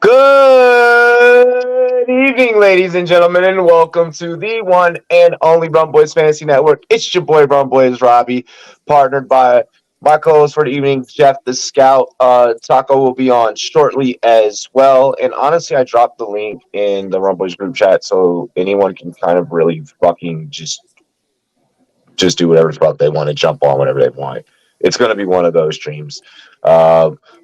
Good evening, ladies and gentlemen, and welcome to the one and only Rum Boys Fantasy Network. It's your boy Rum Boys Robbie, partnered by my co-host for the evening, Jeff the Scout. Taco will be on shortly as well. And honestly, I dropped the link in the Rum Boys group chat so anyone can kind of really fucking just do whatever the fuck they want to jump on whenever they want. It's going to be one of those streams.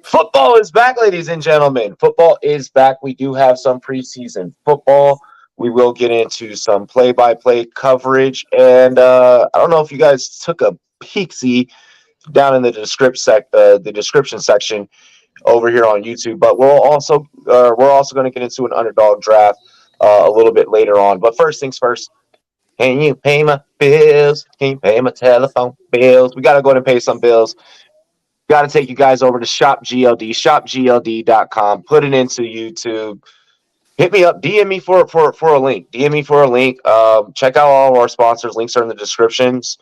Football is back, ladies and gentlemen. Football is back. We do have some preseason football. We will get into some play-by-play coverage, and I don't know if you guys took a peek see down in the description section over here on YouTube, but we're also going to get into an underdog draft a little bit later on. But first things first. Can you pay my bills? Can you pay my telephone bills? We got to go ahead and pay some bills. Got to take you guys over to shopgld.com. Put it into YouTube. Hit me up. DM me for a link. DM me for a link. Check out all of our sponsors. Links are in the descriptions.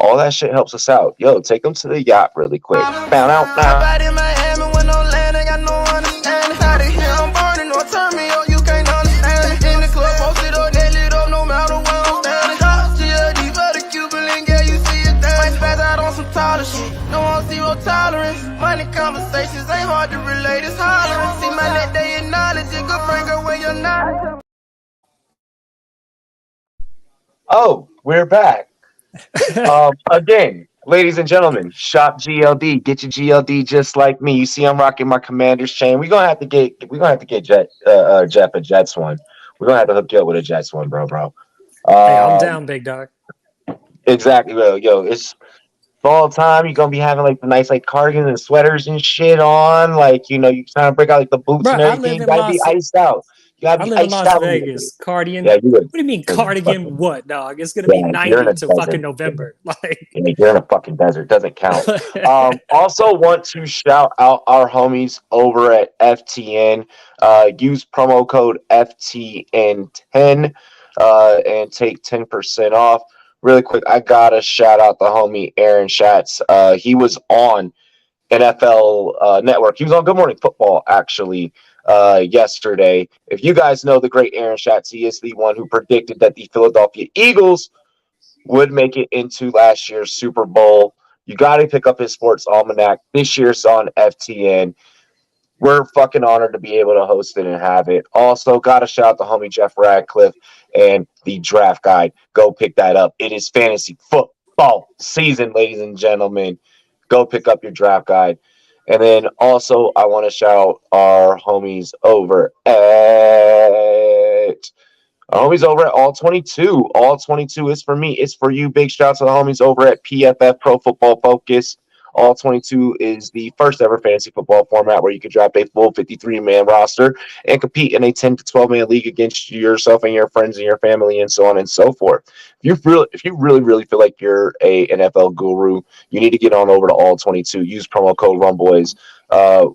All that shit helps us out. Yo, take them to the yacht really quick. Found out now. Tolerance, money conversations ain't hard to relate. It's hollering. See my net, they acknowledge it. Good bring away your knowledge. Oh, we're back. Again, ladies and gentlemen, shop GLD. Get your GLD just like me. You see, I'm rocking my Commander's chain. We're gonna have to get Jeff a Jets one. We're gonna have to hook you up with a Jets one, bro. Hey, I'm down, big dog. Exactly, bro. Yo, it's fall time. You're gonna be having like the nice like cardigans and sweaters and shit on. Like, you trying to break out like the boots Bro, and I everything. live You in gotta be iced out. You gotta I be live in iced Las out. Vegas. Cardigan. Yeah, you would. What do you mean You're cardigan? fucking, What, dog? It's gonna be yeah, you're in 90 a to fucking desert. November. Like, You're in a fucking desert. Doesn't count. Also want to shout out our homies over at FTN. Use promo code FTN10 and take 10% off. Really quick, I gotta shout out the homie Aaron Schatz. He was on NFL Network. He was on Good Morning Football actually yesterday. If you guys know the great Aaron Schatz, he is the one who predicted that the Philadelphia Eagles would make it into last year's Super Bowl. You got to pick up his sports almanac. This year's on FTN. We're fucking honored to be able to host it and have it. Also, got to shout out the homie Jeff Radcliffe and the draft guide. Go pick that up. It is fantasy football season, ladies and gentlemen. Go pick up your draft guide. And then also, I want to shout our homies over at All 22. All 22 is for me. It's for you. Big shout out to the homies over at PFF Pro Football Focus. All 22 is the first ever fantasy football format where you can draft a full 53-man roster and compete in a 10 to 12-man league against yourself and your friends and your family and so on and so forth. If you really feel like you're a NFL guru, you need to get on over to All 22. Use promo code RUMBOYS.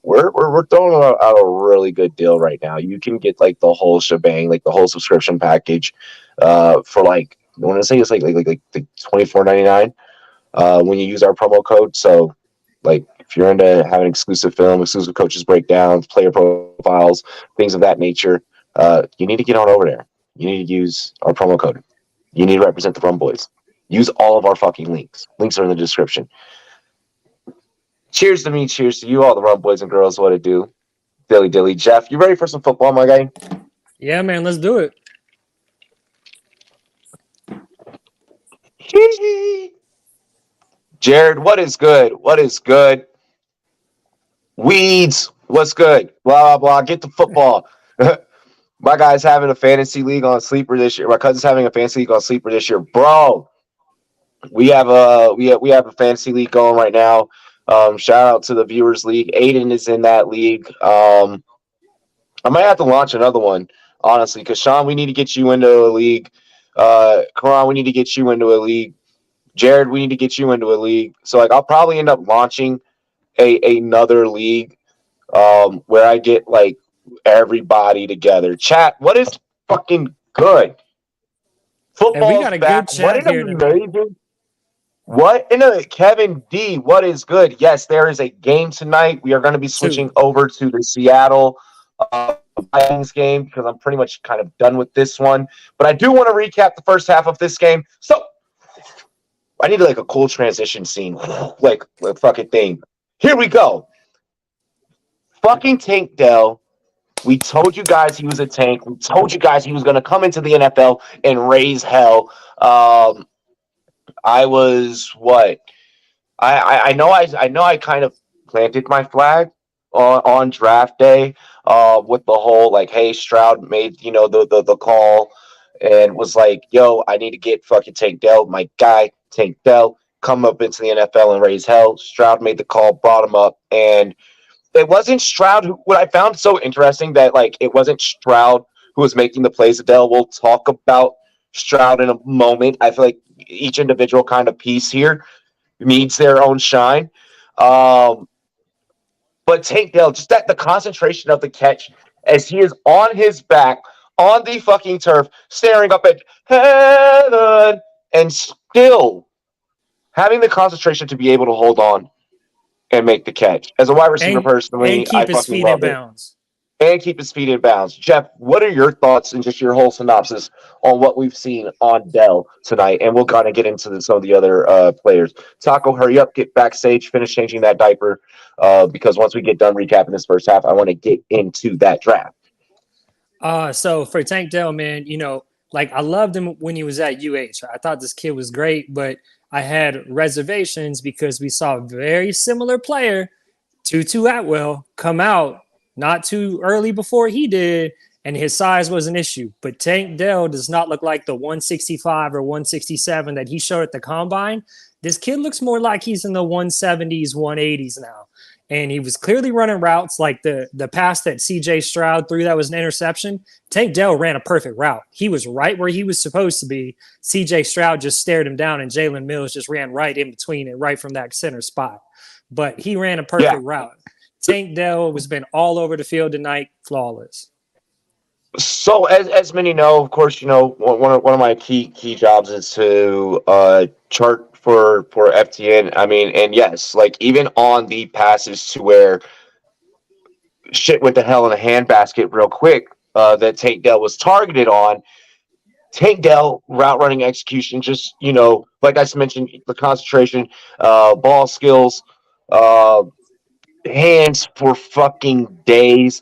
We're throwing out a really good deal right now. You can get like the whole shebang, like the whole subscription package, for like I want to say it's like $24.99 when you use our promo code. So, like, if you're into having exclusive film, exclusive coaches breakdowns, player profiles, things of that nature, you need to get on over there. You need to use our promo code. You need to represent the Rum Boys. Use all of our fucking links. Links are in the description. Cheers to me, cheers to you, all the Rum Boys and girls. What it do? Dilly. Jeff, you ready for some football, my guy? yeah, man, let's do it. Jared, what is good? What is good? Weeds, what's good? Blah, blah, blah. Get the football. My guy's having a fantasy league on Sleeper this year. My cousin's having a fantasy league on Sleeper this year. Bro, we have a fantasy league going right now. Shout out to the Viewers League. Aiden is in that league. I might have to launch another one, honestly, because Sean, we need to get you into a league. Karan, we need to get you into a league. Jared, we need to get you into a league. So like I'll probably end up launching another league where I get like everybody together. Chat, what is fucking good? Football's we got a back. good chat here tonight. What in a Kevin D? What is good? Yes, there is a game tonight. We are going to be switching over to the Seattle Vikings game because I'm pretty much kind of done with this one. But I do want to recap the first half of this game. So I need like a cool transition scene, like a fucking thing. Here we go. Fucking Tank Dell. We told you guys he was a tank. We told you guys he was going to come into the NFL and raise hell. I was what? I know I kind of planted my flag on draft day with the whole like, hey, Stroud made the call and was like, yo, I need to get fucking Tank Dell, my guy Tank Dell, come up into the NFL and raise hell. Stroud made the call, brought him up, and it wasn't Stroud who. What I found so interesting that like it wasn't Stroud who was making the plays. Adele, we'll talk about Stroud in a moment. I feel like each individual kind of piece here needs their own shine. But Tank Dell, just that the concentration of the catch as he is on his back on the fucking turf, staring up at heaven, and still having the concentration to be able to hold on and make the catch. As a wide receiver, personally, and I keep his fucking feet love in it. bounds. And keep his feet in bounds. Jeff, what are your thoughts and just your whole synopsis on what we've seen on Dell tonight? And we'll kind of get into some of the other players. Taco, hurry up, get backstage, finish changing that diaper, because once we get done recapping this first half, I want to get into that draft. So for Tank Dell, man, like I loved him when he was at UH. I thought this kid was great, but I had reservations because we saw a very similar player, Tutu Atwell, come out not too early before he did, and his size was an issue. But Tank Dell does not look like the 165 or 167 that he showed at the combine. This kid looks more like he's in the 170s, 180s now. And he was clearly running routes like the pass that CJ Stroud threw that was an interception. Tank Dell ran a perfect route. He was right where he was supposed to be. CJ Stroud just stared him down, and Jalen Mills just ran right in between it, right from that center spot. But he ran a perfect route. Tank Dell has been all over the field tonight, flawless. So, as many know, of course, one of my key jobs is to chart for FTN. I mean, and yes, like even on the passes to where shit went to hell in a handbasket real quick, that Tank Dell was targeted on. Tank Dell route running execution, just like I mentioned, the concentration, ball skills, hands for fucking days.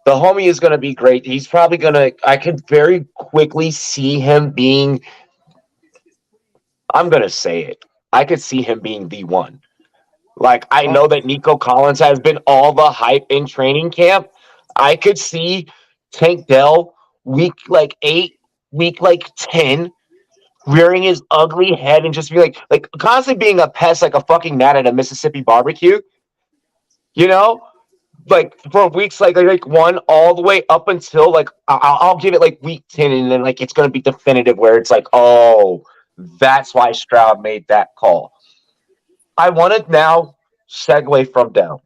The homie is going to be great. He's probably going to, I could very quickly see him being, I'm going to say it, I could see him being the one. Like, I know that Nico Collins has been all the hype in training camp. I could see Tank Dell week like 8, week like 10, rearing his ugly head and just be like constantly being a pest like a fucking gnat at a Mississippi barbecue. Like for weeks like 1 all the way up until like I'll give it like week 10, and then like it's gonna be definitive where it's like, oh, that's why Stroud made that call. I want to now segue from Dell,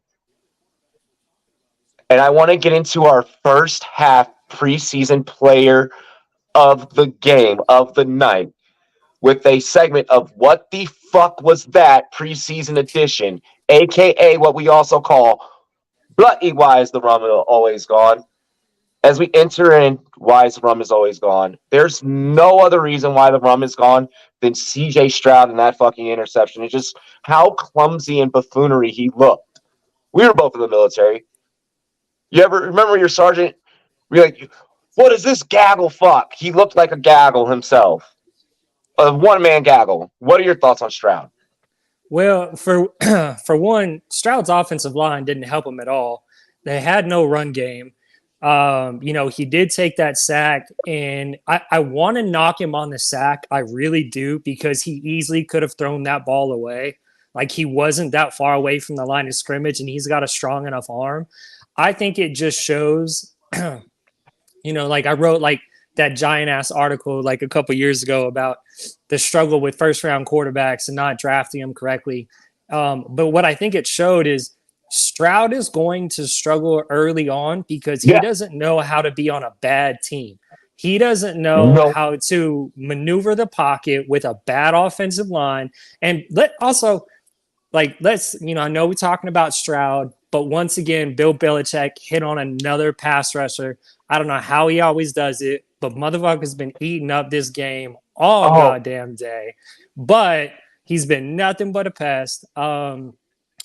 and I want to get into our first half preseason player of the game of the night with a segment of what the fuck was that preseason edition, aka what we also call Bloody Why is the Rum Always Gone? As we enter in Why is the Rum is Always Gone, there's no other reason why the rum is gone than CJ Stroud and that fucking interception. It's just how clumsy and buffoonery he looked. We were both in the military. You ever remember your sergeant? You're like, what is this gaggle fuck? He looked like a gaggle himself. A one-man gaggle. What are your thoughts on Stroud? Well, for one, Stroud's offensive line didn't help him at all. They had no run game. He did take that sack, and I want to knock him on the sack. I really do, because he easily could have thrown that ball away. Like, he wasn't that far away from the line of scrimmage, and he's got a strong enough arm. I think it just shows, like I wrote like that giant ass article like a couple years ago about the struggle with first round quarterbacks and not drafting them correctly. But what I think it showed is Stroud is going to struggle early on because he doesn't know how to be on a bad team. He doesn't know how to maneuver the pocket with a bad offensive line. And I know we're talking about Stroud, But once again, Bill Belichick hit on another pass rusher. I don't know how he always does it, but motherfucker's been eating up this game all Oh, goddamn day. But he's been nothing but a pest.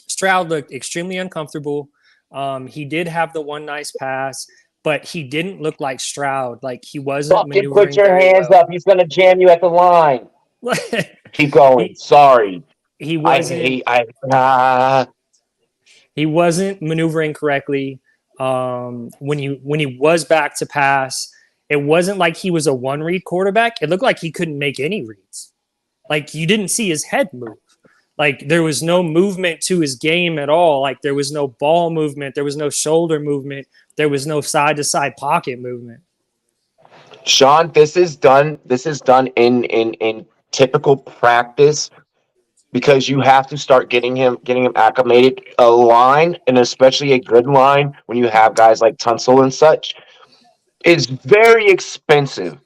Stroud looked extremely uncomfortable. He did have the one nice pass, but he didn't look like Stroud. Like he wasn't fucking put maneuvering your very hands well. up. He's gonna jam you at the line. Keep going. he Sorry. he I wasn't hate. Ah. he wasn't maneuvering correctly. When he was back to pass, it wasn't like he was a one read quarterback. It looked like he couldn't make any reads. Like you didn't see his head move. Like there was no movement to his game at all. Like there was no ball movement. There was no shoulder movement. There was no side to side pocket movement. Sean, this is done. This is done in typical practice because you have to start getting him acclimated. A line, and especially a good line, when you have guys like Tunsil and such, is very expensive.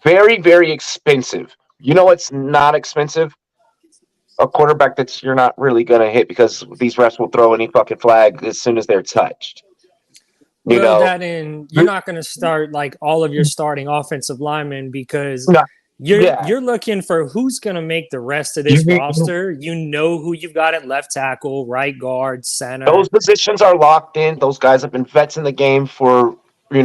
Very, very expensive. You know what's not expensive? A quarterback that you're not really gonna hit because these refs will throw any fucking flag as soon as they're touched. You Well, know, that in you're not going to start like all of your starting offensive linemen because no, you're yeah, you're looking for who's going to make the rest of you, this you, roster. You know who you've got at left tackle, right guard, those center. positions are locked in. Those guys have been vets in the game for they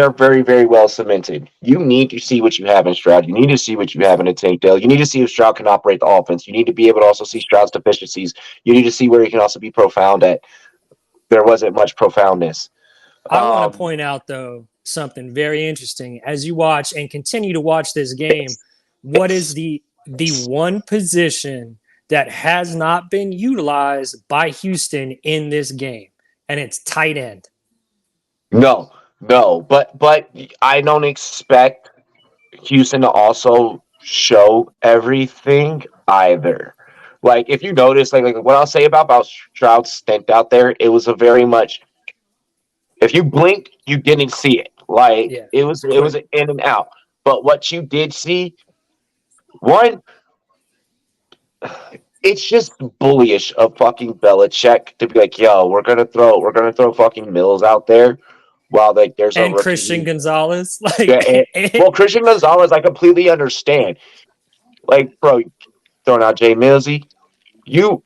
are very, very well cemented. You need to see what you have in Stroud. You need to see what you have in a Tank Dell. You need to see if Stroud can operate the offense. You need to be able to also see Stroud's deficiencies. You need to see where he can also be profound at. There wasn't much profoundness. I want to Um, point out though something very interesting as you watch and continue to watch this game. What is it's, the one position that has not been utilized by Houston in this game? And it's tight end. no, no, but I don't expect Houston to also show everything either. Like if you notice, like what I'll say about Stroud's stint out there, it was a very much if you blinked, you didn't see it. Like Yeah, it was quick. an in and out. But what you did see, one, it's just bullyish of fucking Belichick to be like, yo, we're gonna throw fucking Mills out there while like there's a And Christian rookie. Gonzalez. Yeah, Like well, Christian Gonzalez, I completely understand. Like, bro, throwing out Jay Millsy, you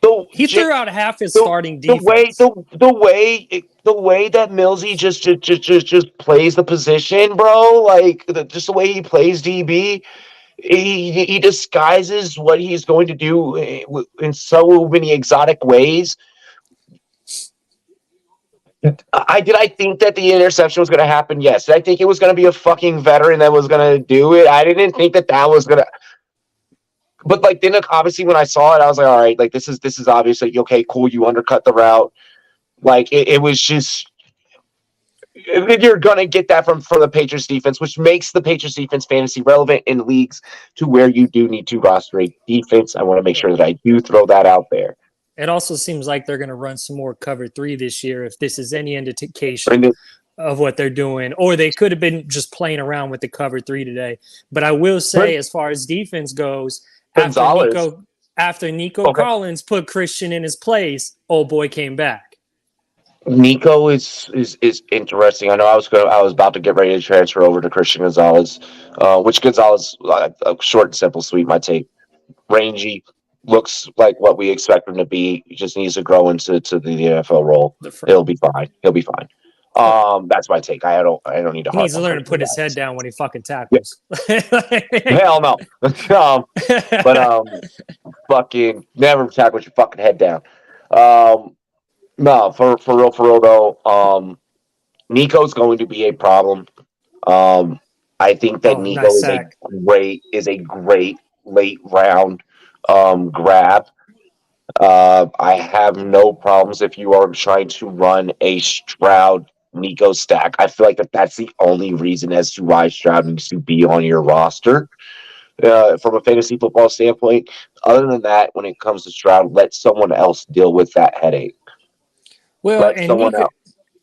the he threw out half his the starting the way defense. the way that Millsy just plays the position, bro. Like just the way he plays DB, he disguises what he's going to do in so many exotic ways. I think that the interception was going to happen. Yes, did I think it was going to be a fucking veteran that was going to do it. I didn't think that was going to. But like then, obviously, when I saw it, I was like, all right, like this is obviously okay, cool. You undercut the route. Like it was just you're gonna get that from the Patriots defense, which makes the Patriots defense fantasy relevant in leagues to where you do need to roster a defense. I want to make sure that I do throw that out there. It also seems like they're going to run some more cover three this year if this is any And indication then of what they're doing. Or they could have been just playing around with the cover three today. But I will say, as far as defense goes, after Gonzalez, Nico okay. Collins put Christian in his place, old boy came back. Nico is interesting. I know I was about to get ready to transfer over to Christian Gonzalez, which Gonzalez short and simple, sweet. My take, rangy, looks like what we expect him to be. He just needs to grow into the NFL role. He'll be fine. He'll be fine. That's my take. I don't need to He harp needs to on learn to Christian put his Gonzalez. head down when he fucking Yeah. tackles. Hell no. But fucking never tackle with your fucking head down. No, for real though. Nico's going to be a problem. I think that Oh, Nico nice is sack. a great late round grab. I have no problems if you are trying to run a Stroud Nico stack. I feel like that's the only reason as to why Stroud needs to be on your roster from a fantasy football standpoint. Other than that, when it comes to Stroud, let someone else deal with that headache. Well, Let and someone else.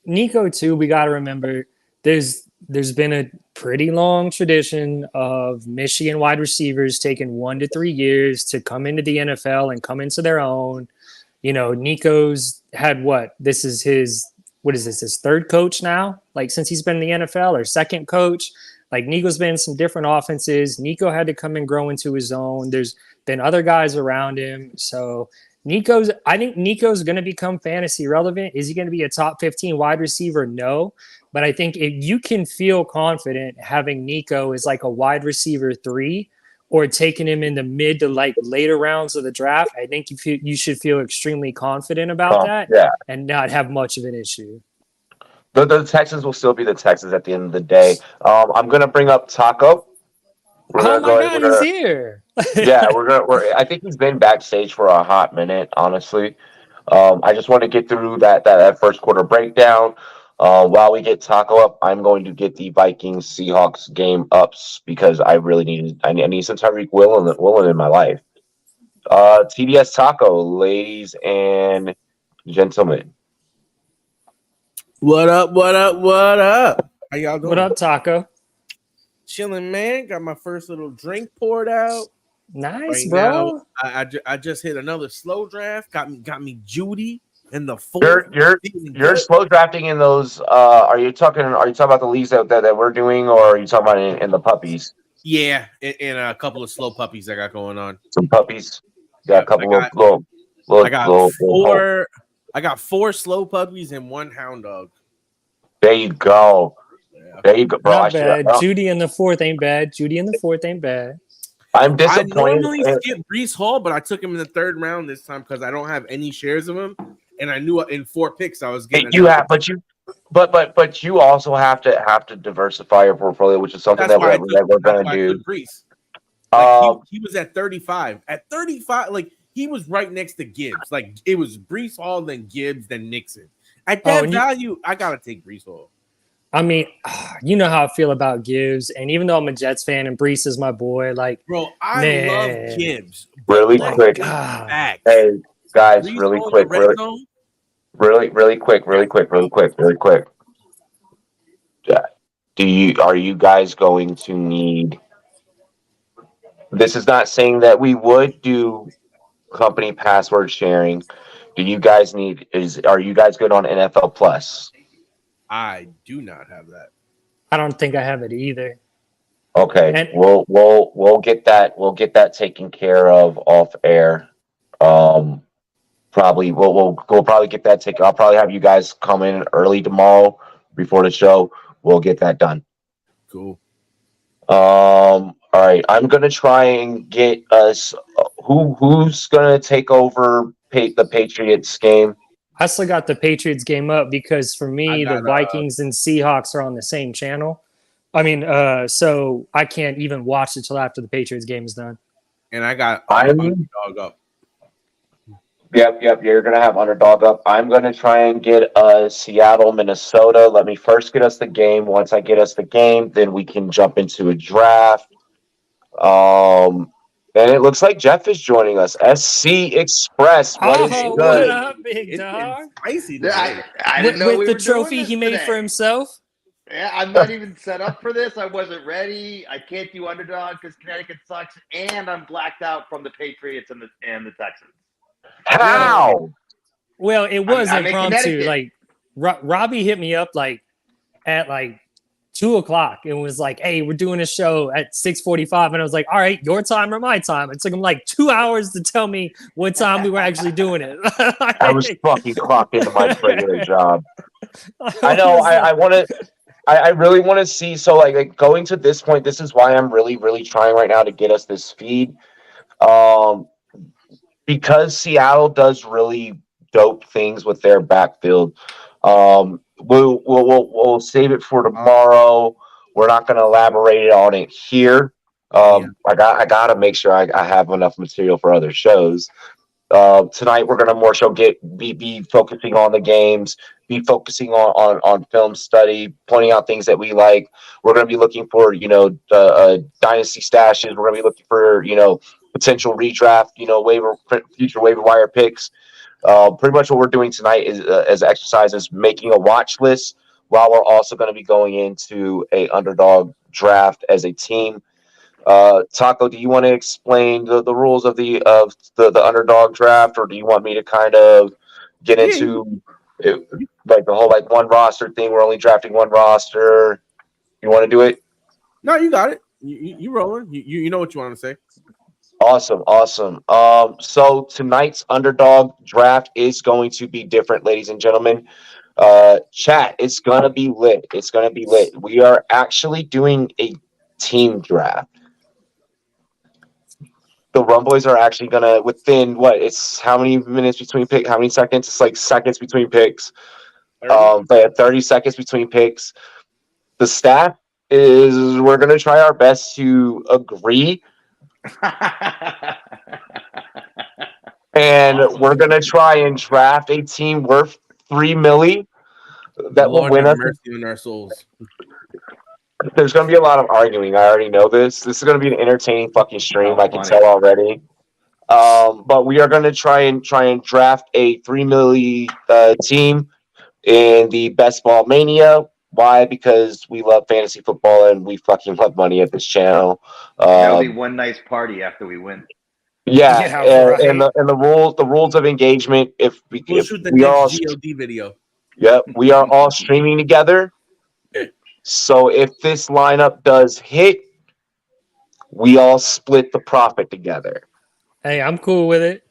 Nico too, we got to remember there's been a pretty long tradition of Michigan wide receivers taking 1 to 3 years to come into the NFL and come into their own. Nico's had what? This is his third coach now? Like since he's been in the NFL or second coach? Like Nico's been in some different offenses. Nico had to come and grow into his own. There's been other guys around him. So I think Nico's going to become fantasy relevant. Is he going to be a top 15 wide receiver? No. But I think if you can feel confident having Nico as like a wide receiver 3 or taking him in the mid to like later rounds of the draft, I think you should feel extremely confident about that and not have much of an issue. The Texans will still be the Texans at the end of the day. I'm going to bring up Taco. Oh my God, he's here. Yeah, I think he's been backstage for a hot minute, honestly. I just want to get through that first quarter breakdown. While we get Taco up, I'm going to get the Vikings Seahawks game ups because I really need some Tyreek Woolen in my life. TDS Taco, ladies and gentlemen. What up? How y'all doing? What up, Taco? Chilling, man. Got my first little drink poured out. Nice, right bro. Now, I just hit another slow draft. Got me Judy in the fourth. You're slow drafting in those. Are you talking about the leagues that we're doing, or are you talking about in the puppies? Yeah, in a couple of slow puppies I got going on. Some puppies. Got a couple of four. I got 4 slow puppies and 1 hound dog. There you go. Yeah. There you go, bro. Not bad. Judy in the 4th ain't bad. I'm disappointed. I normally skip Breece Hall, but I took him in the 3rd round this time because I don't have any shares of him, and I knew in 4 picks I was getting. But you also have to diversify your portfolio, which is something that we're going to do. Breece. He was at 35. At 35, like he was right next to Gibbs. Like it was Breece Hall, then Gibbs, then Nixon. At that value, I gotta take Breece Hall. I mean, you know how I feel about Gibbs, and even though I'm a Jets fan and Breece is my boy, like, bro, I love Gibbs. Really quick, hey guys, Breece really quick, really quick. Are you guys going to need? This is not saying that we would do company password sharing. Do you guys are you guys good on NFL Plus? I do not have that. I don't think I have it either. Okay, and we'll get that taken care of off air. Probably we'll probably get that taken. I'll probably have you guys come in early tomorrow before the show. We'll get that done. Cool. All right, I'm gonna try and get us. Who's gonna take over the Patriots game? I still got the Patriots game up because for me, the Vikings and Seahawks are on the same channel. I mean, so I can't even watch it till after the Patriots game is done. And I got underdog up. Yep. You're gonna have underdog up. I'm gonna try and get Seattle, Minnesota. Let me first get us the game. Once I get us the game, then we can jump into a draft. And it looks like Jeff is joining us. SC Express. What up, big dog? Spicy. I didn't know with the trophy he made for himself. Yeah, I'm not even set up for this. I wasn't ready. I can't do underdog because Connecticut sucks, and I'm blacked out from the Patriots and the Texans. How? Well, it was impromptu. Like Robbie hit me up at 2:00 and was like, "Hey, we're doing a show at 6:45," and I was like, "All right, your time or my time?" It took him like 2 hours to tell me what time we were actually doing it. I was fucking clocked into my regular job. I know. I really want to see. So like going to this point, this is why I'm really, really trying right now to get us this feed. Because Seattle does really dope things with their backfield. We'll save it for tomorrow. We're not going to elaborate on it here. I gotta make sure I have enough material for other shows. Tonight we're gonna more so be focusing on the games, be focusing on film study, pointing out things that we like. We're gonna be looking for dynasty stashes. We're gonna be looking for potential redraft, future waiver wire picks. Pretty much what we're doing tonight is as exercises, making a watch list while we're also going to be going into a underdog draft as a team. Taco, do you want to explain the rules of the underdog draft, or do you want me to kind of get into it, like the whole like one roster thing? We're only drafting one roster. You want to do it? No, you got it. You rolling. You know what you want to say. Awesome. So tonight's underdog draft is going to be different, ladies and gentlemen. Chat, it's gonna be lit. It's gonna be lit. We are actually doing a team draft. The Rum Boys are actually gonna within what? It's how many minutes between picks? How many seconds? It's like seconds between picks. 30 seconds between picks. The staff is we're gonna try our best to agree. And awesome. We're gonna try and draft a team worth $3 million that will Lord win have us. mercy on our souls. There's gonna be a lot of arguing. I already know this. This is gonna be an entertaining fucking stream. Oh, I can funny. tell already. But we are gonna try and draft a $3 million team in the Best Ball Mania. Why? Because we love fantasy football and we fucking love money at this channel. That'll be one nice party after we win. Yeah, Yeah, right. and the rules of engagement. If we We'll if shoot the we next all God video. yep, we are all streaming together. So if this lineup does hit, we all split the profit together. Hey, I'm cool with it.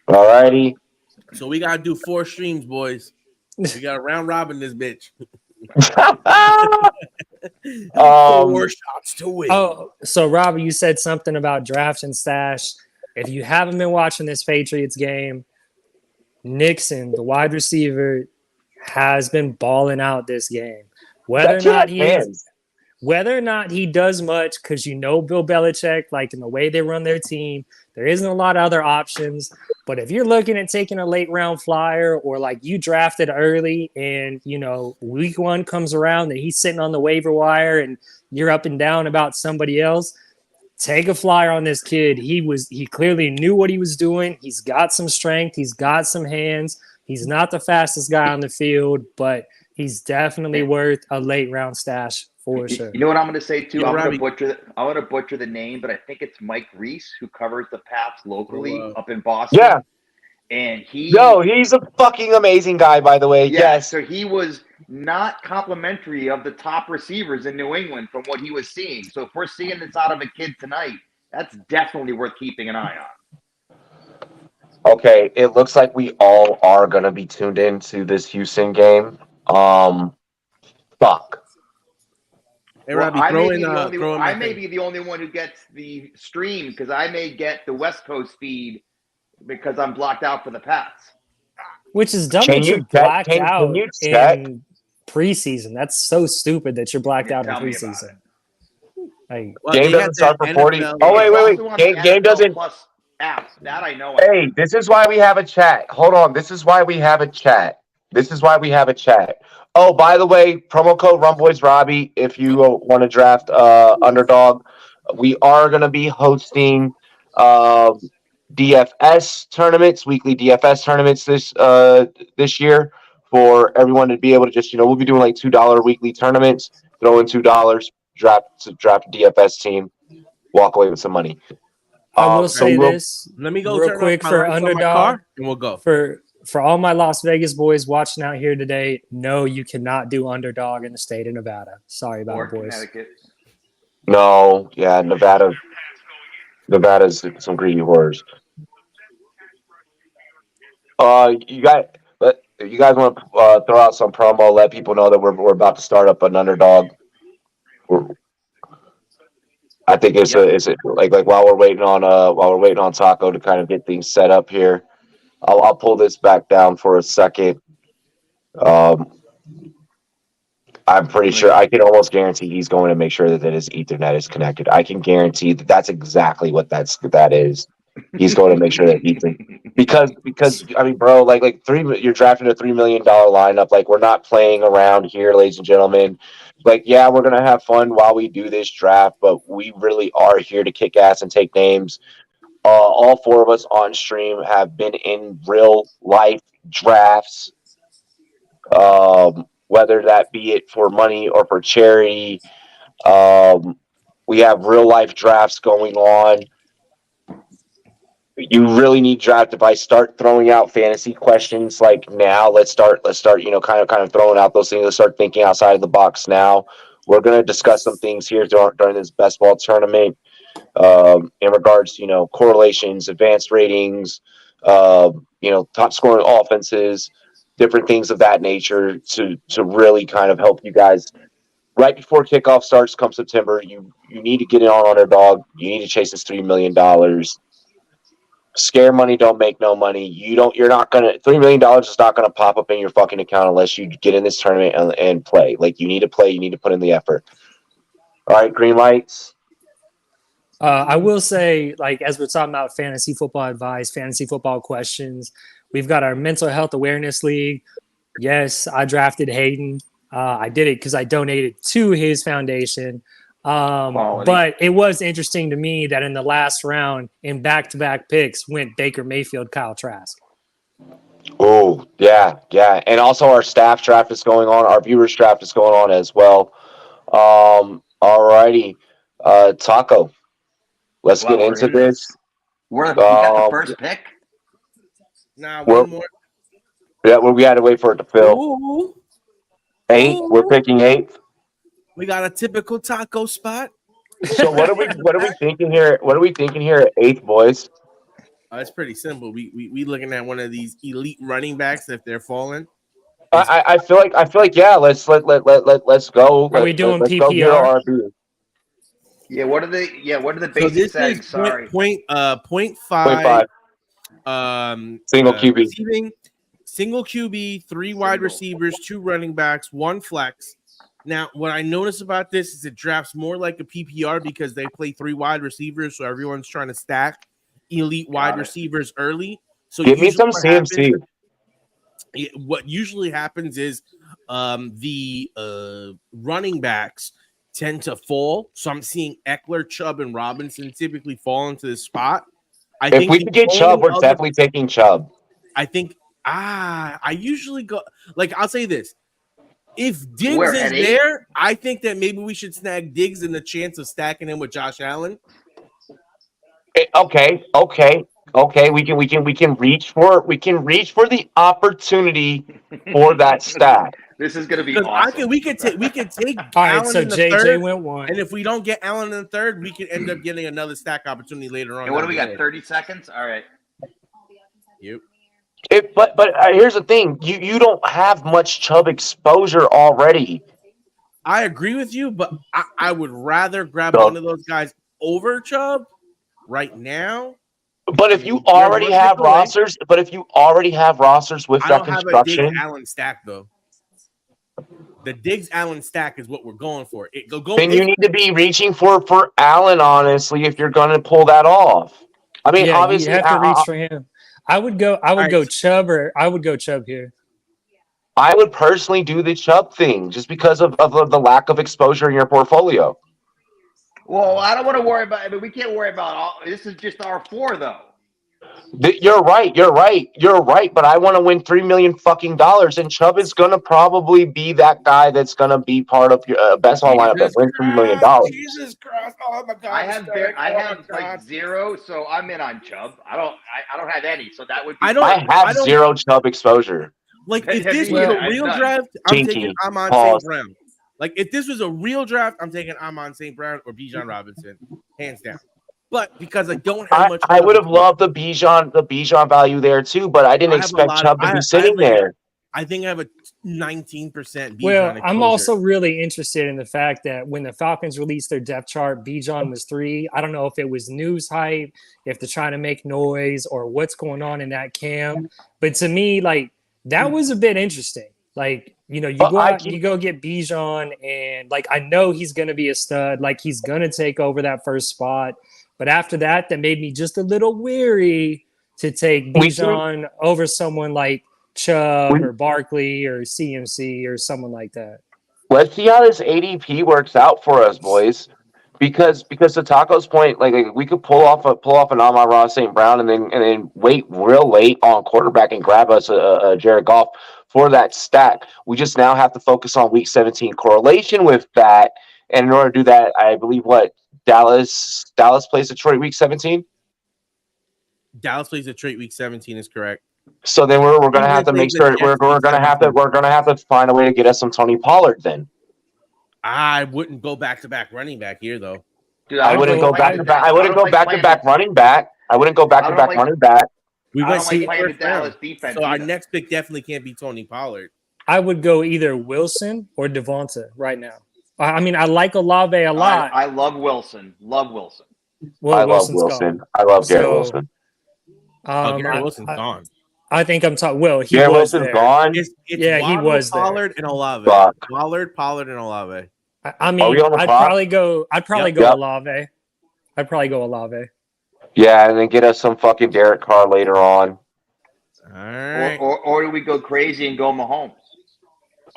Alrighty. So we gotta do 4 streams, boys. We got a round robin this bitch. 4 shots to win. Oh, so Robbie, you said something about draft and stash. If you haven't been watching this Patriots game, Nixon, the wide receiver, has been balling out this game. Whether or not he does much, because Bill Belichick, like in the way they run their team, there isn't a lot of other options. But if you're looking at taking a late round flyer, or like you drafted early and week 1 comes around and he's sitting on the waiver wire and you're up and down about somebody else, take a flyer on this kid. He clearly knew what he was doing. He's got some strength. He's got some hands. He's not the fastest guy on the field, but he's definitely worth a late round stash for sure. You know what I'm going to say too? Yeah, I'm going to butcher the name, but I think it's Mike Reese who covers the Pats locally up in Boston. Yeah. And he's a fucking amazing guy, by the way. Yes. So he was not complimentary of the top receivers in New England from what he was seeing. So if we're seeing this out of a kid tonight, that's definitely worth keeping an eye on. Okay, it looks like we all are going to be tuned into this Houston game. Fuck. Hey, Robbie, I may be the only one who gets the stream because I may get the West Coast feed because I'm blocked out for the Pats. Which is dumb that you're blacked out in preseason. That's so stupid that you're blacked out in preseason. Game doesn't start for 40. Oh, wait. Game doesn't. Plus apps. That I know. Hey, this is why we have a chat. Hold on. This is why we have a chat. Oh, by the way, promo code RumBoysRobbie if you want to draft underdog. We are going to be hosting DFS tournaments, weekly DFS tournaments this year for everyone to be able to just, we'll be doing like $2 weekly tournaments, throw in $2, draft a DFS team, walk away with some money. I will say this. Let me go real quick for underdog, and we'll go. For all my Las Vegas boys watching out here today, no, you cannot do underdog in the state of Nevada. Sorry about it, boys. No, yeah, Nevada's some greedy whores. You guys want to throw out some promo? Let people know that we're about to start up an underdog. I think it's like while we're waiting on Taco to kind of get things set up here. I'll pull this back down for a second. I'm pretty sure I can almost guarantee he's going to make sure that his Ethernet is connected. I can guarantee that's exactly what that is. He's going to make sure that because I mean, bro, like you're drafting a $3 million lineup. Like, we're not playing around here, ladies and gentlemen. Like, yeah, we're gonna have fun while we do this draft, but we really are here to kick ass and take names. All 4 of us on stream have been in real life drafts, whether that be it for money or for charity. We have real life drafts going on. You really need draft advice. Start throwing out fantasy questions like now. Let's start, kind of throwing out those things. Let's start thinking outside of the box now. We're going to discuss some things here during this best ball tournament in regards to, correlations, advanced ratings, top scoring offenses, different things of that nature to really kind of help you guys. Right before kickoff starts come September, you need to get in on underdog. You need to chase this $3 million. Scare money don't make no money. You're not gonna $3 million is not gonna pop up in your fucking account unless you get in this tournament and play. Like you need to play, you need to put in the effort. All right, green lights. I will say, like, as we're talking about fantasy football advice, fantasy football questions, we've got our mental health awareness league. Yes, I drafted Hayden. I did it because I donated to his foundation. But it was interesting to me that in the last round, in back-to-back picks, went Baker Mayfield, Kyle Trask. Oh, yeah. And also our staff draft is going on. Our viewers draft is going on as well. All righty. Taco, let's get into this. We got the first pick? Nah, one more. Yeah, we had to wait for it to fill. Ooh. 8. We're picking 8th. We got a typical taco spot. So what are we thinking here? What are we thinking here at 8th, boys? It's pretty simple. We looking at one of these elite running backs if they're falling. I feel like yeah. Let's go. Are we doing let's PPR? Go yeah. What are the basic settings? Sorry. 0.5. Single QB. Receiving, single QB, 3 wide receivers, 2 running backs, 1 flex. Now, what I notice about this is it drafts more like a PPR because they play 3 wide receivers, so everyone's trying to stack elite wide receivers early. So give me some CMC. What usually happens is the running backs tend to fall. So I'm seeing Eckler, Chubb, and Robinson typically fall into this spot. If we could get Chubb, we're definitely taking Chubb. I think I usually go like I'll say this. If Diggs is there, I think that maybe we should snag Diggs in the chance of stacking him with Josh Allen. Okay. We can reach for the opportunity for that stack. This is going to be awesome. We could take All Allen right, so in the JJ third, went 1. and if we don't get Allen in the third, we could end up getting another stack opportunity later on. And what do we got? 30 seconds. All right. Yep. But here's the thing: you don't have much Chubb exposure already. I agree with you, but I would rather grab one of those guys over Chubb right now. But if you already have rosters, with that construction, I don't have a Diggs Allen stack though. The Diggs Allen stack is what we're going for. Then you need to be reaching for Allen, honestly, if you're going to pull that off. I mean, obviously, you have to reach for him. I would go Chubb, or I would go Chubb here. I would personally do the Chubb thing just because of the lack of exposure in your portfolio. Well, I don't want to worry about it, but we can't worry about all. This is just our 4, though. You're right. But I want to win $3 million fucking dollars, and Chubb is gonna probably be that guy that's gonna be part of your best ball lineup that wins $3 million. Jesus Christ! Oh my God! I have like 0, so I'm in on Chubb. I don't have any, so that would be. I have 0 Chubb exposure. Like if this was a real draft, I'm taking Amon St. Brown. Like if this was a real draft, I'm taking Amon St. Brown or Bijan Robinson, hands down. But because I don't have much, I would have loved the Bijan value there too, but I didn't expect Chubb to be sitting there. I think I have a 19% Bijan. Well, exposure. I'm also really interested in the fact that when the Falcons released their depth chart, Bijan was 3. I don't know if it was news hype, if they're trying to make noise, or what's going on in that camp. But to me, like that was a bit interesting. Like, you go get Bijan, and like I know he's going to be a stud. Like he's going to take over that first spot. But after that made me just a little weary to take Bijan over someone like Chubb or Barkley or CMC or someone like that. Let's see how this ADP works out for us, boys. Because to Taco's point, like we could pull off an Amon St. Brown and then wait real late on quarterback and grab us a Jared Goff for that stack. We just now have to focus on week 17 correlation with that. And in order to do that, I believe Dallas plays Detroit week 17. Dallas plays Detroit week 17 is correct. So then we're gonna have to make sure we're Jets gonna have to find a way to get us some Tony Pollard. Then I wouldn't go back to back running back here though. Dude, I wouldn't go back to back. I wouldn't go back to back running back. I wouldn't go back to back running back. We I went don't like to playing the first round. Dallas defense. So our either. next pick definitely can't be Tony Pollard. I would go either Wilson or Devonta right now. I mean, I like Olave a lot. I love Wilson. Love Wilson. Well, I love Wilson. I love Garrett Wilson. Garrett Wilson's gone. I think I'm talking. Well, he Garrett was Wilson's there. gone. It's Yeah, he Waddle, was there. Pollard and Olave. Fuck. Pollard, and Olave. I mean, we on the I'd clock? probably go Olave. I'd probably go Olave. Yeah, and then get us some fucking Derek Carr later on. All right. Or do we go crazy and go Mahomes?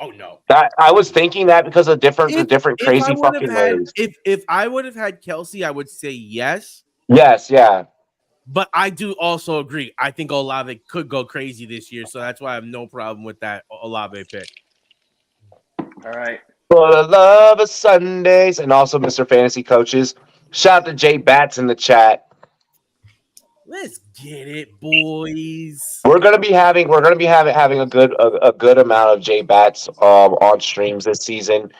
Oh no. I was thinking that because of different crazy fucking ways. If I would have had Kelsey, I would say yes. Yes, yeah. But I do also agree. I think Olave could go crazy this year, so that's why I have no problem with that Olave pick. All right. For the love of Sundays, and also Mr. Fantasy Coaches. Shout out to Jay Bats in the chat. Let's get it, boys. We're gonna be having a good amount of Jay Bats on streams this season.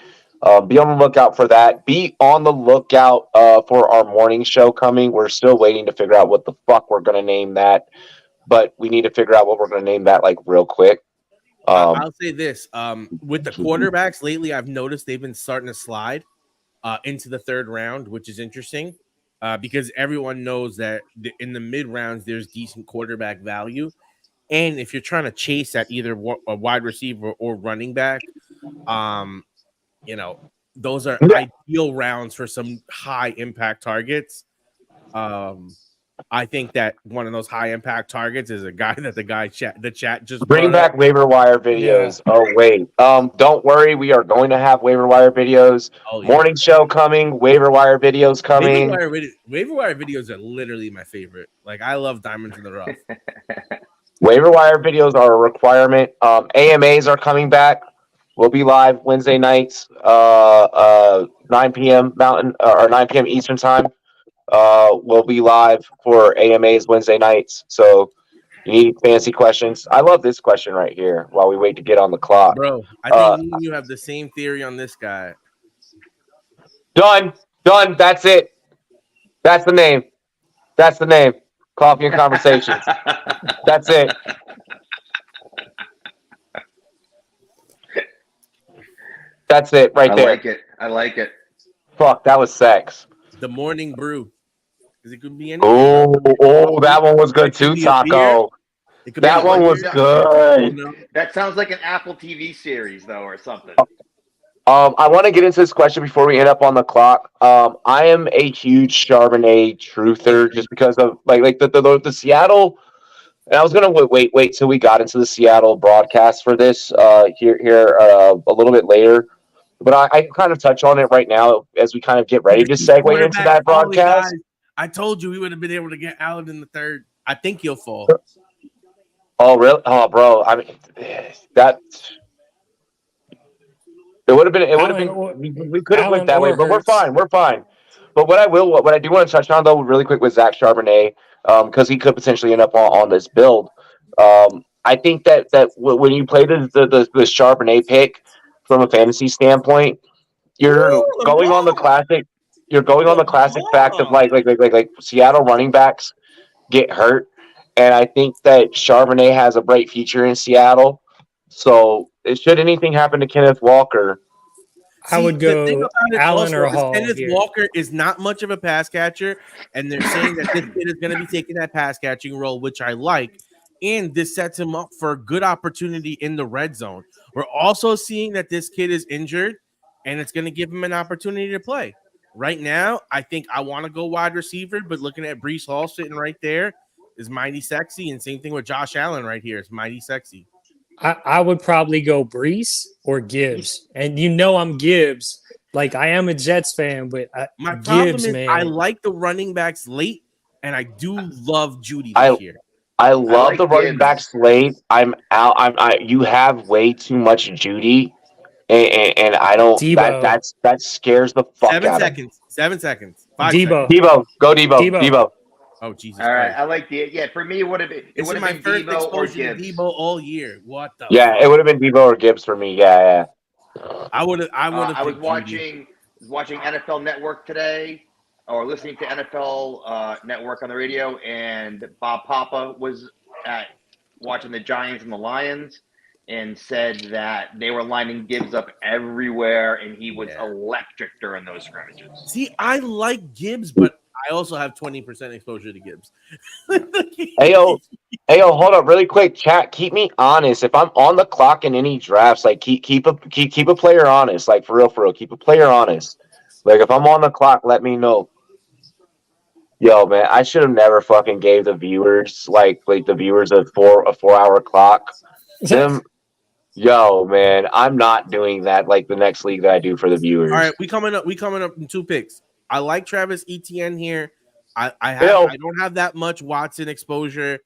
Be on the lookout for that. Be on the lookout for our morning show coming. We're still waiting to figure out what the fuck we're gonna name that, but we need to figure out what we're gonna name that like real quick. I'll say this: with the quarterbacks lately, I've noticed they've been starting to slide into the third round, which is interesting. Because everyone knows that in the mid rounds there's decent quarterback value, and if you're trying to chase at either a wide receiver or running back, those are ideal rounds for some high impact targets. I think that one of those high impact targets is a guy that the chat just bring back waiver wire videos. Yeah. Oh wait, don't worry, we are going to have waiver wire videos. Oh, yeah. Morning show coming, waiver wire videos coming. Waiver wire videos are literally my favorite. Like I love diamonds in the rough. Waiver wire videos are a requirement. AMAs are coming back. We'll be live Wednesday nights, 9 p.m. Mountain or 9 p.m. Eastern time. We'll be live for AMAs Wednesday nights. So you need fancy questions. I love this question right here while we wait to get on the clock. Bro, I think you have the same theory on this guy. Done. That's it. That's the name. Coffee and Conversations. That's it. That's it right there. I like it. Fuck, that was sex. The morning brew. Is it could be any? Oh, that one was good too, Taco. That one was good. That sounds like an Apple TV series, though, or something. I want to get into this question before we end up on the clock. I am a huge Charbonnet truther just because of like the Seattle. And I was gonna wait till we got into the Seattle broadcast for this here a little bit later. But I can kind of touch on it right now as we kind of get ready to segue into that broadcast. I told you we would have been able to get Allen in the third. I think he'll fall. Oh, really? Oh, bro. I mean, that it would have been. It would have been. We could have went that way, but we're fine. But what I do want to touch on though, really quick, with Zach Charbonnet, because he could potentially end up on this build. I think that when you play the Charbonnet pick from a fantasy standpoint, you're going on the classic. You're going on the classic fact of like Seattle running backs get hurt, and I think that Charbonnet has a bright future in Seattle. So, should anything happen to Kenneth Walker, I would go Allen or Hall. Kenneth Walker is not much of a pass catcher, and they're saying that this kid is going to be taking that pass catching role, which I like, and this sets him up for a good opportunity in the red zone. We're also seeing that this kid is injured, and it's going to give him an opportunity to play. Right now, I think I want to go wide receiver, but looking at Breece Hall sitting right there is mighty sexy, and same thing with Josh Allen right here. It's mighty sexy. I would probably go Breece or Gibbs, and I'm Gibbs. Like I am a Jets fan, but my problem Gibbs, is man. I like the running backs late, and I do love Judy this year. I love the running backs late. I'm out. You have way too much Judy. and I don't. Debo. That scares the fuck 7 out of me. seconds. 7 seconds. 5 Debo. seconds. Debo, go Debo. Debo. Debo. Oh, Jesus All right, Christ. I like the for me. It would have been This is been my first Debo or exposure to Gibbs. Debo all year. What the Yeah, fuck? it would have been Debo or Gibbs for me. Yeah. I would have I was picked Judy. watching NFL Network today, or listening to NFL Network on the radio, and Bob Papa was watching the Giants and the Lions, and said that they were lining Gibbs up everywhere, and he was electric during those scrimmages. See, I like Gibbs, but I also have 20% exposure to Gibbs. Hey yo, hold up, really quick, chat. Keep me honest. If I'm on the clock in any drafts, like keep a player honest. Like for real, keep a player honest. Like if I'm on the clock, let me know. Yo, man, I should have never fucking gave the viewers like the viewers a 4-hour clock. Them, yo, man, I'm not doing that. Like the next league that I do for the viewers. All right, we coming up in 2 picks. I like Travis Etienne here. I don't have that much Watson exposure.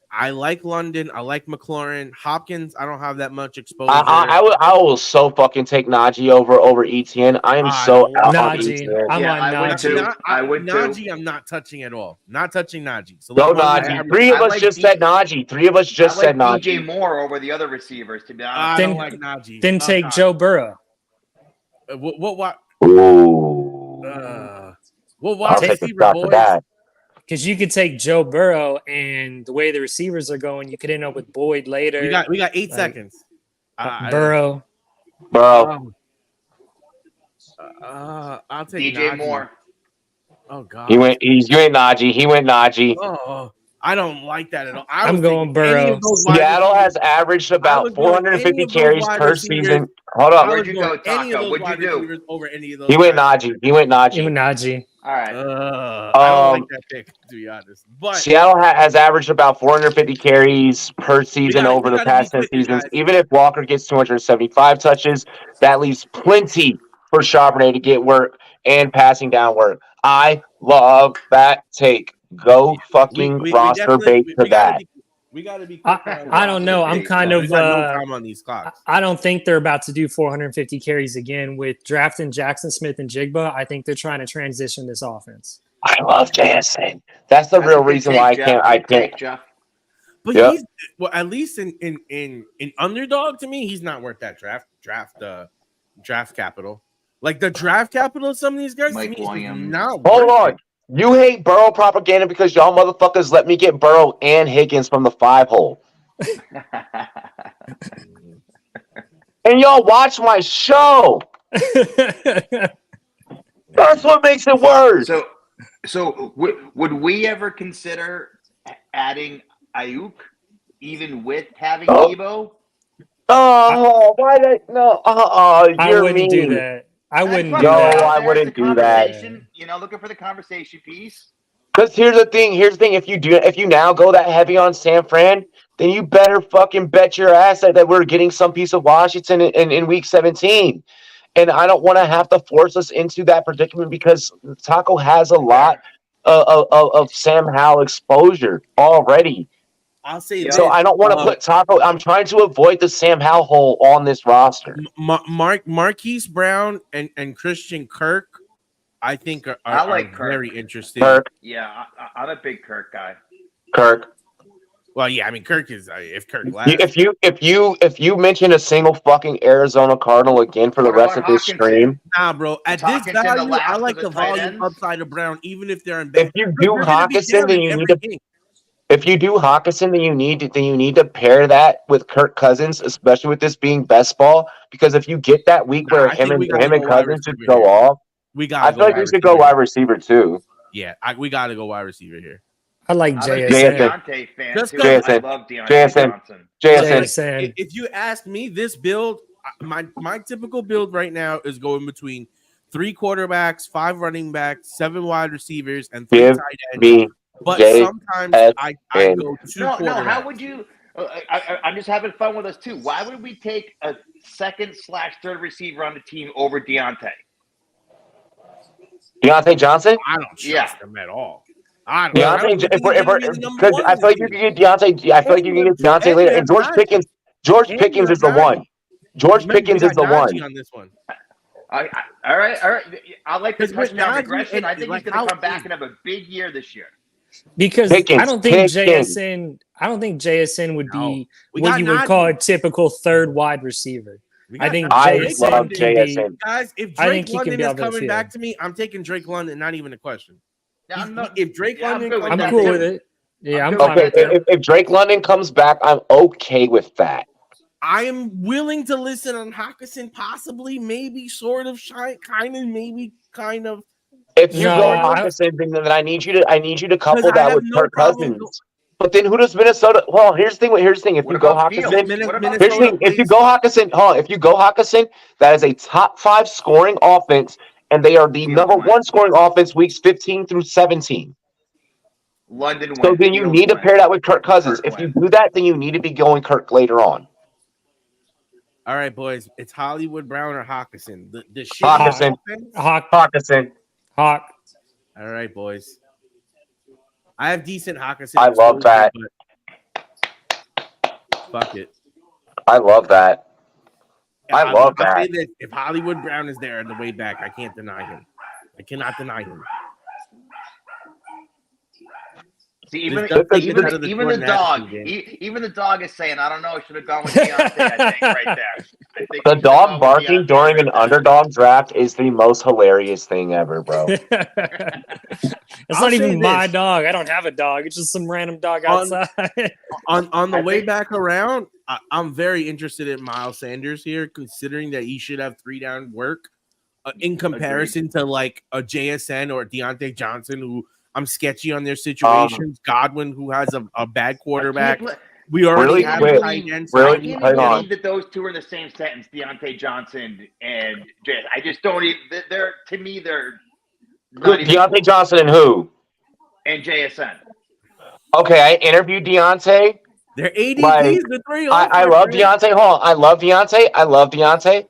I like London. I like McLaurin. Hopkins, I don't have that much exposure. I will so fucking take Najee over ETN. I am so out on Najee. ETN. I'm on Najee. I would too. Najee, I'm not touching at all. Not touching Najee. So Go Najee. Three of us just said Najee. Three of us just said Najee. DJ Moore over the other receivers, to be honest. I don't like Najee. Then take Joe Burrow. What? Ooh. What wide Take receiver, a shot for boys? that. Because you could take Joe Burrow, and the way the receivers are going, you could end up with Boyd later. We got 8 seconds. Burrow. Bro. I'll take DJ Najee. Moore. Oh God. You went Najee. He went Najee. Oh, I don't like that at all. I'm going Burrow. Seattle has averaged about 450 carries per season. Hold up. Where'd you go, Taco? What'd you do? Over any of those He went Najee. Even Najee. Najee. All right. I don't like that pick, to be honest. But Seattle has averaged about 450 carries per season over the past 10 seasons. guys. Even if Walker gets 275 touches, that leaves plenty for Charbonnet to get work and passing down work. I love that take. Go fucking roster bait to that. We got to be quick. I don't know. I'm kind of. We got no time on these clocks. I don't think they're about to do 450 carries again with drafting Jackson Smith and Jigba. I think they're trying to transition this offense. I love JSN. That's the real reason why I can't. Jeff. But he's at least in underdog, to me, he's not worth that draft capital. Like the draft capital of some of these guys. Mike to me, Williams. not Hold on. You hate Burrow propaganda because y'all motherfuckers let me get Burrow and Higgins from the 5-hole. And y'all watch my show. That's what makes it worse. So would we ever consider adding Ayuk, even with having Debo? Oh, why did no? I wouldn't do that. I wouldn't do that. I wouldn't do that. You know, looking for the conversation piece. Because here's the thing. If you now go that heavy on San Fran, then you better fucking bet your ass that we're getting some piece of Washington in week 17. And I don't want to have to force us into that predicament because Taco has a lot of Sam Howell exposure already. I'll say so. I don't want to put Taco. I'm trying to avoid the Sam Howell hole on this roster. Marquise Brown and Christian Kirk, I think are very interesting. Kirk. Yeah, I'm a big Kirk guy. Kirk. Well, yeah, I mean Kirk is if Kirk lasts. If you mention a single fucking Arizona Cardinal again for the rest of this stream, nah, bro. At this value, I like the volume upside of Brown, even if they're in. If you do Hawkinson, then you need to. If you do Hawkinson, then you need to pair that with Kirk Cousins, especially with this being best ball. Because if you get that week where him and Cousins just go off, I feel like we should go wide receiver too. Yeah, we got to go wide receiver here. I like JSN. I love Deontay Johnson. If you ask me, this build, my typical build right now is going between 3 quarterbacks, 5 running backs, 7 wide receivers, and 3 tight ends. But sometimes I go 2 quarterbacks. No, how would you? I'm just having fun with us too. Why would we take a second/third receiver on the team over Deontay? Deontay Johnson? I don't trust him at all. I don't because I feel like you can get Deontay. I feel like you can get Deontay later. And George Pickens is the one. George Remember, Pickens we is got the one. Najee on this one. All right. I like the 'Cause with touchdown Najee regression. and, I think like, he's going to how- come back and have a big year this year. Because Pickens, I don't think Pickens. JSN would be We what got you would call a Najee. typical third wide receiver. We I got think Najee. I Drake JSN love can be. JSN. Guys, if I Drake think he can London be is off the coming field. back to me, I'm taking Drake London, not even a question. Yeah, I'm not, If Drake yeah, I'm London good with comes I'm that, cool too. with it. Yeah, I'm I'm good fine Okay, with that. if Drake London comes back, I'm okay with that. I am willing to listen on Hawkinson, possibly, maybe, sort of, kind of, maybe, kind of. If you No, go I- Hawkinson, then I need you to couple Because I that have with no Kirk problem Cousins. But then who does Minnesota? Well, here's the thing. Here's the thing. If What you go about Hawkinson, Fields? Min- What about here's the Minnesota thing. If you plays- go Hawkinson, hold on. If you go Hawkinson, that is a top 5 scoring offense, and they are the Fields number went. 1 scoring offense weeks 15 through 17. London So went. then you Fields need to went. pair that with Kirk Cousins. Kirk If you went. do that, then you need to be going Kirk later on. All right, boys. It's Hollywood Brown or Hawkinson. The shitty Hawkinson. offense. Hawkinson. Hawk. All right, boys. I have decent Hawkinson. I love exposure, that. but fuck it. I love that. I love I'll that. say this, if Hollywood Brown is there on the way back, I can't deny him. I cannot deny him. See, even This does take even it out of the even the Jordan dog, Addison game. even the dog is saying, "I don't know. I should have gone with Deontay." I think right there. I think The he should've dog gone with barking Deontay during an right there. underdog draft is the most hilarious thing ever, bro. It's I'll not say even my this. dog. I don't have a dog. It's just some random dog On- outside. On the I way think- back around, I'm very interested in Miles Sanders here, considering that he should have 3 down work in comparison to like a JSN or Deontay Johnson, who I'm sketchy on their situations. Godwin, who has a bad quarterback. We already Really have quick, a tight end. so really I I need can't to hold even get on. believe that those two are in the same sentence, Deontay Johnson and Jay. I just don't even. They're to me, they're not even. Deontay Johnson and who? And JSN. Okay, I interviewed Deontay. Their ADPs, Like, the 3 I love Deontay. Hold on. I love Deontay.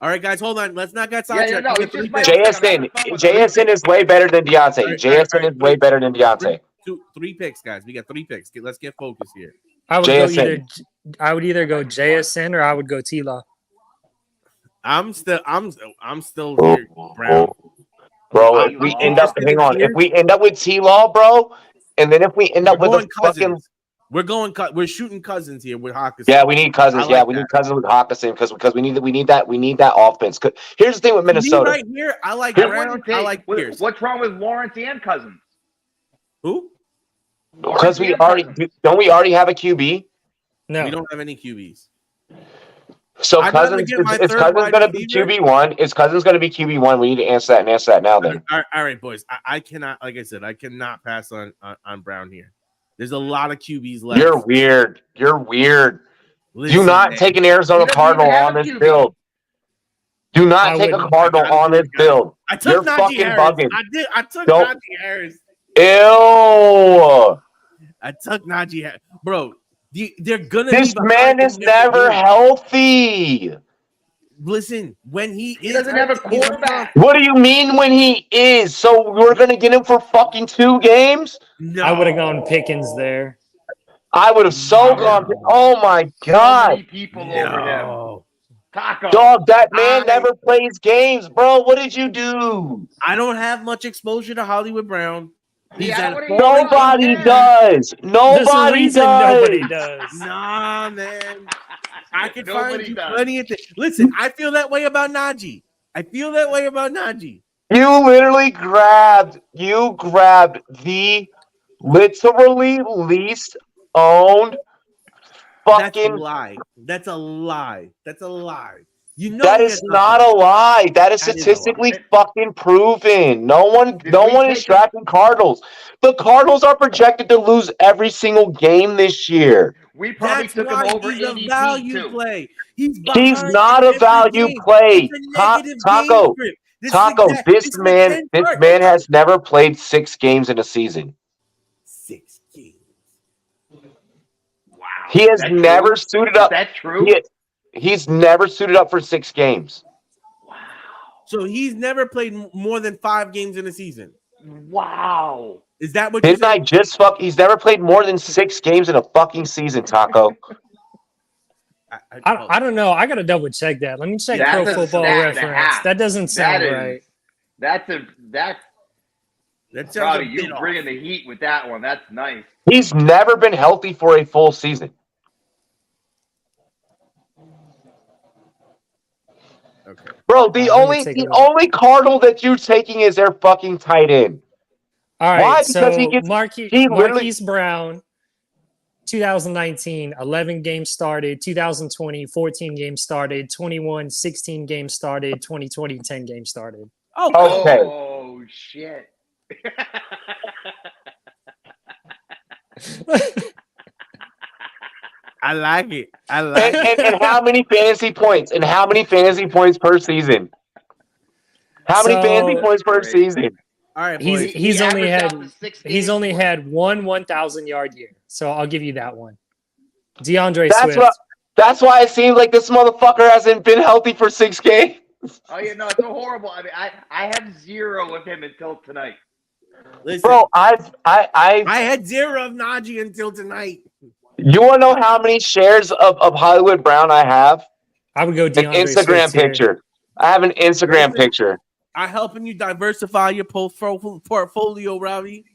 All right, guys, hold on. Let's not get Yeah, sidetracked. no, We it's got just 3 my picks. own thing. JSN is way better than Deontay. All right, JSN is way better than Deontay. 3 picks, guys. We got 3 picks. Let's get focused here. I would JSN. I would either go JSN or I would go T-Law. I'm still here, Brown. Bro, I'm if we end up, interested hang in on, here. if we end up with T-Law, bro, and then if we end up We're with a going fucking, Cousins. We're shooting Cousins here with Hawkinson. yeah, we need Cousins. I Yeah, like we that. need Cousins with Hawkinson because we need that offense. 'Cause here's the thing with Me Minnesota. right here, I like I Brown. wouldn't I take. like Pierce. What's wrong with Lawrence and Cousins? Who? Because we Lawrence and already Cousins. don't we already have a QB? No. We don't have any QBs. So I'd rather Cousins get my is third Cousins wide going to be receiver. QB1? Is Cousins going to be QB1? We need to answer that and answer that now. Then All right, boys. I cannot, like I said, I cannot pass on Brown here. There's a lot of QBs left. you're weird. You're weird. Listen, Do not man. take an Arizona He doesn't Cardinal even have on a this QB. build. Do not I take a wouldn't. Cardinal on this build. I took You're Najee fucking Harris. bugging. I did. I took Don't- Najee Harris. Ew. I took Najee Harris, bro. They're gonna. This be man behind is in every never game. healthy. Listen, when he doesn't have a quarterback. What do you mean when he is? So we're gonna get him for fucking 2 games? No, I would have gone Pickens there. I would have so gone. Oh my So god, many people over him. No. Taco. dog! That man I- never plays games, bro. What did you do? I don't have much exposure to Hollywood Brown. He's Yeah, at what are you- Nobody Yeah. does. There's a Nobody reason does. nobody does. Nah, man. I could Nobody find you does. plenty of things. Listen, I feel that way about Najee. You literally grabbed the literally least owned That's a fucking. lie. That's a lie. You know That he is has not nothing. a lie. That is That is a lie. statistically fucking proven. No one Did we is take drafting Cardinals. The Cardinals are projected to lose every single game this year. We probably That's took him why over he's a ADP value too. play. He's He's behind not in a every value game. play. It's a negative Taco, game script. This is Taco, exact- this it's the man 10 targets. has never played 6 games in a season. 6 games. Wow. He has That's never true? suited Is up. that true? He's never suited up for 6 games. So he's never played more than 5 games in a season. Wow. Is that what you Didn't I said? just fuck? He's never played more than 6 games in a fucking season, Taco. I don't know. I got to double check that. Let me check That's Pro a Football snap and a Reference. half. That doesn't sound right. That sounds Robbie, a you bit bringing off. the heat with that one. That's nice. He's never been healthy for a full season. Okay. Bro, the only Cardinal that you're taking is their fucking tight end. All right, Why? so Because he literally- Marquise Brown, 2019, 11 games started. 2020, 14 games started. 21, 16 games started. 2020, 10 games started. Okay. Oh, shit. I like it. I like it. And how many fantasy points? And how many fantasy points per season? How many fantasy points per season? All right, boys. He's only averaged out had to 6 he's games only for had one 1,000-yard year, so I'll give you that one. DeAndre That's Swift. That's why it seems like this motherfucker hasn't been healthy for 6 games. Oh yeah, no, it's so horrible. I mean, I have 0 with him until tonight. Listen, Bro, I had 0 of Najee until tonight. You want to know how many shares of Hollywood Brown I have? I would go An DeAndre Instagram Swift here. picture. I have an Instagram picture. I'm helping you diversify your portfolio, Robbie.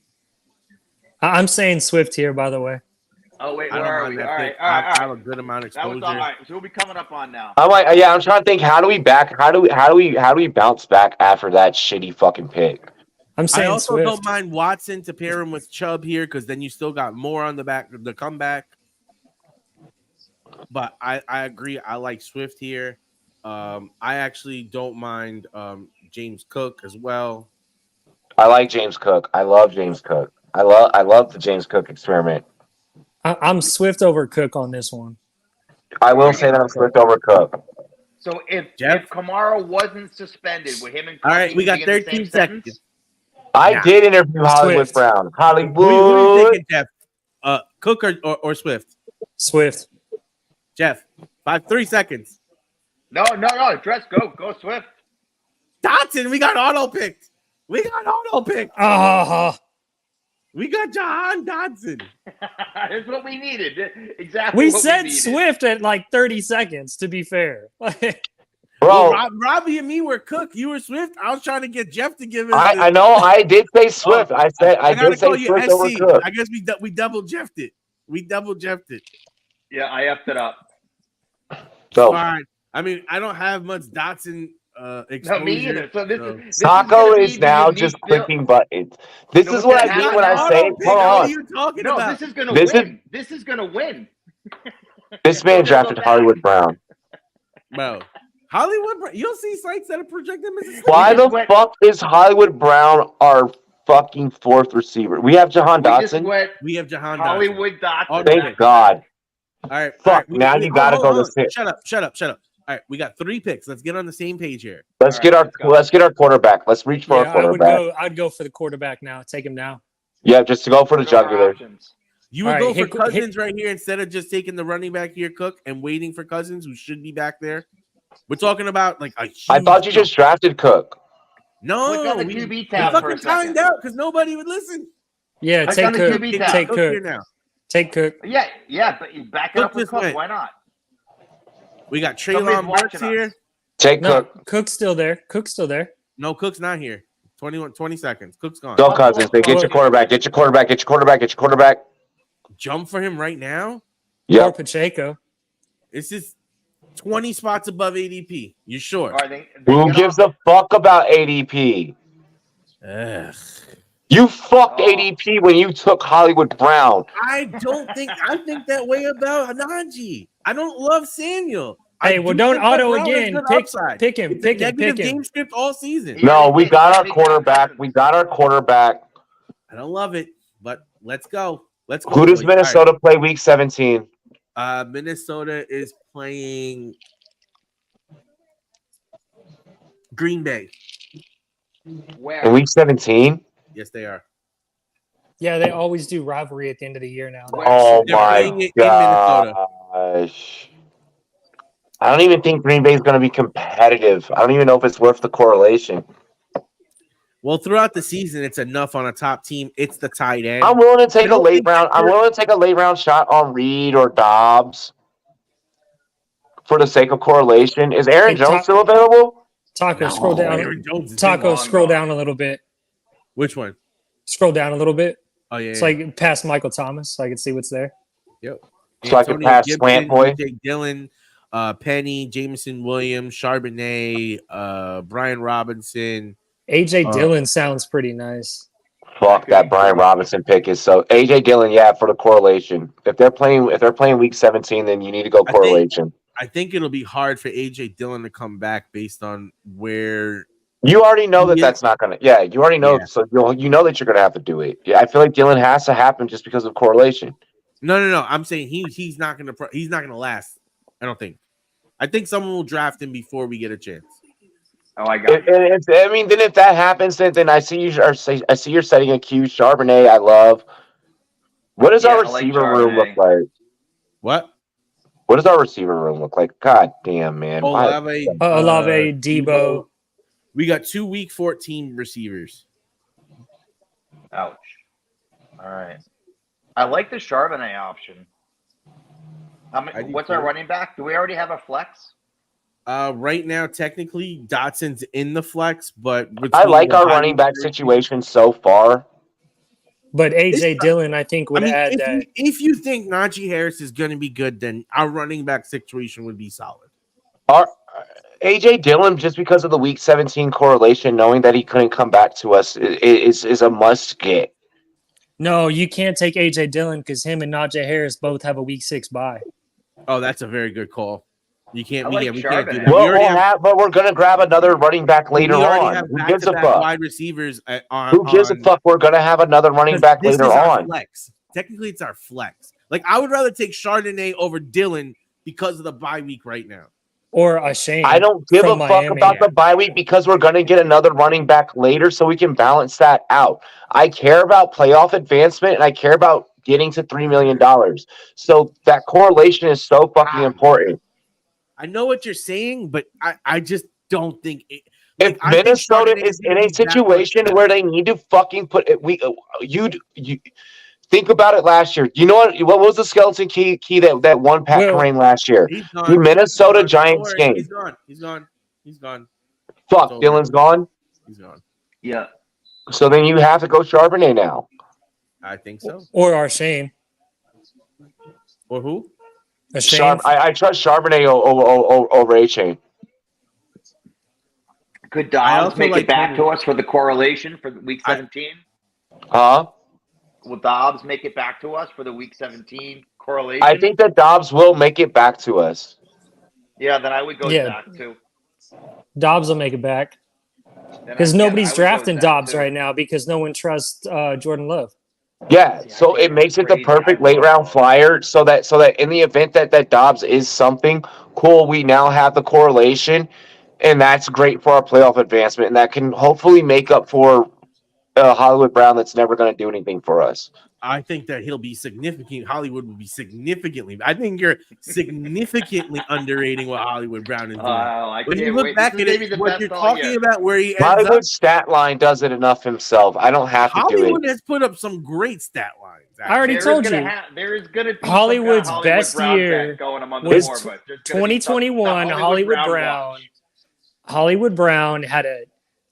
I'm saying Swift here, by the way. Oh wait, I where don't are mind we? that All pick. right, all right, I all have a right. good amount of That was exposure. all right. So we'll be coming up on now. I'm like, yeah, I'm trying to think. How do we bounce back after that shitty fucking pick? I'm I saying also Swift. don't mind Watson to pair him with Chubb here because then you still got more on the comeback. But I agree. I like Swift here. I actually don't mind James Cook as well. I like James Cook. I love James Cook. I love the James Cook experiment. I'm Swift over Cook on this one. I will say that I'm Swift over Cook. So if Jeff? Kamara wasn't suspended, with him and All right, we got Cook being in the 13 same seconds. sentence? I Yeah. did interview Hollywood Swift. Brown. Who are you Hollywood. taking, Jeff? Cook or Swift? Swift. Jeff, 3 seconds. No. Dress, go Swift. Dotson, we got auto picked. We got Jahan Dotson. That's what we needed. Exactly. We what said needed. Swift at like 30 seconds, to be fair. Bro, Well, Robbie and me were Cook. You were Swift. I was trying to get Jeff to give us. I know. I did say Swift. I gotta did say call you Swift over SC. Cook. I guess we double Jeffed it. Yeah, I effed it up. So Fine. I mean, I don't have much Dotson exposure. No, me either. So this Taco is is now just clicking buttons. This No, is what's what gonna I mean happen when I now? say, Auto pick. hold What on. are you talking No, about? this is gonna This win. This is gonna win. This man drafted Hollywood Brown. Bro, Hollywood. You'll see sites that are projecting Mississippi. Why the went- fuck is Hollywood Brown our fucking 4th receiver? We have Jahan We just Dotson. went We have Jahan Dotson. Hollywood Dotson. Thank God. All right. Fuck, now you gotta go to 6. Shut up. All right, we got 3 picks. Let's get on the same page here. Let's All get right, our let's get our quarterback. Let's reach for our quarterback. I'd go for the quarterback now. Take him now. Yeah, just to go for the What are our jugular. options? You would All go right, for hit- Cousins right here instead of just taking the running back here, Cook, and waiting for Cousins, who should be back there. We're talking about like a huge I thought you just drafted Cook. no. Click on the we QB tab for fucking a second. timed out because nobody would listen. Yeah, Click take on the Cook. QB tab. Take Cook here Cook. now. Take Cook. Yeah, but you back it Cook up with this Cook. way. Why not? We got Somebody's Treylon Burks watching us. here. Take No, Cook. Cook's still there. Cook's still there. No, Cook's not here. 20 seconds. Cook's gone. Go Cousins. They get your quarterback. Get your quarterback. Get your quarterback. Get your quarterback. Jump for him right now. Or Yep. Pacheco. This is 20 spots above ADP. You sure? All right, then Who get gives off. a fuck about ADP? Ugh. You fucked Oh. ADP when you took Hollywood Brown. I think that way about Najee. I don't love Samuel. Hey, I well, do don't think that auto Brown has again. good Pick upside. him. It's a Pick him. negative Pick him. game script all season. Yeah. No, we got our Johnny quarterback. Cousins. We got our quarterback. I don't love it, but let's go. Let's go. Who does boys. Minnesota play week 17? All right. Minnesota is playing Green Bay. Where? In week 17? Yes, they are. Yeah, they always do rivalry at the end of the year now. Oh They're my playing it in Minnesota. gosh. I don't even think Green Bay is going to be competitive. I don't even know if it's worth the correlation. Well, throughout the season, it's enough on a top team. It's the tight end. I'm willing to take I a don't late think round. I'm willing to take a late round shot on Reed or Dobbs. for the sake of correlation. Is Aaron Hey, Jones still available? Taco, No, scroll down. Aaron Jones is Taco, long scroll gone. down a little bit. Which one? Scroll down a little bit. Oh yeah. So like past Michael Thomas, so I can see what's there. Yep. So I can Antonio pass Slant Gibson, Boy. AJ Dillon, Penny, Jameson Williams, Charbonnet, Brian Robinson. AJ Dillon sounds pretty nice. Fuck that Brian Robinson pick is so AJ Dillon, yeah, for the correlation. If they're playing week 17, then you need to go correlation. I think it'll be hard for AJ Dillon to come back based on where You already know that's not gonna. Yeah, you already know. Yeah. So you know that you're gonna have to do it. Yeah, I feel like Dillon has to happen just because of correlation. No. I'm saying he's not gonna last. I don't think. I think someone will draft him before we get a chance. Oh, I got it. Then if that happens, then I see you're setting a Q. Charbonnet, I love. What does our receiver room look like? What? What does our receiver room look like? God damn, man. Olave, Debo. We got 2 week 14 receivers. Ouch. All right. I like the Charbonnet option. What's our running back? Do we already have a flex? Right now, technically, Dotson's in the flex, but I like our running back situation so far. But AJ Dillon, I think, would add that. If you think Najee Harris is going to be good, then our running back situation would be solid. Our AJ Dillon, just because of the week 17 correlation, knowing that he couldn't come back to us, is a must get. No, you can't take AJ Dillon because him and Najee Harris both have a week 6 bye. Oh, that's a very good call. You can't. We can't do that. Well, but we're gonna grab another running back later on. Who gives a fuck? Wide receivers. Who gives a fuck? We're gonna have another running back later on. Flex. Technically, it's our flex. Like I would rather take Chardonnay over Dillon because of the bye week right now. Or a Shane. I don't give a fuck about the bye week because we're gonna get another running back later, so we can balance that out. I care about playoff advancement and I care about getting to $3 million. So that correlation is so fucking important. I know what you're saying, but I just don't think it. If Minnesota is in a situation where they need to fucking put it, you think about it last year. You know what was the skeleton key that won Pat Kerrane last year? The Minnesota Giants game. He's gone. Fuck, Dillon's gone? He's gone. Yeah. So then you have to go Charbonnet now. I think so. Or our Shane. Or who? I trust Charbonnet over A-Chain. Could Dobbs make it back to us for the correlation for week 17? Huh? Will Dobbs make it back to us for the week 17 correlation? I think that Dobbs will make it back to us. Yeah, then I would go back too. Dobbs will make it back. Because nobody's drafting Dobbs right now because no one trusts Jordan Love. Yeah, so it makes it the perfect late round flyer so that in the event that Dobbs is something cool, we now have the correlation, and that's great for our playoff advancement, and that can hopefully make up for Hollywood Brown that's never going to do anything for us. I think that he'll be significant. Hollywood will be significantly. I think you're significantly underrating what Hollywood Brown is doing. When you look back at it, what you're talking about, where he ends Hollywood's stat line does it enough himself. I don't have to do it. Hollywood has put up some great stat lines. I already told you. There is going to be Hollywood's best year was 2021. Hollywood Brown had a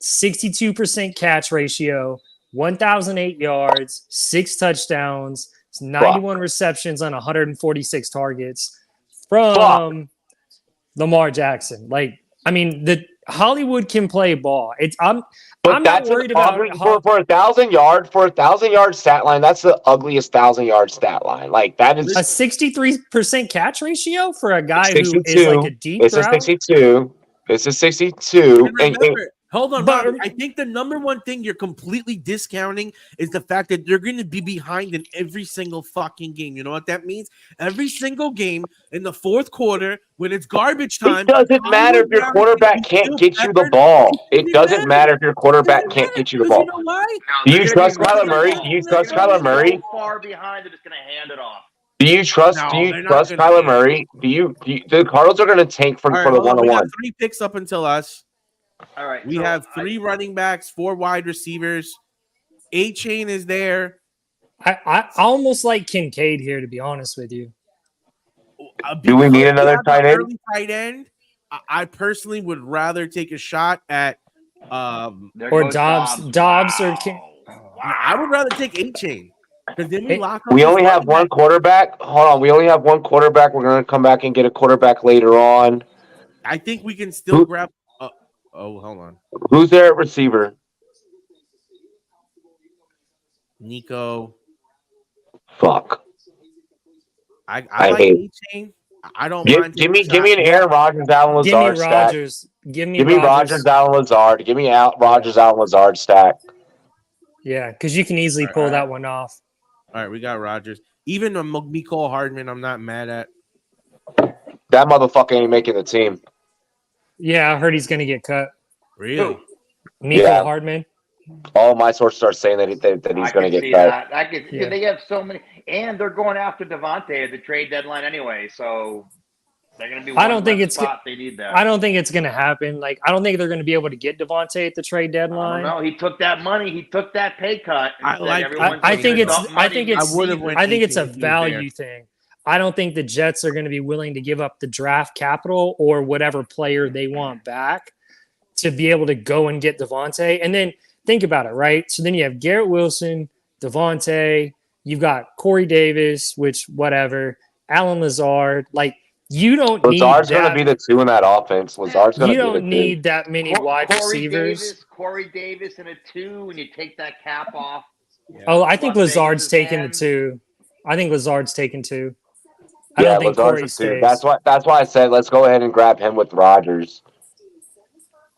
62% catch ratio, 1,008 yards, 6 touchdowns, 91 receptions on 146 targets from Lamar Jackson. Like, I mean, the Hollywood can play ball. I'm not worried about for 1,000 yard stat line. That's the ugliest 1,000-yard stat line. Like that is a 63% catch ratio for a guy who is like a deep. It's a 62. It's a 62. Hold on, Robert. I think the number one thing you're completely discounting is the fact that they're going to be behind in every single fucking game. You know what that means? Every single game in the fourth quarter when it's garbage time. It doesn't matter if your quarterback can't get you the ball. It doesn't matter if your quarterback can't get you the ball. You know why? Do you trust Kyler Murray? Do you trust Kyler Murray? Far behind, they're just going to hand it off. Do you trust Kyler Murray? The Cardinals are going to tank for the 1-on-1. We got 3 picks up until us. All right. We have 3 running backs, 4 wide receivers. A-Chain is there. I almost like Kincaid here, to be honest with you. Do we need another tight end? Early tight end. I personally would rather take a shot at or Dobbs. Dobbs or I would rather take A-Chain because then we lock up. We only have one quarterback. Hold on, we only have one quarterback. We're gonna come back and get a quarterback later on. I think we can still grab. Hold on. Who's there at receiver? Nico. Fuck. I like A-Chain. I don't mind. Give me an Aaron Rodgers, Allen Lazard stack. Give me Rodgers, Allen Lazard. Give me Rodgers, Allen Lazard stack. Yeah, because you can easily pull that one off. All right, we got Rodgers. Even Mecole Hardman, I'm not mad at. That motherfucker ain't making the team. Yeah, I heard he's going to get cut. Really? Mecole Hardman? All my sources are saying that he's going to get cut. They have so many, and they're going after Devontae at the trade deadline anyway. So they're going to be. I don't think it's spot they need that. I don't think it's going to happen. Like, I don't think they're going to be able to get Devontae at the trade deadline. No, he took that money. He took that pay cut. I think it's a value thing. I don't think the Jets are going to be willing to give up the draft capital or whatever player they want back to be able to go and get Devontae. And then think about it, right? So then you have Garrett Wilson, Devontae, you've got Corey Davis, which whatever, Alan Lazard. Like, you don't need Lazard's going to be the two in that offense. Lazard's going to be the two. You don't need that many wide receivers. Corey Davis and a 2, and you take that cap off. Yeah. Oh, I think Lazard's taking the 2. I think Lazard's taking 2. I don't think Lazard's the 2. That's why I said let's go ahead and grab him with Rodgers.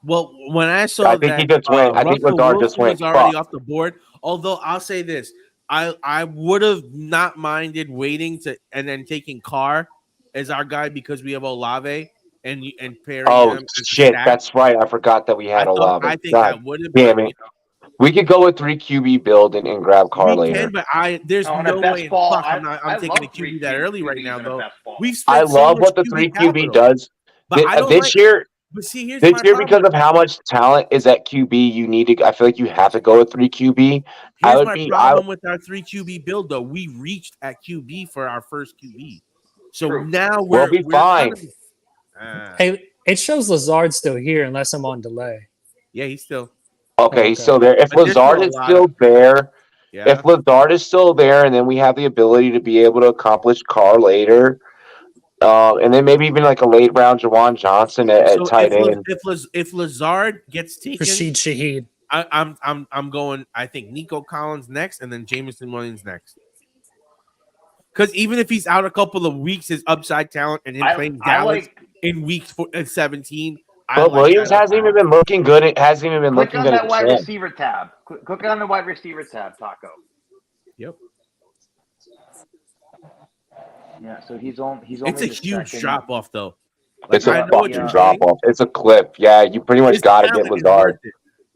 Well, when I saw he just went. I think Lazard just went. Was already off the board. Although I'll say this, I would have not minded waiting and then taking Carr as our guy because we have Olave and pairing. Oh shit, that's right. I forgot that we had Olave. I think that would have been. We could go with 3 QB build and grab Carr later. But there's no way. I'm taking a QB that early right now, though. I love what the 3 QB does. This year, because of how much talent is at QB, you need to. I feel like you have to go with 3 QB. Here's my problem with our 3 QB build, though. We reached at QB for our first QB, so now we'll be fine. Hey, it shows Lazard still here, unless I'm on delay. Yeah, he's still. Okay, he's still there. If Lazard is still there, if Lazard is still there, and then we have the ability to be able to accomplish Carr later, and then maybe even like a late round Jawan Johnson at tight end. If Lazard gets taken, Rashid Shaheed. I'm going. I think Nico Collins next, and then Jameson Williams next. Because even if he's out a couple of weeks, his upside talent and him playing Dallas in week 17. But Williams hasn't even been looking good. It hasn't even been looking good. Click on that wide receiver tab. Click on the wide receiver tab, Taco. Yep. Yeah, so he's on. It's a huge drop off, though. It's a fucking drop off. It's a clip. Yeah, you pretty much got to get Lazard.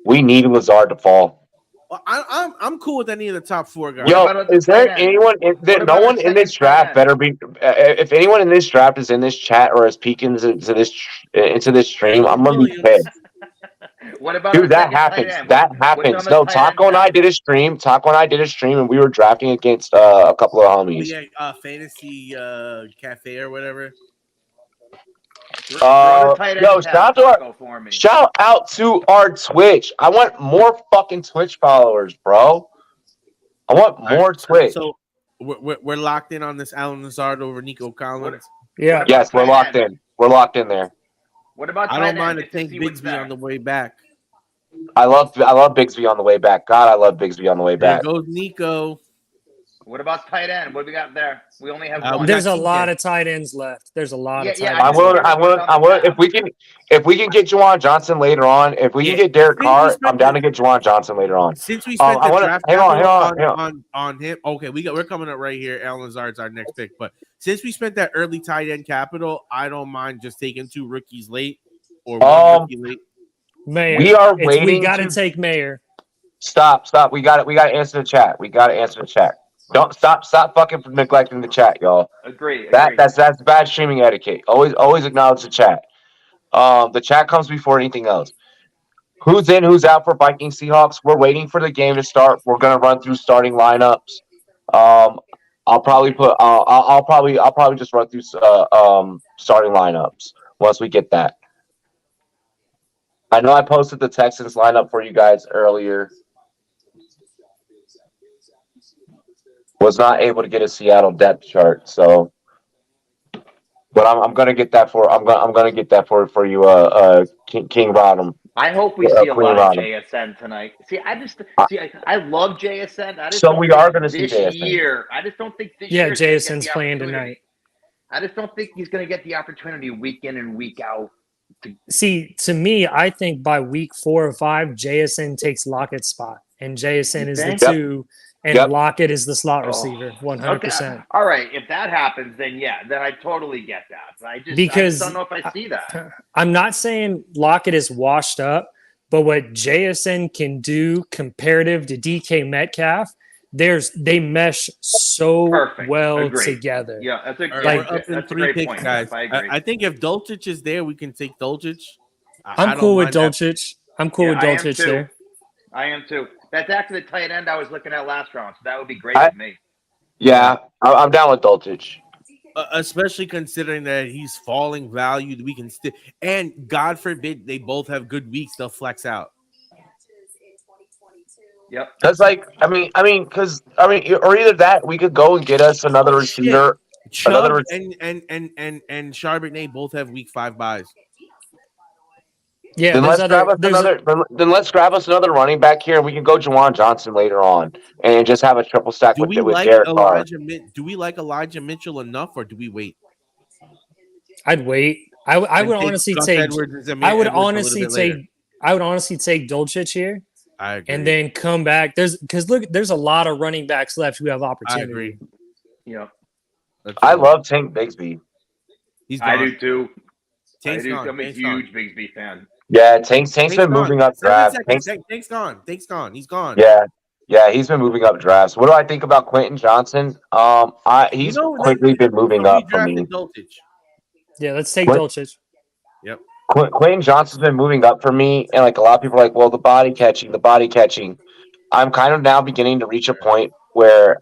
We need Lazard to fall. Well, I'm cool with any of the top 4 guys. Yo, is there anyone? No one in this draft better be. If anyone in this draft is in this chat or is peeking into this stream, I'm gonna be pissed. What about dude? That happens. That happens. No, Taco and I did a stream. And we were drafting against a couple of homies. Yeah, Fantasy Cafe or whatever. Yo, shout out to our Twitch. I want more fucking Twitch followers, bro. I want more Twitch. So we're locked in on this Alan Lazard over Nico Collins. Yeah. Yes, we're locked in. We're locked in there. What about? I don't mind to take Bigsby on the way back. I love Bigsby on the way back. God, I love Bigsby on the way back. There goes Nico. What about tight end? What do we got there? We only have one. There's a lot of tight ends left. There's a lot of tight ends. I will. If we can get Jawan Johnson later on, if we can get Derek Carr, I'm down to get Jawan Johnson later on. Since we spent the draft on him, okay, we're coming up right here. Alan Lazard's our next pick, but since we spent that early tight end capital, I don't mind just taking 2 rookies late or 1 rookie late. Mayor, we are waiting. We got to take Mayor. Stop. We got to answer the chat. Don't stop fucking neglecting the chat, y'all. Agree. That's bad streaming etiquette. Always acknowledge the chat. The chat comes before anything else. Who's in, who's out for Vikings Seahawks? We're waiting for the game to start. We're gonna run through starting lineups. I'll probably put. I'll probably just run through starting lineups once we get that. I know I posted the Texans lineup for you guys earlier. Was not able to get a Seattle depth chart, so. But I'm gonna get that for I'm gonna get that for you, King Rodham. I hope we see a Queen lot of Rodham. JSN tonight. See, I love JSN. I just So don't we think are gonna see this JSN. year. I just don't think this Yeah, year. he's gonna get Jason's the playing opportunity. tonight. I just don't think he's going to get the opportunity week in and week out. See, to me, I think by week 4 or 5, JSN takes Lockett's spot, and JSN You is the think? 2, and Yep. Lockett is the slot Oh, receiver, Okay. 100%. All right. If that happens, then yeah, then I totally get that. But I just Because don't know if I see that. I'm not saying Lockett is washed up, but what JSN can do comparative to DK Metcalf, they mesh so Perfect. well Agreed. together. Yeah, that's a, All right, Like- we're up in that's a 3 great picks, point, guys. Jeff. I agree. I think if Dulcich is there, we can take Dulcich. I'm I don't cool with mind that. Dulcich. I'm cool with I am Dulcich too. there. I am too. That's actually the tight end I was looking at last round, so that would be great I- with me. Yeah, I'm down with Dulcich. Especially considering that he's falling value, we can still, and God forbid they both have good weeks, they'll flex out. Yep. Because or either that we could go and get us another receiver. Chubb Another- and Charbonnet both have week 5 buys. Yeah, Then there's let's grab us let's grab us another running back here, and we can go Juwan Johnson later on, and just have a triple stack Do with we like Derek Carr. Do we like Elijah Mitchell enough, or do we wait? I'd wait. I would And take honestly Gus take. Edwards and Zamir I would Edwards a little honestly bit later? take. I would honestly take Dulcich here, I agree. and then come back. Because look, there's a lot of running backs left who have I opportunity. agree. Yep. I love Tank Bigsby. He's gone. I do too. Tank's gone. I'm a Tank's gone. huge Bigsby fan. Yeah, Tank's been moving up 7 drafts. seconds. Tank's gone. Tank's gone. He's gone. Yeah, he's been moving up drafts. What do I think about Quentin Johnson? He's quickly been moving up for me. Dulcich. Yeah, let's take What? Dulcich. Quentin Johnson's been moving up for me, and like a lot of people are like, well, the body catching. I'm kind of now beginning to reach a point where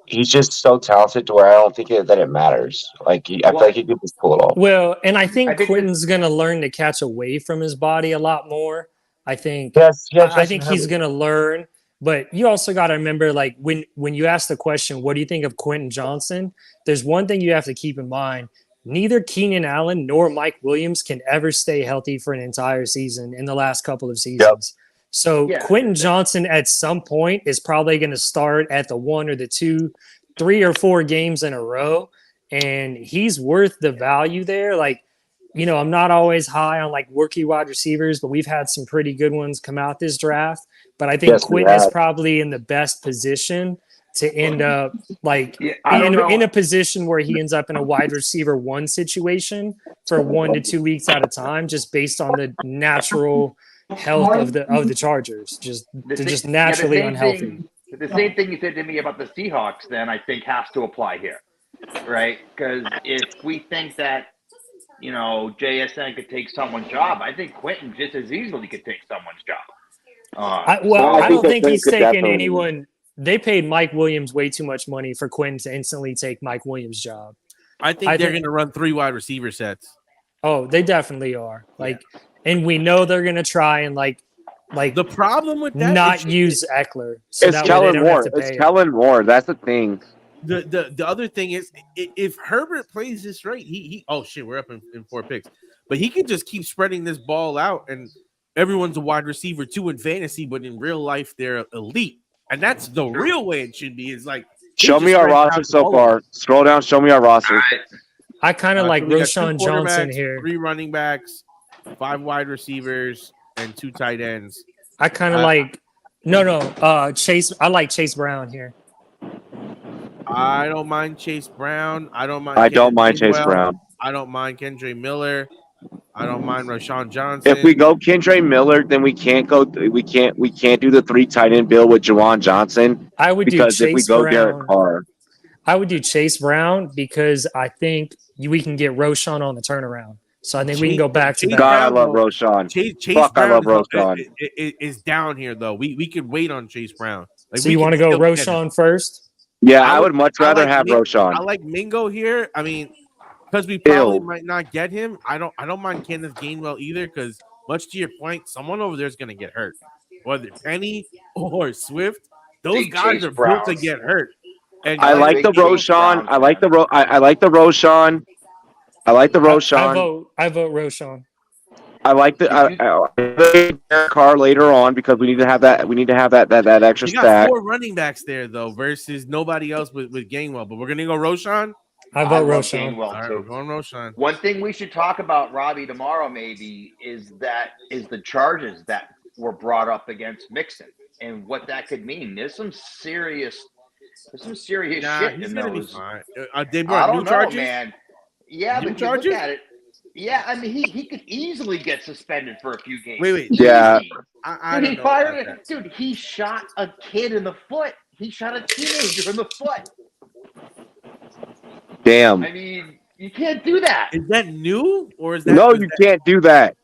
he's just so talented to where I don't think that it matters. I feel like he could just pull it off. Well, and I think I think Quentin's going to learn to catch away from his body a lot more. I think. Yes, I think he's going to learn. But you also got to remember, like when you ask the question, what do you think of Quentin Johnson? There's one thing you have to keep in mind. Neither Keenan Allen nor Mike Williams can ever stay healthy for an entire season in the last couple of seasons. Yep. So Yeah. Quentin Johnson at some point is probably going to start at the 1 or the 2, 3 or 4 games in a row. And he's worth the value there. Like, I'm not always high on like rookie wide receivers, but we've had some pretty good ones come out this draft. But I think Yes, we Quentin is have. probably in the best position to end up like Yeah, I don't know. in a position where he ends up in a wide receiver 1 situation for 1 to 2 weeks at a time, just based on the natural health of the Chargers. They're just naturally unhealthy. The same thing you said to me about the Seahawks, then I think has to apply here, right? Because if we think that JSN could take someone's job, I think Quentin just as easily could take someone's job. I I don't think think that he's could taking definitely- anyone. They paid Mike Williams way too much money for Quentin to instantly take Mike Williams' job. I think they're going to run 3 wide receiver sets. Oh, they definitely are. And we know they're going to try and like The problem with that not is use Eckler. So It's that way they Kellen don't have Moore. to It's pay him. Kellen Moore. That's the thing. the other thing is if Herbert plays this right, he oh shit, we're up in 4 picks, but he can just keep spreading this ball out, and everyone's a wide receiver too in fantasy, but in real life they're elite, and that's the real way it should be. Is like Show me our roster so far. Scroll down. Show me our roster. I kind of like we got 2 Roshan Johnson quarterbacks, here. 3 running backs, 5 wide receivers, and 2 tight ends. I kind of like Chase. I like Chase Brown here. I don't mind Chase Brown. I don't mind. I don't mind Kendrick Chase Well. Brown. I don't mind Kendre Miller. I don't mind Rashawn Johnson. If we go Kendre Miller, then we can't go. We can't do the 3 tight end bill with Juwan Johnson I would do because if we Chase go Brown. Derek Carr, I would do Chase Brown because I think we can get Roshan on the turnaround. So I think we can go back to Chase that. God, I Brown, love Roshan. Chase Fuck, I Brown love is down here though. We could wait on Chase Brown. Like, So we you can want to go still get him. Roshan first? Yeah, I would much rather have I Roshan. like Mingo here. I mean, because we Ew. probably might not get him. I don't mind Kenneth Gainwell either, because much to your point, someone over there is going to get hurt. Whether Penny or Swift, those Big guys Chase are built to Brown. get hurt. And I I'm a like big the Chase Roshan. Brown I like fan. the I like the Roshan. I like the I Roshan. vote Roshan. I like the Derek Carr later on because we need to have that. We need to have that extra you got stack. 4 running backs there though versus nobody else with Gainwell. But we're gonna go Roshan. I I vote love Roshan. Gainwell All right, too. we're going Roshan. One thing we should talk about, Robbie, tomorrow maybe is the charges that were brought up against Mixon and what that could mean. There's some serious shit He's in gonna be those. fine. They I brought don't new know, charges. man. Yeah, New but you charges? look at it. Yeah, I mean, he could easily get suspended for a few games. Wait. Yeah. Easy. I Dude, don't he know fired about it. that. Dude, he shot a kid in the foot. He shot a teenager in the foot. Damn. I mean, you can't do that. Is that new or is that? No, is you that, can't do that.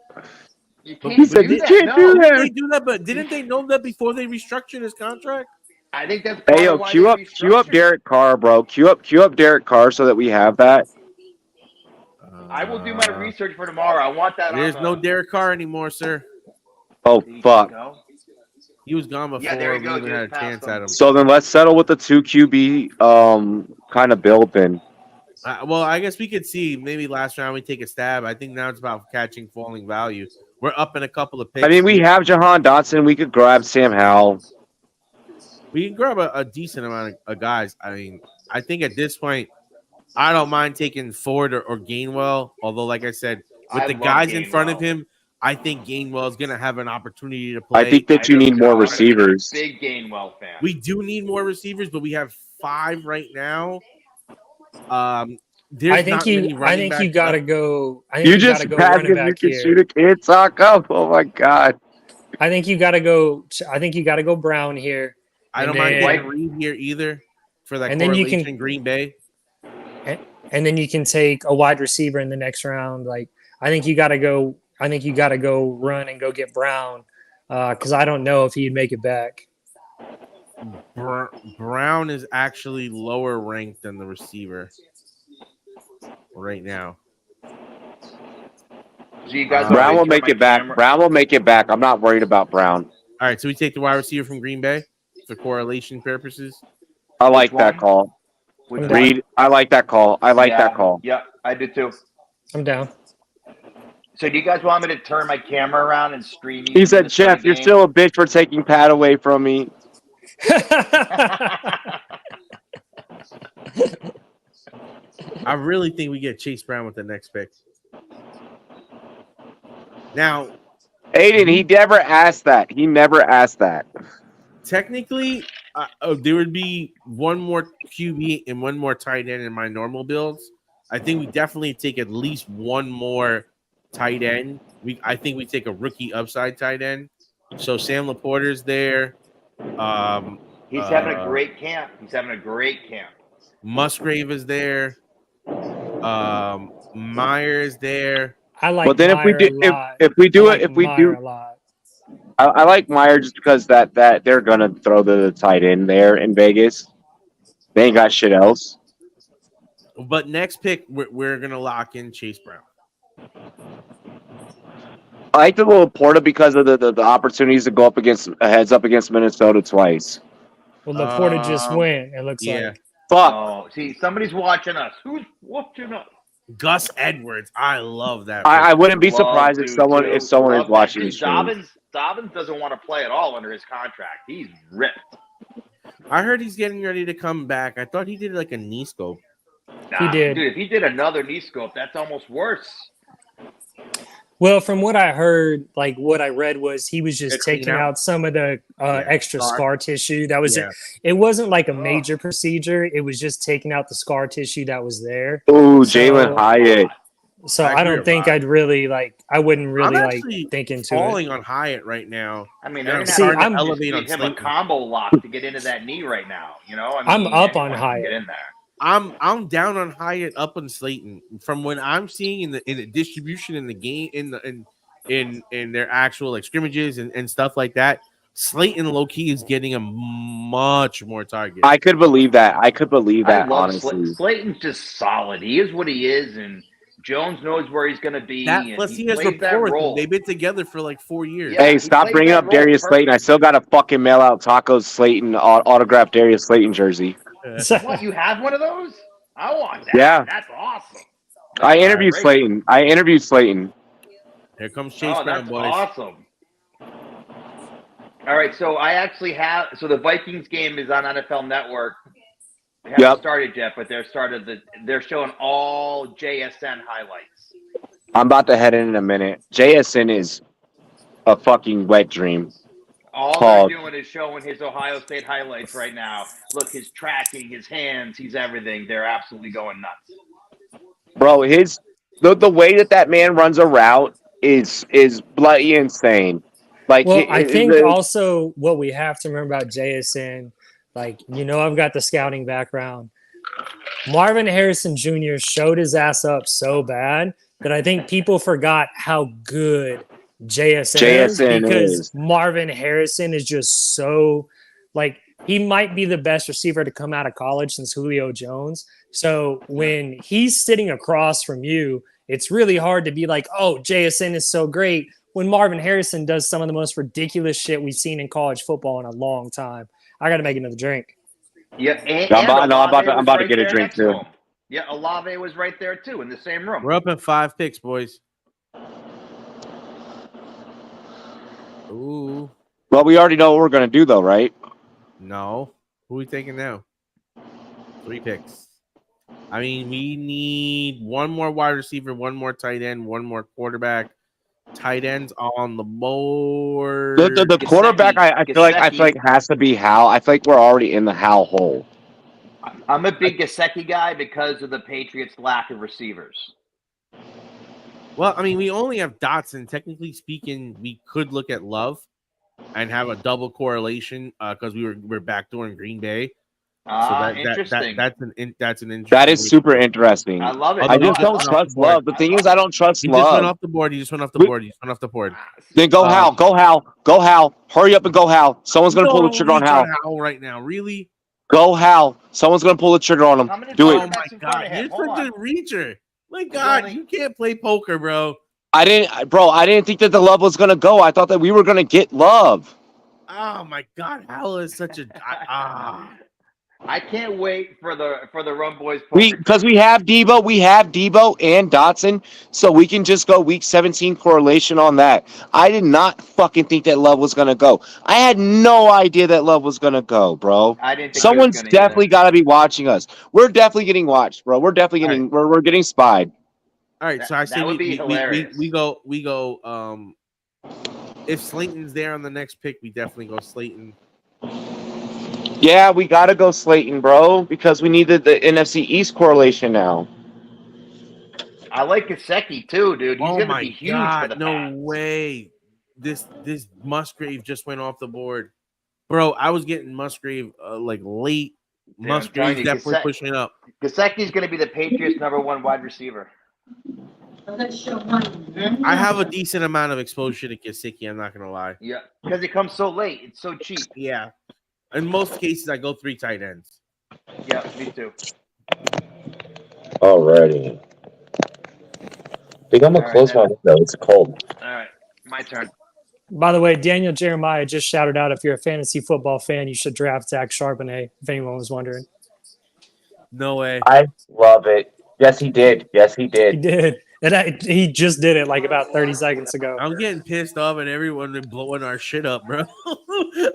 You But- can't He said do you that. can't No. do Didn't that. they do that? But didn't they know that before they restructured his contract? I think that's part Hey, yo, of why queue they up restructured. Derek Carr, bro. Queue up Derek Carr so that we have that. I will do my research for tomorrow. I want that. There's on no the, Derek Carr anymore, sir. Oh There you fuck. go. He was gone before Yeah, there you we go, even had a just chance passed at him. him. So then let's settle with the 2 QB kind of build then. Well, I guess we could see maybe last round we take a stab. I think now it's about catching falling value. We're up in a couple of picks. I mean, we have Jahan Dotson. We could grab Sam Howell. We can grab a decent amount of guys. I mean, I think at this point, I don't mind taking Ford or Gainwell. Although, like I said, with I the love guys in front of Gainwell. him, I think Gainwell is going to have an opportunity to play. I think that you do need too. more I'm a receivers. Big Gainwell fan. We do need more receivers, but we have 5 right now. There's I think you gotta go. I think You you just gotta go mad running because you back can here. shoot a kid taco. Oh my god. I think you gotta go. I think you gotta go Brown here. I don't and mind then- White Reed here either for that And then you correlation can- Green Bay. And then you can take a wide receiver in the next round. Like I think you gotta go. I think you gotta go run and go get Brown because I don't know if he'd make it back. Brown is actually lower ranked than the receiver right now. So you guys Brown always will turn make my it back. camera- Brown will make it back. I'm not worried about Brown. All right, so we take the wide receiver from Green Bay for correlation purposes. I like Which that one? call. Which I'm one? Reed, I like that call. I like Yeah, that call. Yeah, I do too. I'm down. So do you guys want me to turn my camera around and stream you? He said, this kind of Jeff, you're game? still a bitch for taking Pat away from me. I really think we get Chase Brown with the next pick. Now, Aiden, he never asked that. He never asked that. technically, there would be one more QB and one more tight end in my normal builds. I think we definitely take at least one more tight end. I think we take a rookie upside tight end. So Sam Laporta's there. He's having a great camp. He's having a great camp. Musgrave is there. Meyer is there. I like. But then if we Meyer do a lot. if we do I it, like if we Meyer do a lot. I like Meyer just because that they're gonna throw the tight end there in Vegas. They ain't got shit else. But next pick, we're gonna lock in Chase Brown. I like the little Porta because of the opportunities to go up against heads up against Minnesota twice. Well, Laporta just went. It looks Yeah. like. Fuck. Oh, see, somebody's watching us. Who's watching us? Gus Edwards, I love that. I wouldn't be Love surprised if to, someone too. if someone Love is that, watching the 'cause stream. Dobbins doesn't want to play at all under his contract. He's ripped. I heard he's getting ready to come back. I thought he did like a knee scope. He did. Dude, if he did another knee scope, that's almost worse. Well, from what I heard, like what I read was he was just It's clean taking out? out some of the extra scar tissue. That was Yeah. it. It wasn't like a major procedure. It was just taking out the scar tissue that was there. Ooh, So- Jalen Hyatt. So I I agree don't a think lot. I'd really like. I wouldn't really I'm like actually think into it. falling on Hyatt right now. I mean, And they're I'm going See, starting I'm- to to elevate on give him a Slayton. combo lock to get into that knee right now. You know, I mean, I'm up on anyone can Hyatt. Get in there. I'm down on Hyatt, up on Slayton. From what I'm seeing in the distribution in the game in their actual like scrimmages and stuff like that, Slayton low key is getting a much more targets. I could believe that. I could believe that, I love honestly. Slayton's just solid. He is what he is, and Jones knows where he's going to be. That and plus he he has plays that rapport with him. role. They've been together for like 4 years. Yeah, Hey, he stop plays bringing that up role Darius Slayton. I still got to fucking mail out Taco's Slayton autographed Darius Slayton jersey. What, you have one of those? I want that. Yeah. That's awesome. I interviewed Slayton. Here comes Chase Brown, that's boys. Awesome. All right, so I actually have. So the Vikings game is on NFL Network. They haven't started yet, but they're showing all JSN highlights. I'm about to head in a minute. JSN is a fucking wet dream. All they're doing is showing his Ohio State highlights right now. Look, his tracking, his hands, he's everything. They're absolutely going nuts. Bro, the way that man runs a route is bloody insane. Like, well, I think also what we have to remember about JSN, like, I've got the scouting background. Marvin Harrison Jr. showed his ass up so bad that I think people forgot how good JSN is, because Marvin Harrison is just so, like, he might be the best receiver to come out of college since Julio Jones. So when he's sitting across from you, it's really hard to be like, oh, JSN is so great, when Marvin Harrison does some of the most ridiculous shit we've seen in college football in a long time. I got to make another drink. Yeah, I'm about to get a drink too. Yeah, Olave was right there too in the same room. We're up at 5 picks, boys. Ooh. Well, we already know what we're gonna do, though, right? No. Who are we taking now? 3 picks. I mean, we need one more wide receiver, one more tight end, one more quarterback. Tight ends on the board. The quarterback, I feel like has to be Hal. I feel like we're already in the Hal hole. I'm a big Gesicki guy because of the Patriots' lack of receivers. Well, I mean, we only have Dotson. Technically speaking, we could look at Love and have a double correlation because we're backdooring Green Bay. Interesting. That's an interesting. That is super interesting. I love it. I just don't trust Love. The thing is, I don't trust Love. He just went off the board. Then go Hal. Go Hal. Hurry up and go Hal. Someone's gonna pull the trigger on Hal. Right now, really? Go Hal. Someone's gonna pull the trigger on him. Do it. Oh my god, you're such a reacher. My god, you can't play poker, bro. I didn't think that the Love was gonna go. I thought that we were gonna get Love. Oh my god, Hal is such a I can't wait for the Rum Boys. Because we have Debo and Dotson, so we can just go week 17 correlation on that. I did not fucking think that Love was gonna go. I had no idea that Love was gonna go, bro. I didn't think someone's definitely got to be watching us. We're definitely getting watched, bro. We're definitely getting we're getting spied. All right, so I say we go. If Slayton's there on the next pick, we definitely go Slayton. Yeah, we got to go Slayton, bro, because we need the NFC East correlation now. I like Gesicki too, dude. He's going to be huge for the no Pats. way. This Musgrave just went off the board. Bro, I was getting Musgrave like late. Dude, Musgrave's definitely pushing up. Gesicki's going to be the Patriots' #1 wide receiver. I have a decent amount of exposure to Gesicki, I'm not going to lie. Yeah, because it comes so late. It's so cheap. Yeah. In most cases, I go 3 tight ends. Yeah, me too. Alrighty. I think I'm going to close my window. It's cold. All right, my turn. By the way, Daniel Jeremiah just shouted out, if you're a fantasy football fan, you should draft Zach Charbonnet, if anyone was wondering. No way. I love it. Yes, he did. He did. And he just did it like about 30 seconds ago. I'm getting pissed off at everyone blowing our shit up, bro.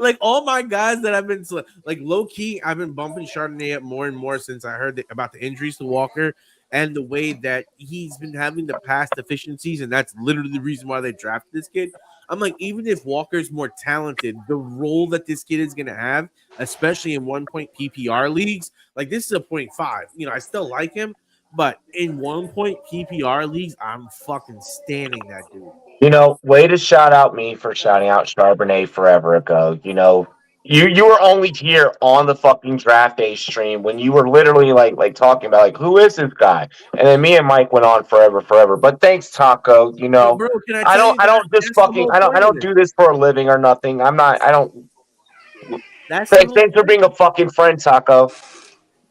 Like all my guys that I've been like low key, I've been bumping Chardonnay up more and more since I heard about the injuries to Walker and the way that he's been having the pass deficiencies, and that's literally the reason why they drafted this kid. I'm like, even if Walker's more talented, the role that this kid is gonna have, especially in 1-point PPR leagues, like this is a 0.5. You know, I still like him. But in 1-point PPR leagues, I'm fucking standing that dude. You know, way to shout out me for shouting out Charbonnet forever ago. You know, you were only here on the fucking draft day stream when you were literally like talking about like, who is this guy? And then me and Mike went on forever. But thanks, Taco. You know, bro, I don't do this for a living or nothing. That's the Thanks whole for being a fucking friend, Taco.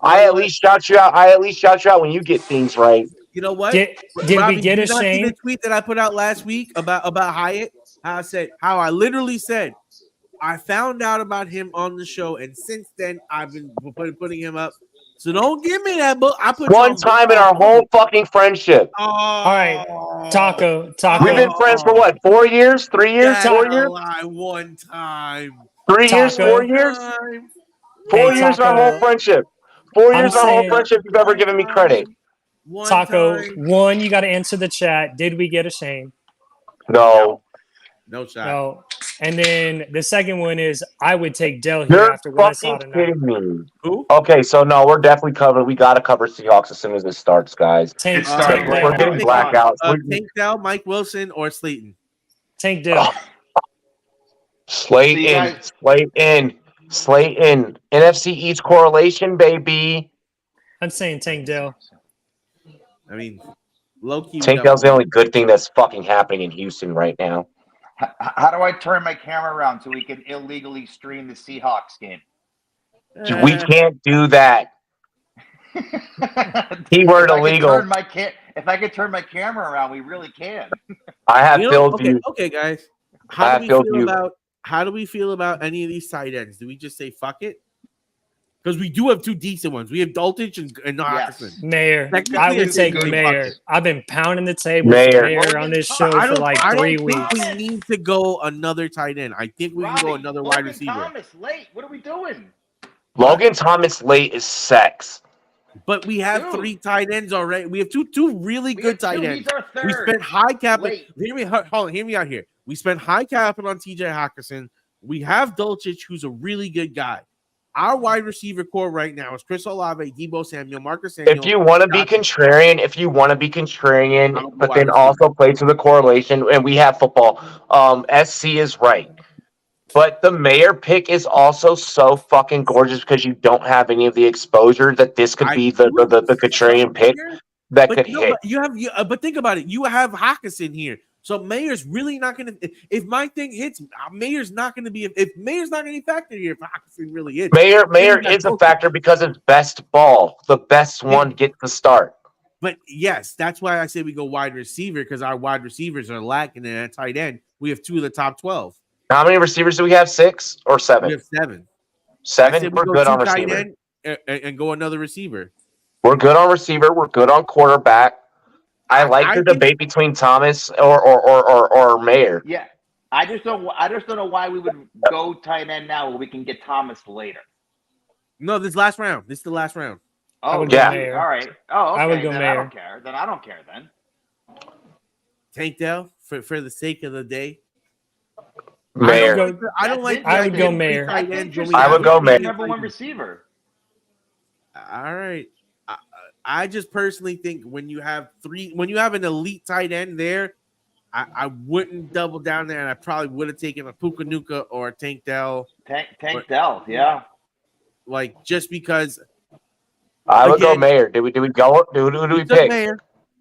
I at least shout you out. I at least shout you out when you get things right. You know what? Did we Robbie, get did a you not see the Shane? tweet that I put out last week about Hyatt? How I literally said I found out about him on the show, and since then I've been putting him up. So don't give me that book. I put One time in our whole fucking friendship. Oh, All right, Taco. We've been friends for what? 4 years? 3 years? That's 4 a years? lie. One time. 3 years? Taco. 4 years? Time. 4 Hey, years in our Taco. whole friendship. 4 I'm years in our whole saying- friendship. You've ever given me credit? One Taco, time. one, you got to answer the chat. Did we get a Shane? No. No shot. No. And then the second one is I would take Dell here You're after what I saw fucking tonight. kidding me. Who? Okay, so no, we're definitely covered. We got to cover Seahawks as soon as this starts, guys. Tank, It's starting Tank right We're now. Dell. getting blackouts. Tank Dell, Mike Wilson, or Slayton? Tank Dell. Slate So you in. guys- Slate in. Slate in. NFC East correlation, baby. I'm saying Tank Dell. I mean, low key. Tank Dell's the only good thing that's fucking happening in Houston right now. How do I turn my camera around so we can illegally stream the Seahawks game? We can't do that. Keyword illegal. If I could turn my camera around, we really can. I have filled okay, views. okay, guys. I How feel do we feel you. about any of these tight ends? Do we just say fuck it? Because we do have two decent ones. We have Daltich and Yes. Hawkinson. Mayor. Technically, I would it's take good Mayor. buckets. I've been pounding the table Mayor. for Mayor on this show I for don't, like I 3 don't weeks. think we need to go another tight end. I think we can go Robbie, another Logan wide receiver. Thomas late. What are we doing? Logan Thomas late is sex. But we have Dude. three tight ends already. We have two really We good have two. tight ends. He's our third. We spent high capital. Late. Hear me out here. We spent high capital on TJ Hawkinson. We have Dulcich, who's a really good guy. Our wide receiver core right now is Chris Olave, Debo Samuel, Marcus Samuel. If you want to be contrarian, but then also play to the correlation, and we have football. SC is right. But the Mayor pick is also so fucking gorgeous because you don't have any of the exposure that this could be the contrarian pick that could hit. But think about it. You have Hawkinson here. So Mayer's really not going to. If my thing hits, Mayer's not going to be. If Mayer's not going to factor here, if Hawkinson really hits, Mayor is a factor because it's best ball. The best one gets the start. But yes, that's why I say we go wide receiver because our wide receivers are lacking in that tight end. We have two of the top 12. How many receivers do we have? 6 or 7? We have 7. Seven. We're good on receiver. And go another receiver. We're good on receiver. We're good on quarterback. I like the debate between Thomas or Mayer. Yeah, I just don't know why we would go tight end now when we can get Thomas later. No, this last round. This is the last round. I Oh would go yeah. Mayer. All right. Oh, okay. I would go then Mayer. I don't care. Then I don't care. Then Tank Dell for the sake of the day. Mayer. I don't like. I would go Mayer. I think you're I would go Mayer. number one receiver. All right. I just personally think when you have an elite tight end there, I wouldn't double down there, and I probably would have taken a Puka or a Tank Dell. Tank Dell, yeah. Like just because. I would go Mayer. Did we go? Who do we pick? Mayer.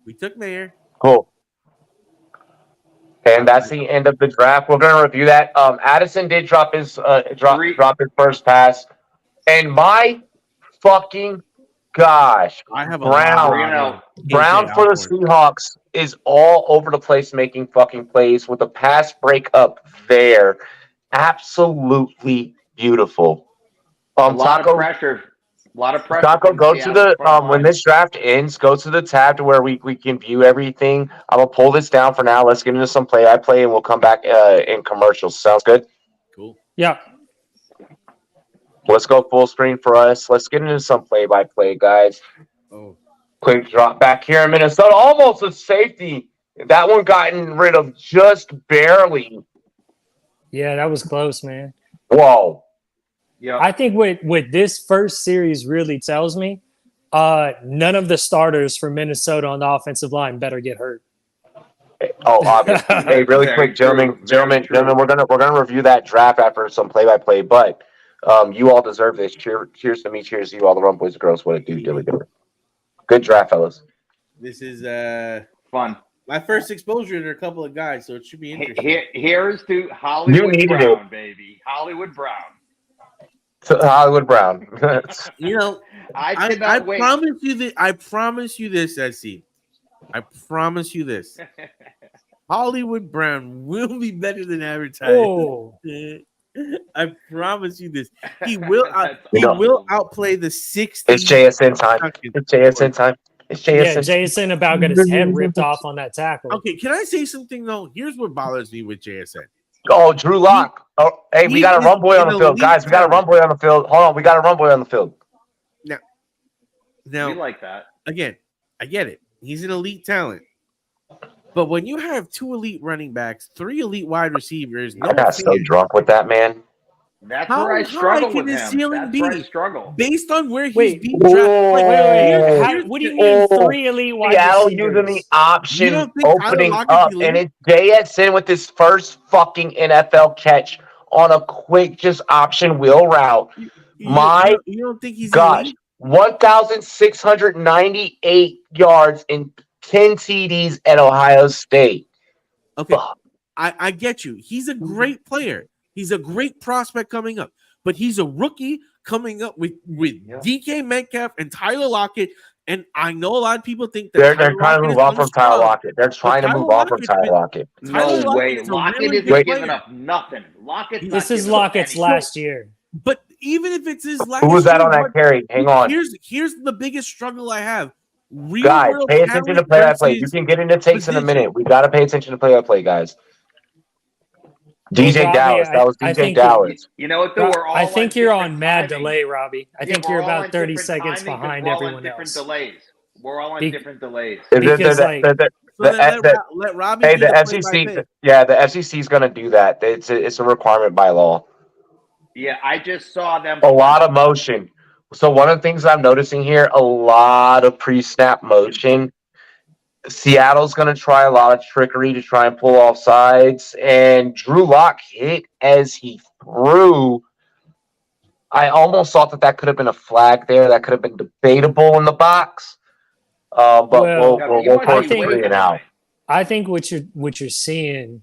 We took Mayer. Cool. And that's the end of the draft. We're going to review that. Addison did drop his drop his first pass, and my fucking gosh, I have Brown for the Seahawks is all over the place making fucking plays with a pass breakup there. Absolutely beautiful. A lot of pressure. Taco, go to the when this draft ends, go to the tab to where we can view everything. I'm gonna pull this down for now. Let's get into some play-by-play, and we'll come back in commercials. Sounds good? Cool. Yeah. Let's go full screen for us. Let's get into some play-by-play, guys. Oh. Quick drop back here in Minnesota. Almost a safety. That one gotten rid of just barely. Yeah, that was close, man. Whoa. Yeah. I think what this first series really tells me, none of the starters for Minnesota on the offensive line better get hurt. Oh, obviously. Hey, really quick, gentlemen, we're gonna review that draft after some play-by-play, but you all deserve this. Cheers to me, cheers to you all, the Rum Boys and Girls. What it do, Dilly Dilly. Good draft, fellas. This is fun. My first exposure to a couple of guys, so it should be interesting. Here's to Hollywood Brown, baby. Hollywood Brown. Hollywood Brown. You know, I I cannot wait. promise you that. I promise you this, SC. I promise you this. Hollywood Brown will be better than advertised. Oh, I promise you this. He will. That's He awesome. will outplay the 60. It's JSN time. It's JSN time. It's yeah, JSN. Jason about got his head ripped off on that tackle. Okay, can I say something though? Here's what bothers me with JSN. Oh, Drew Lock. Oh, hey, we he got a is run boy on an the field, elite guys. We got a run talent. boy on the field. Hold on, we got a run boy on the field. Now, we like that. again, I get it. He's an elite talent. But when you have 2 elite running backs, 3 elite wide receivers, no I got so fan, drunk with that, man. That's How where I high struggle can with his him. ceiling That's be? where I struggle. based on where he's Wait, being drafted. Like, whoa. How, what do you mean Oh, 3 elite wide Seattle using the receivers? You option don't think Tyler opening Lockett's up, elite? and it's JSN with his first fucking NFL catch on a quick just option wheel route. You don't think he's Gosh, elite? 1,698 yards and 10 TDs at Ohio State. Okay, Fuck. I get you. He's a great player. He's a great prospect coming up, but he's a rookie coming up with DK Metcalf and Tyler Lockett. And I know a lot of people think that They're Tyler trying to Lockett move is off from Tyler unstrung, Lockett. They're trying to Tyler move off from Lockett's Tyler been- Lockett. Tyler No Lockett way. is a Lockett really isn't good giving player. up nothing. Lockett's not This is giving up Lockett's anything. last year. But even if it's his last Who was that year, on that what- carry? Hang on. Here's the biggest struggle I have. Real Guys, world pay attention to talent play by play. You versus can get into takes in a position. minute. We got to pay attention to play by play, guys. DJ Robbie, Dallas. That was I DJ think Dallas. You know what, though? We're all I think you're on different mad timing. delay, Robbie. I Yeah, think we're you're all about on 30 different seconds timing 'cause behind we're all on everyone different else. delays. We're all on Be- different delays. Because, like- So then let Robbie Hey, do the the FCC. play-by-play. Yeah, the FCC is going to do that. It's a requirement by law. Yeah, I just saw them. A lot of motion. So one of the things I'm noticing here, a lot of pre-snap motion. Seattle's going to try a lot of trickery to try and pull off sides, and Drew Lock hit as he threw. I almost thought that could have been a flag there. That could have been debatable in the box, but Well, we'll push think- 3 and out. I think what you're seeing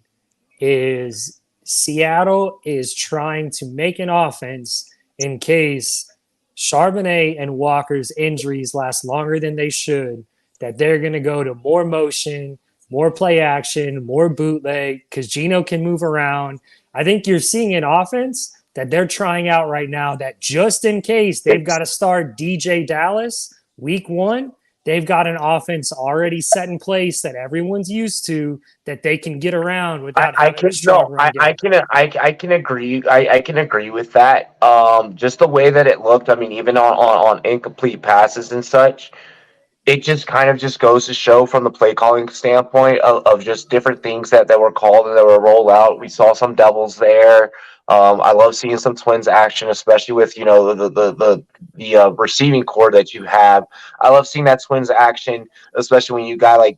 is Seattle is trying to make an offense in case Charbonnet and Walker's injuries last longer than they should, that they're going to go to more motion, more play action, more bootleg, because Geno can move around. I think you're seeing an offense that they're trying out right now that just in case they've got to start DJ Dallas week 1, they've got an offense already set in place that everyone's used to, that they can get around without having a strong run game. I can agree. I can agree with that. Just the way that it looked. I mean, even on incomplete passes and such, it just kind of just goes to show from the play calling standpoint of just different things that were called and that were rolled out. We saw some doubles there. I love seeing some twins action, especially with the receiving core that you have. I love seeing that twins action, especially when you got a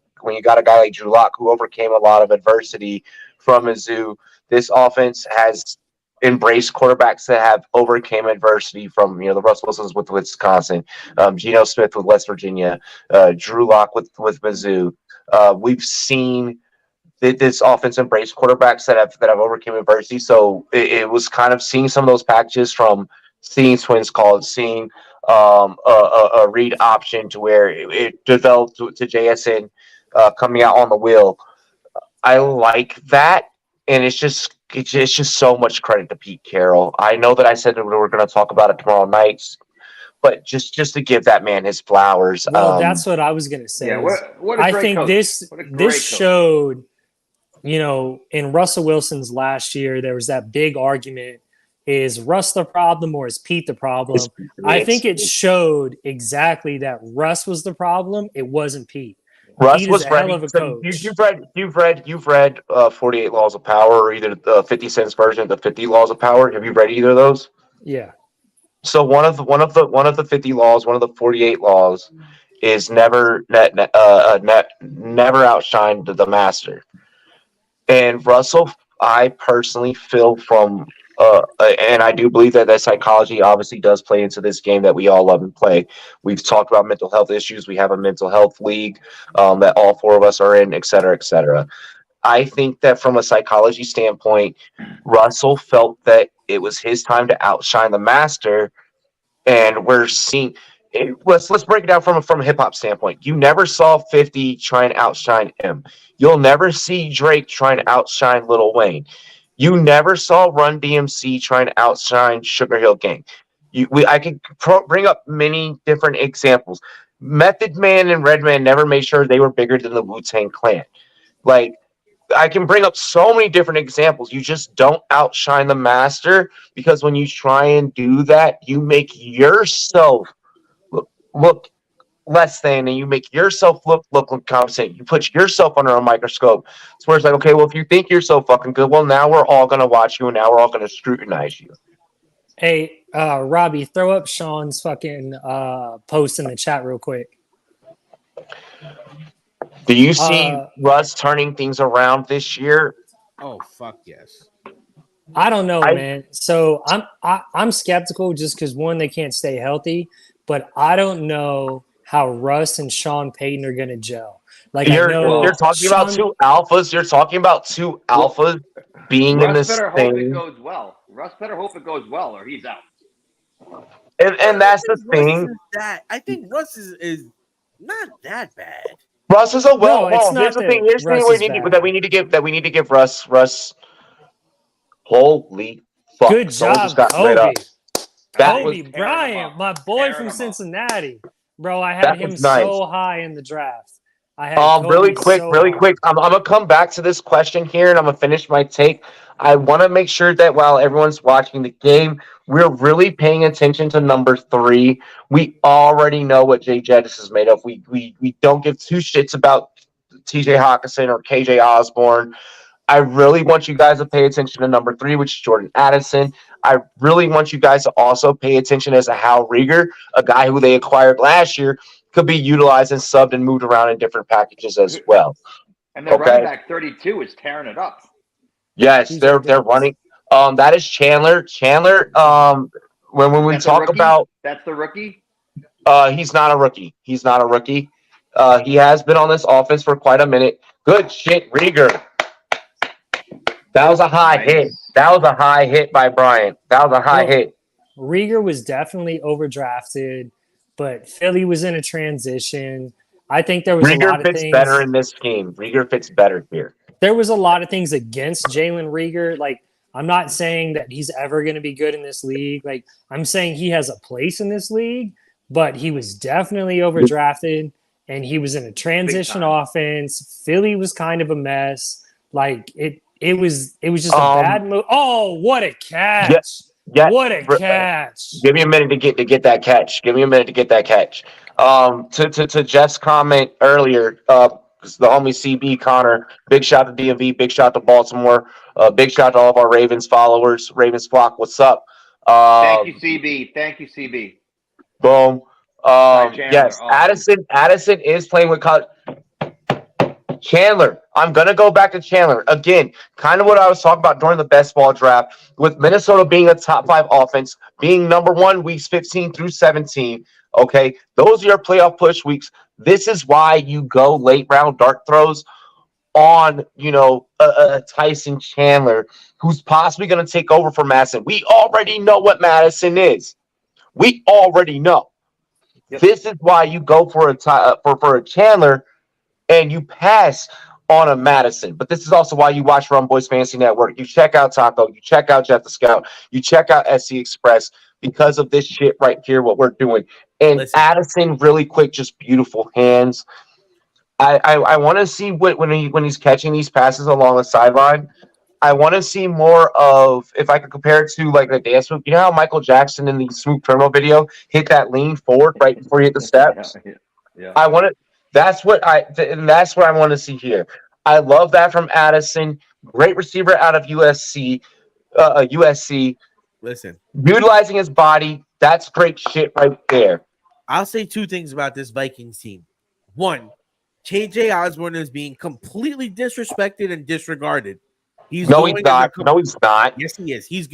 guy like Drew Lock who overcame a lot of adversity from Mizzou. This offense has embraced quarterbacks that have overcame adversity from the Russell Wilsons with Wisconsin, Geno Smith with West Virginia, Drew Lock with Mizzou. We've seen this offense embrace quarterbacks that have overcome adversity. So it was kind of seeing some of those packages, from seeing twins called, seeing a read option to where it developed to JSN coming out on the wheel. I like that, and it's just so much credit to Pete Carroll. I know that I said that we were going to talk about it tomorrow night, but just to give that man his flowers. Well, that's what I was going to say. Yeah, what a I great think coach. this What a great this coach. showed, in Russell Wilson's last year, there was that big argument: is Russ the problem or is Pete the problem? I think it showed exactly that Russ was the problem. It wasn't Pete. Russ Pete was is a hell ready. of a So coach. you've read 48 Laws of Power, or either the 50 Cent's version of the 50 Laws of Power. Have you read either of those? Yeah. So one of the 50 laws, one of the 48 laws, is never outshine the master. And Russell, I personally feel from and I do believe that psychology obviously does play into this game that we all love and play. We've talked about mental health issues. We have a mental health league that all 4 of us are in, et cetera, et cetera. I think that from a psychology standpoint, Russell felt that it was his time to outshine the master, and we're seeing. Let's break it down from a hip hop standpoint. You never saw 50 try and outshine him. You'll never see Drake try and outshine Lil Wayne. You never saw Run DMC try and outshine Sugar Hill Gang. I could bring up many different examples. Method Man and Redman never made sure they were bigger than the Wu-Tang Clan. Like, I can bring up so many different examples. You just don't outshine the master, because when you try and do that, you make yourself look less than, and you make yourself look incompetent. You put yourself under a microscope. It's where it's like, okay, well, if you think you're so fucking good, well, now we're all gonna watch you, and now we're all gonna scrutinize you. Hey, Robbie, throw up Sean's fucking post in the chat real quick. Do you see Russ turning things around this year? Oh, fuck yes. I don't know, man. So I'm skeptical just because, one, they can't stay healthy, but I don't know how Russ and Sean Payton are going to gel. Like, you're talking about two alphas. You're talking about two alphas being in this better thing. hope it goes well. Russ better hope it goes well, or he's out. And that's the thing. I think Russ is not that bad. Russ is a here's the thing. Here's the thing we need to give Russ. Holy fuck! Good job, Kobe. Kobe Bryant, my boy from Cincinnati, bro. I had him so high in the draft. I had really quick. I'm gonna come back to this question here, and I'm gonna finish my take. I want to make sure that while everyone's watching the game, we're really paying attention to number 3. We already know what Jay Jettis is made of. We don't give two shits about TJ Hawkinson or KJ Osborne. I really want you guys to pay attention to number 3, which is Jordan Addison. I really want you guys to also pay attention as to how Rieger, a guy who they acquired last year, could be utilized and subbed and moved around in different packages as well. And their running back 32 is tearing it up. Yes, they're running. That is Chandler. When we talk about, that's the rookie. He's not a rookie. He has been on this offense for quite a minute. Good shit, Rieger. That was a high hit. That was a high hit by Bryant. That was a high hit. Rieger was definitely overdrafted, but Philly was in a transition. I think there was a lot of things. Rieger fits better in this scheme. Rieger fits better here. There was a lot of things against Jalen Rieger. Like, I'm not saying that he's ever going to be good in this league. Like, I'm saying he has a place in this league, but he was definitely overdrafted, and he was in a transition offense. Philly was kind of a mess. Like, it was just a bad move. Oh, what a catch! Yeah, what a catch! Give me a minute to get that catch. To Jeff's comment earlier, the homie CB Connor, big shout to DMV, big shout to Baltimore, big shout to all of our Ravens followers, Ravens flock. What's up? Thank you, CB. Boom. Yes, awesome. Addison is playing with college. Chandler. I'm going to go back to Chandler. Again, kind of what I was talking about during the best ball draft, with Minnesota being a top 5 offense, being number 1 weeks 15 through 17. Okay, those are your playoff push weeks. This is why you go late round dart throws on, a Tyson Chandler, who's possibly going to take over for Madison. We already know what Madison is. We already know. Yep. This is why you go for a Chandler and you pass on a Madison. But this is also why you watch Run Boys Fantasy Network. You check out Taco. You check out GeoffTheScout. You check out SC Express because of this shit right here, what we're doing. And Addison, really quick, just beautiful hands. I want to see when he's catching these passes along the sideline. I want to see more of, if I could compare it to like the dance move. You know how Michael Jackson in the Smooth Criminal video hit that lean forward right before he hit the steps? Yeah. I want to. That's what I want to see here. I love that from Addison. Great receiver out of USC. Listen, utilizing his body. That's great shit right there. I'll say 2 things about this Vikings team. 1, KJ Osborne is being completely disrespected and disregarded. He's No, he's going as a not. No, he's not. Yes, he is. He's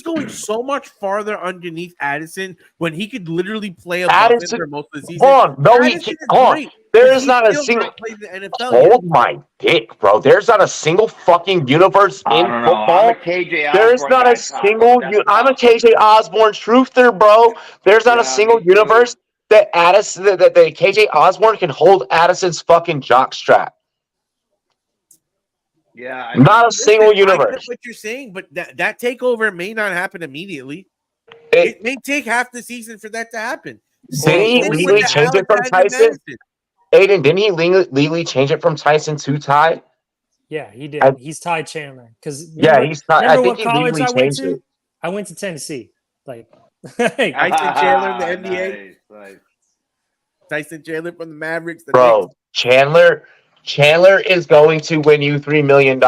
going so much farther underneath Addison when he could literally play above him for most of the season. Hold on. No, Addison is hold on. great, There but is he's not a still single. not played in the NFL yet. Hold my dick, bro. There's not a single fucking universe I in don't know. football. I'm a KJ There is Osborne not guy, a single. I'm a KJ Osborne truther, bro. There's not a single me too. universe that Addison that KJ Osborne can hold Addison's fucking jock strap. Yeah, I Not mean, a single I get universe. what you're saying, but that takeover may not happen immediately. It- It may take half the season for that to happen. Didn't he Same with legally the change it from Alexander Tyson? Madison. Aiden, didn't he legally change it from Tyson to Ty? Yeah, he did. I- He's Ty Chandler. Because Yeah, remember, he's not. I remember think what he college legally I went changed to? it. I went to Tennessee. Like, Tyson Chandler in the NBA. Nice. Tyson Chandler from the Mavericks. The Bro, Chandler is going to win you $3 million.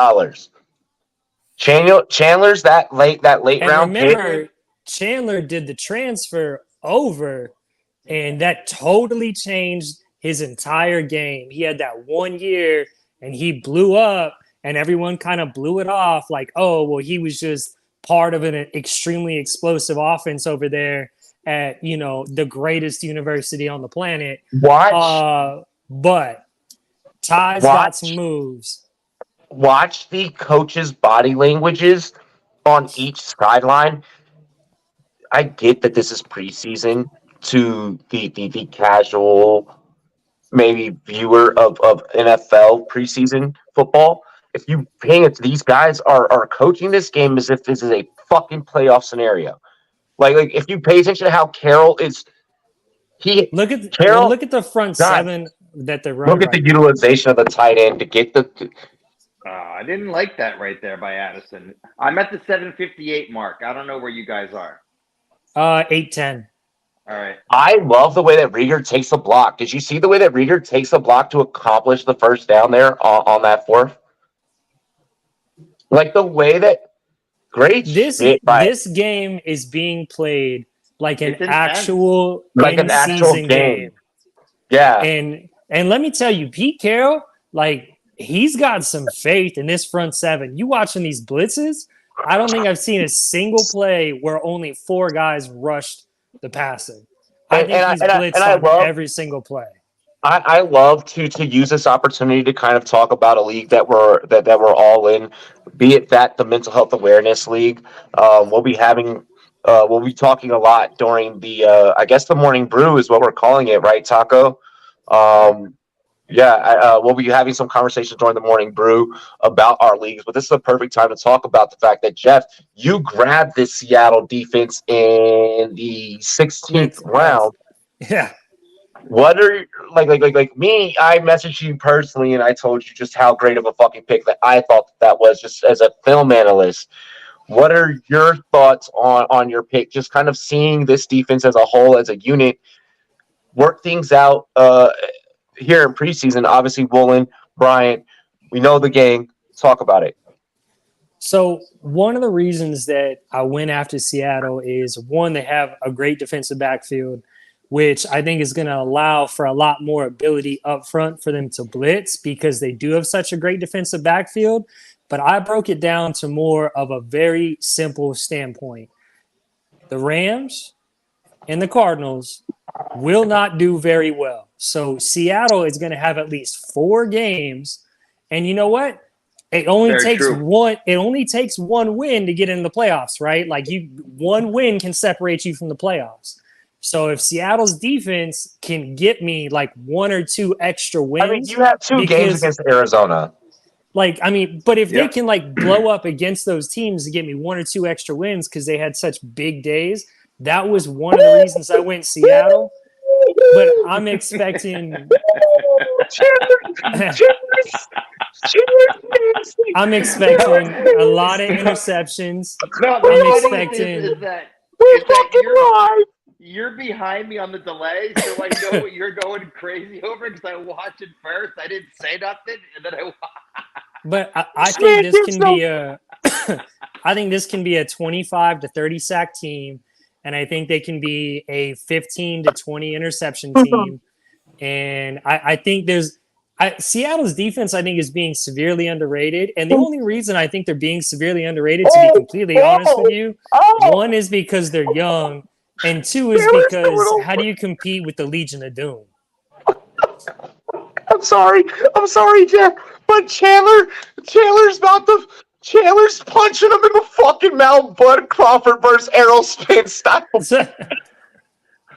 Chandler's that late and round pick. remember, Chandler did the transfer over, and that totally changed his entire game. He had that 1 year, and he blew up, and everyone kind of blew it off like, oh, well, he was just part of an extremely explosive offense over there at, the greatest university on the planet. But Ty's got some moves. Watch the coaches' body languages on each sideline. I get that this is preseason to the casual, maybe viewer of NFL preseason football. If you paying it, these guys are coaching this game as if this is a fucking playoff scenario. Like if you pay attention to how Carroll is, look at the front seven that they're running. Look at the utilization of the tight end to get the. I didn't like that right there by Addison. I'm at the 7:58 mark. I don't know where you guys are. 8:10. All right. I love the way that Rieger takes the block. Did you see the way that Rieger takes the block to accomplish the first down there on that fourth? Like the way that this game is being played like an actual game. Yeah. And let me tell you, Pete Carroll, like he's got some faith in this front seven. You watching these blitzes? I don't think I've seen a single play where only 4 guys rushed the passing. I think he's blitzed on every single play. I love to use this opportunity to kind of talk about a league that we're all in, be it that the mental health awareness league. We'll be talking a lot during the I guess the morning brew is what we're calling it, right, Taco? We'll be having some conversations during the morning brew about our leagues, but this is a perfect time to talk about the fact that, Jeff, you grabbed this Seattle defense in the 16th round. Yeah. What are like me? I messaged you personally, and I told you just how great of a fucking pick that I thought that was, just as a film analyst. What are your thoughts on your pick? Just kind of seeing this defense as a whole, as a unit, work things out here in preseason. Obviously, Woolen, Bryant, we know the gang. Talk about it. So one of the reasons that I went after Seattle is, one, they have a great defensive backfield, which I think is going to allow for a lot more ability up front for them to blitz because they do have such a great defensive backfield. But I broke it down to more of a very simple standpoint. The Rams and the Cardinals will not do very well. So Seattle is going to have at least 4 games. And you know what? It only takes one win to get into the playoffs, right? Like one win can separate you from the playoffs. So if Seattle's defense can get me like 1 or 2 extra wins, I mean, you have 2 games against Arizona. But if they can like blow up against those teams to get me 1 or 2 extra wins because they had such big days, that was one of the reasons I went Seattle. But I'm expecting. I'm expecting a lot of interceptions. I'm expecting. You're behind me on the delay, so I know what you're going crazy over because I watched it first. I didn't say nothing, and then I. But I think this can be I think this can be a 25 to 30 sack team, and I think they can be a 15 to 20 interception team. And I think there's Seattle's defense, I think, is being severely underrated. And the only reason I think they're being severely underrated, to be completely honest with you, one is because they're young, and two is because how do you compete with the Legion of Doom? I'm sorry, Jeff, but Chandler's punching him in the fucking mouth. Bud Crawford versus Errol Spence style.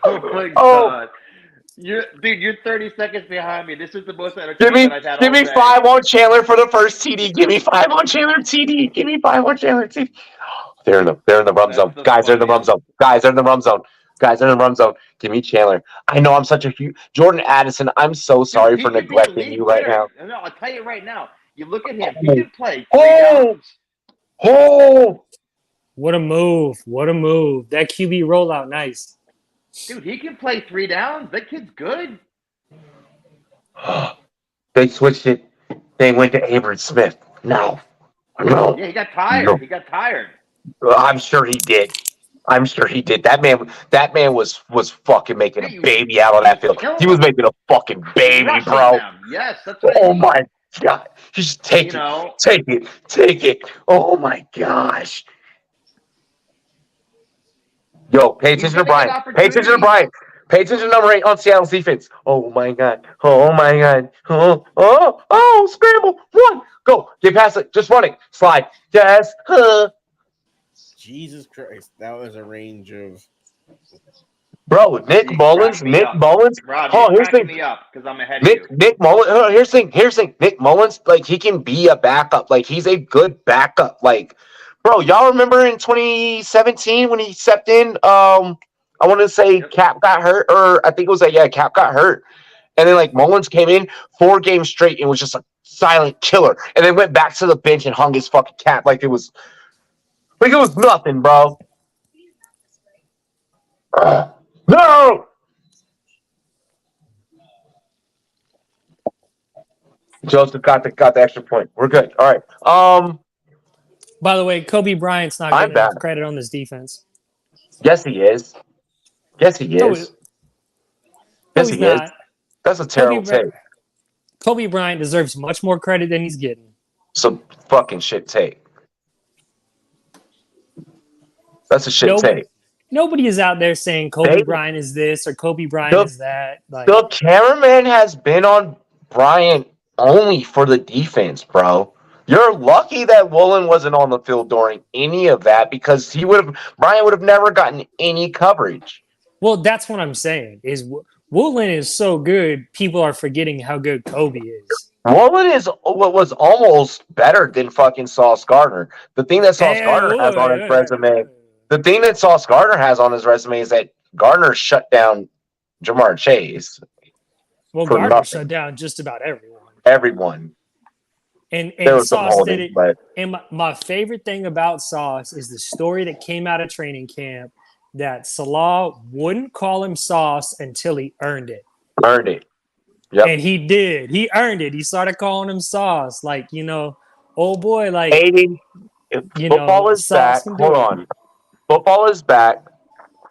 Oh my god. You're 30 seconds behind me. This is the most entertainment I've had all day. Give me 5 on Chandler for the first TD. Give me 5 on Chandler TD. Give me 5 on Chandler TD. They're in the rum zone. Guys are in the rum zone. Guys are in the rum zone. Give me Chandler. I know I'm such a huge Jordan Addison. I'm so sorry for neglecting you right now. No, I'll tell you right now. You look at him. He can play 3 downs. What a move. What a move. That QB rollout, nice. Dude, he can play 3 downs. That kid's good. They switched it. They went to Avery Smith. No. Yeah, he got tired. No. He got tired. I'm sure he did. That man was fucking making a baby out of that field. He was making a fucking baby, bro. Yes, that's what Oh my god. Just take it. Oh my gosh. Yo, pay attention to Brian. Pay attention to Brian. Pay attention to number 8 on Seattle's defense. Oh my god. Oh, scramble. 1. Go. Get past it. Just run it. Slide. Yes. Jesus Christ. That was a range of. Bro, Nick Mullins. Rob, you're cracking me up because I'm ahead of you. Nick Mullins. Here's the thing. Nick Mullins, like, he can be a backup. Like, he's a good backup. Like, bro, y'all remember in 2017 when he stepped in? I want to say Cap got hurt, or I think it was Cap got hurt, and then like Mullins came in 4 games straight and was just a silent killer, and then went back to the bench and hung his fucking cap like it was nothing, bro. No. Joseph got the extra point. We're good. All right. By the way, Kobe Bryant's not getting enough credit on this defense. Yes, he is. Yes, he is. Yes, he is. That's a terrible take. Kobe Bryant deserves much more credit than he's getting. Some fucking shit take. That's a shit take. Nobody is out there saying Kobe Bryant is this or Kobe Bryant is that. Like, the cameraman has been on Bryant only for the defense, bro. You're lucky that Woolen wasn't on the field during any of that because Bryant would have never gotten any coverage. Well, that's what I'm saying. Is Woolen is so good, people are forgetting how good Kobe is. Woolen is what was almost better than fucking Sauce Gardner. The thing that Sauce Gardner has on his resume. The thing that Sauce Gardner has on his resume is that Gardner shut down Jamar Chase. Well, Gardner shut down just about everyone. And Sauce did it. But... And my favorite thing about Sauce is the story that came out of training camp that Salah wouldn't call him Sauce until he earned it. Yep. And he did. He earned it. He started calling him Sauce. Like, oh boy, like, football is back. Hold on. Football is back.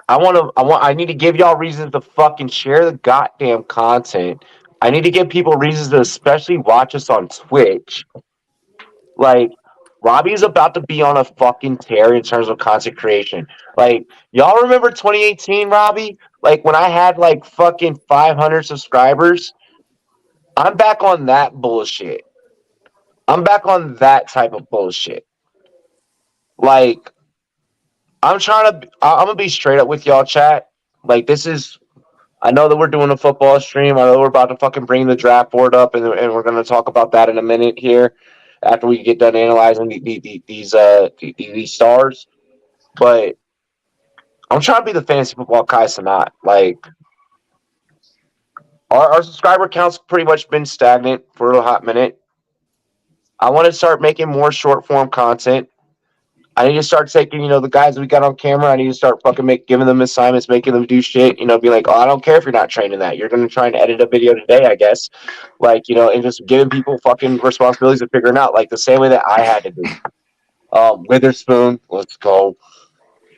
I need to give y'all reasons to fucking share the goddamn content. I need to give people reasons to especially watch us on Twitch. Like, Robbie's about to be on a fucking tear in terms of content creation. Like, y'all remember 2018, Robbie? Like, when I had, like, fucking 500 subscribers? I'm back on that bullshit. I'm back on that type of bullshit. Like, I'm going to be straight up with y'all, chat. Like, I know that we're doing a football stream. I know we're about to fucking bring the draft board up, and we're going to talk about that in a minute here after we get done analyzing these stars. But I'm trying to be the fantasy football Kai Cenat. Like, our subscriber count's pretty much been stagnant for a hot minute. I want to start making more short form content. I need to start taking, the guys we got on camera. I need to start fucking giving them assignments, making them do shit. Be like, I don't care if you're not training that. You're going to try and edit a video today, I guess. Like, and just giving people fucking responsibilities of figuring out, like the same way that I had to do. Witherspoon, let's go.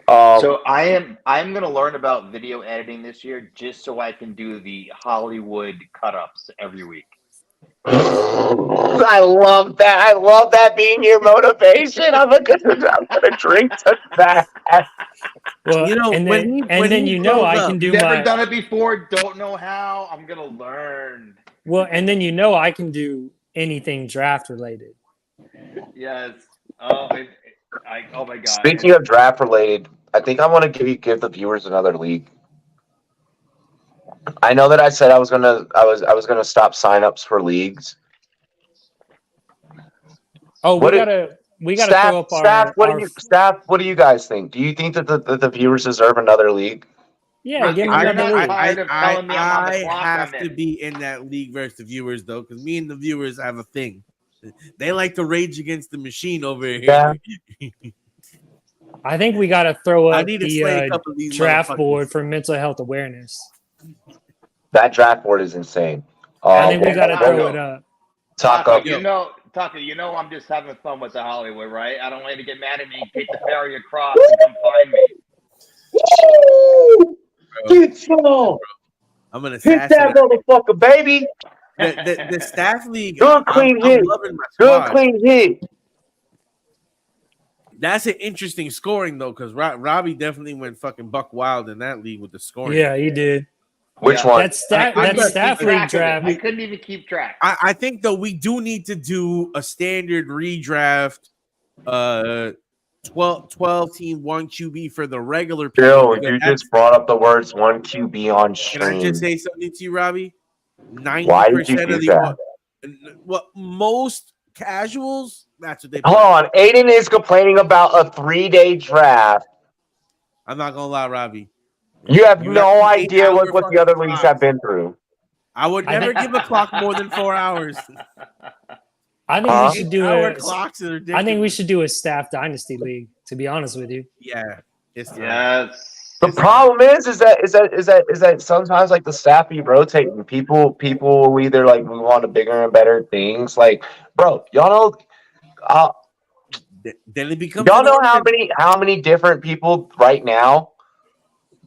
So I'm going to learn about video editing this year just so I can do the Hollywood cut-ups every week. I love that. I love that being your motivation. I'm gonna drink to that. Well, You know, and when then he when he you know grows I up, can do Never my done it before. Don't know how. I'm gonna learn. well, and then you know I can do anything draft related. Yes. Oh, oh my god. Speaking of draft related, I think I want to give the viewers another league. I know that I said I was gonna stop signups for leagues. Oh, What we gotta throw up our What do you guys think? Do you think that the viewers deserve another league? yeah, If give them I you're another not league. tired of telling me I'm on the I clock, have I'm to in. be in that league versus the viewers though, because me and the viewers have a thing. They like to rage against the machine over here. Yeah. I think we got to throw I up need to slay a the couple of these draft motherfuckers. board for mental health awareness. That draft board is insane. I think we got to Taco. throw it up. Taco. Taco, you know I'm just having fun with the Hollywood, right? I don't want you to get mad at me. Take the ferry across and come find me. Get some. I'm gonna Hit that motherfucker, baby. The staff league. Good clean I'm hit. loving my Good squad. clean hit. That's an interesting scoring though, because Robbie definitely went fucking buck wild in that league with the scoring. Yeah, he did. Which one? That staff Keep league track of it. draft. I couldn't even keep track. I think though we do need to do a standard redraft, 12 team 1 QB for the regular people. Bill, you just brought up the words 1 QB on stream. Can I just say something to you, Robbie? 90% Why did you do that? Well, most casuals, that's what they Hold on. Aiden is complaining about a 3-day draft. I'm not gonna lie, Robbie. You have You no have idea what the fucking other leagues clocks. have been through. I would never give a clock more than 4 hours. I think we should do clocks are I think we should do a staff dynasty league. To be honest with you. Yeah. Yes. The problem is that sometimes like the staff be rotating. People will either like move on to bigger and better things. Like, bro, y'all know. Then it becomes. Y'all know how many different people right now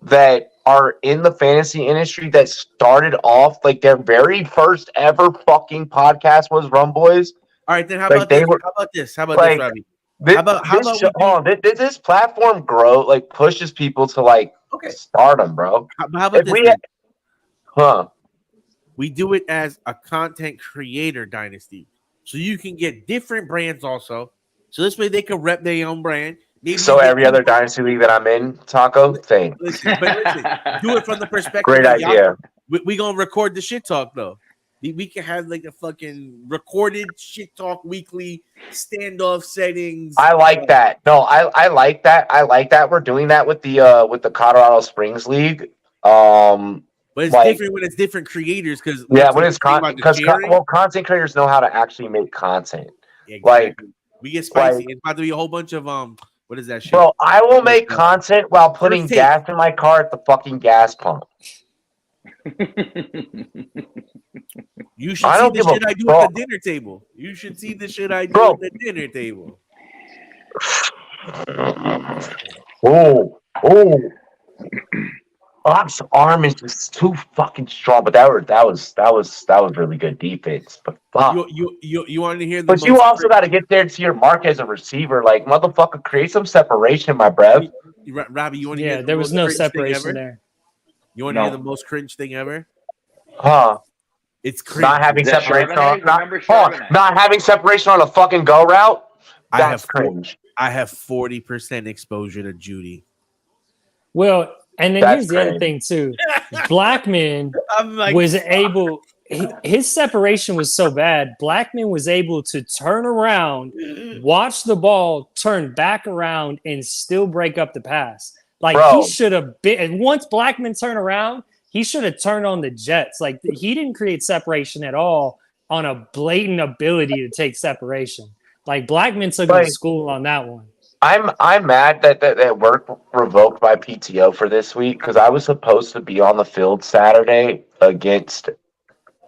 that are in the fantasy industry that started off like their very first ever fucking podcast was Rum Boys. All right, then how about this? How about this, Robbie? This platform grow like pushes people to like stardom, bro. How about this? We do it as a content creator dynasty, so you can get different brands also. So this way they can rep their own brand. Maybe so every other dynasty league that I'm in, Taco, same. Listen, do it from the perspective. Great idea. We gonna record the shit talk though. We can have like a fucking recorded shit talk weekly standoff settings. I like that. No, I like that. I like that. We're doing that with the Colorado Springs League. But it's different when it's different creators because content creators know how to actually make content. Exactly. Like we get spicy. It's about to be a whole bunch of what is that shit? Bro, I will make content while putting gas in my car at the fucking gas pump. You should see the shit I do at the dinner table. You should see the shit I do at the dinner table. Ops' arm is just too fucking strong, but that was really good defense. But fuck, you wanted to hear? But you also got to get there to your mark as a receiver. Like motherfucker, create some separation, my bruv. Robbie, you want to hear? Yeah, there was no separation there. You want to hear the most cringe thing ever? Huh? It's cringe. Not having separation not having separation on a fucking go route. That's cringe. I have 40% exposure to Judy. Well, and then here's the other thing too. Blackman was able. His separation was so bad. Blackman was able to turn around, watch the ball, turn back around, and still break up the pass. Like he should have been. And once Blackman turned around, he should have turned on the Jets. Like he didn't create separation at all on a blatant ability to take separation. Like Blackman took him to school on that one. I'm mad that work revoked my PTO for this week because I was supposed to be on the field Saturday against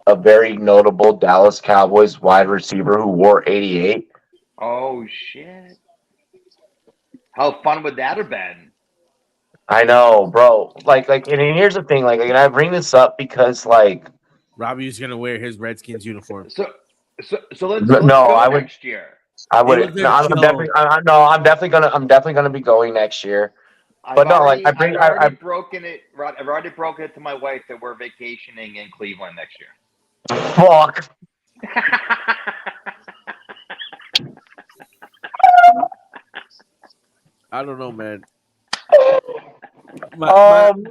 a very notable Dallas Cowboys wide receiver who wore 88. Oh shit! How fun would that have been? I know, bro. Like, and here's the thing. Like, and I bring this up because, like, Robbie's gonna wear his Redskins uniform. So let's No, go I would. next year. I It was wouldn't. a No, I'm joke. definitely. No, I'm definitely gonna be going next year. But no, like I've already broken it to my wife that we're vacationing in Cleveland next year. Fuck. I don't know, man. Hang on.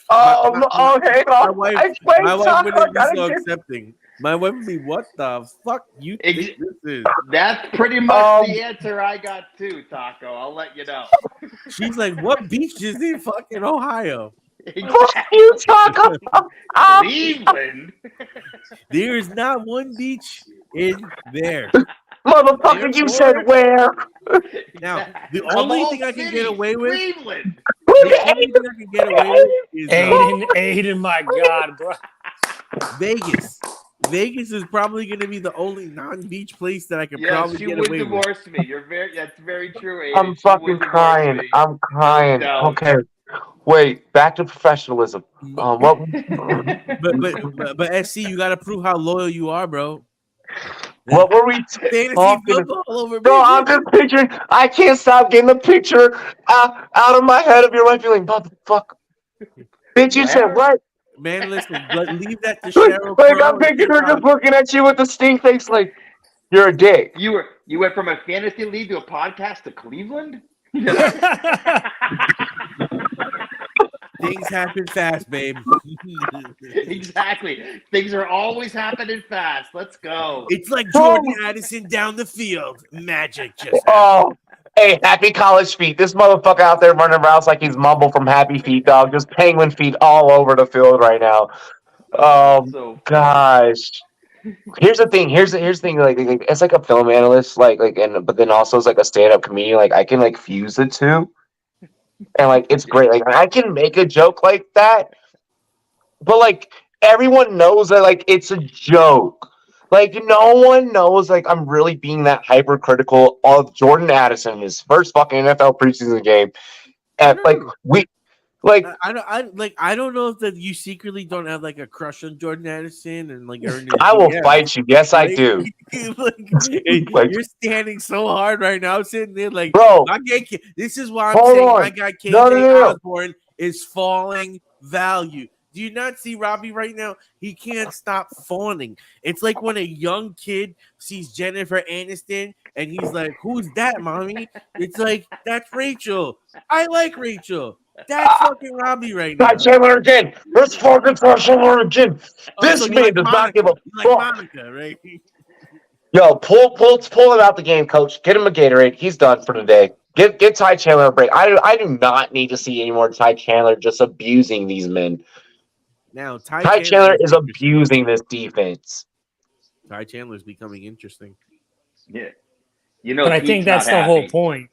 My wife Explain, Taco. wouldn't be I so gotta get. accepting. My wife would be, what the fuck you think this is? That's pretty much the answer I got too, Taco. I'll let you know. She's like, what beach is in fucking Ohio? Fuck you, Taco. Cleveland. There is not one beach in there. Motherfucker, you said where? Now, the Of only all thing I can cities, get away with, Cleveland. the only thing I can get away with is Aiden, my God, bro. Vegas. Vegas is probably going to be the only non-beach place that I could probably She get would away with. divorce me. That's very true, Aiden. I'm fucking crying. I'm crying. No doubt. Okay. Wait, back to professionalism. What? But SC, you got to prove how loyal you are, bro. What were we Fantasy talking? football over Bro, me. I'm just picturing. I can't stop getting the picture out of my head of your wife feeling, motherfucker. Bitch, you said what? Man, listen, leave that to Cheryl. Like, I'm picturing her just looking at you with the stink face, like you're a dick. You went from a fantasy league to a podcast to Cleveland. Things happen fast, babe. Exactly. Things are always happening fast. Let's go. It's like Jordan Addison down the field. Magic just happened. Oh, hey, happy college feet. This motherfucker out there running around like he's Mumble from Happy Feet, dog. Just penguin feet all over the field right now. Gosh. Here's the thing. Here's the thing. Like it's like a film analyst, but then also it's like a stand-up comedian. Like I can like fuse the two, and like it's great. Like I can make a joke like that, but like everyone knows that like it's a joke. Like no one knows like I'm really being that hypercritical of Jordan Addison in his first fucking NFL preseason game, and like I don't know if that you secretly don't have like a crush on Jordan Addison and like I will fight you. Yes, I do. You're standing so hard right now, sitting there like, bro. This is why I'm saying my guy KJ Osborne is falling value. Do you not see Robbie right now? He can't stop fawning. It's like when a young kid sees Jennifer Aniston and he's like, "Who's that, mommy?" It's like, "That's Rachel. I like Rachel." That's fucking Robbie right now. Ty Chandler again. Let's fucking Ty Chandler again. This man does not give a fuck. Monica, right? Yo, pull him out the game, coach. Get him a Gatorade. He's done for today. Get Ty Chandler a break. I do not need to see any more Ty Chandler just abusing these men. Now Ty Chandler is abusing this defense. Ty Chandler's becoming interesting. Yeah. But I think that's the whole point.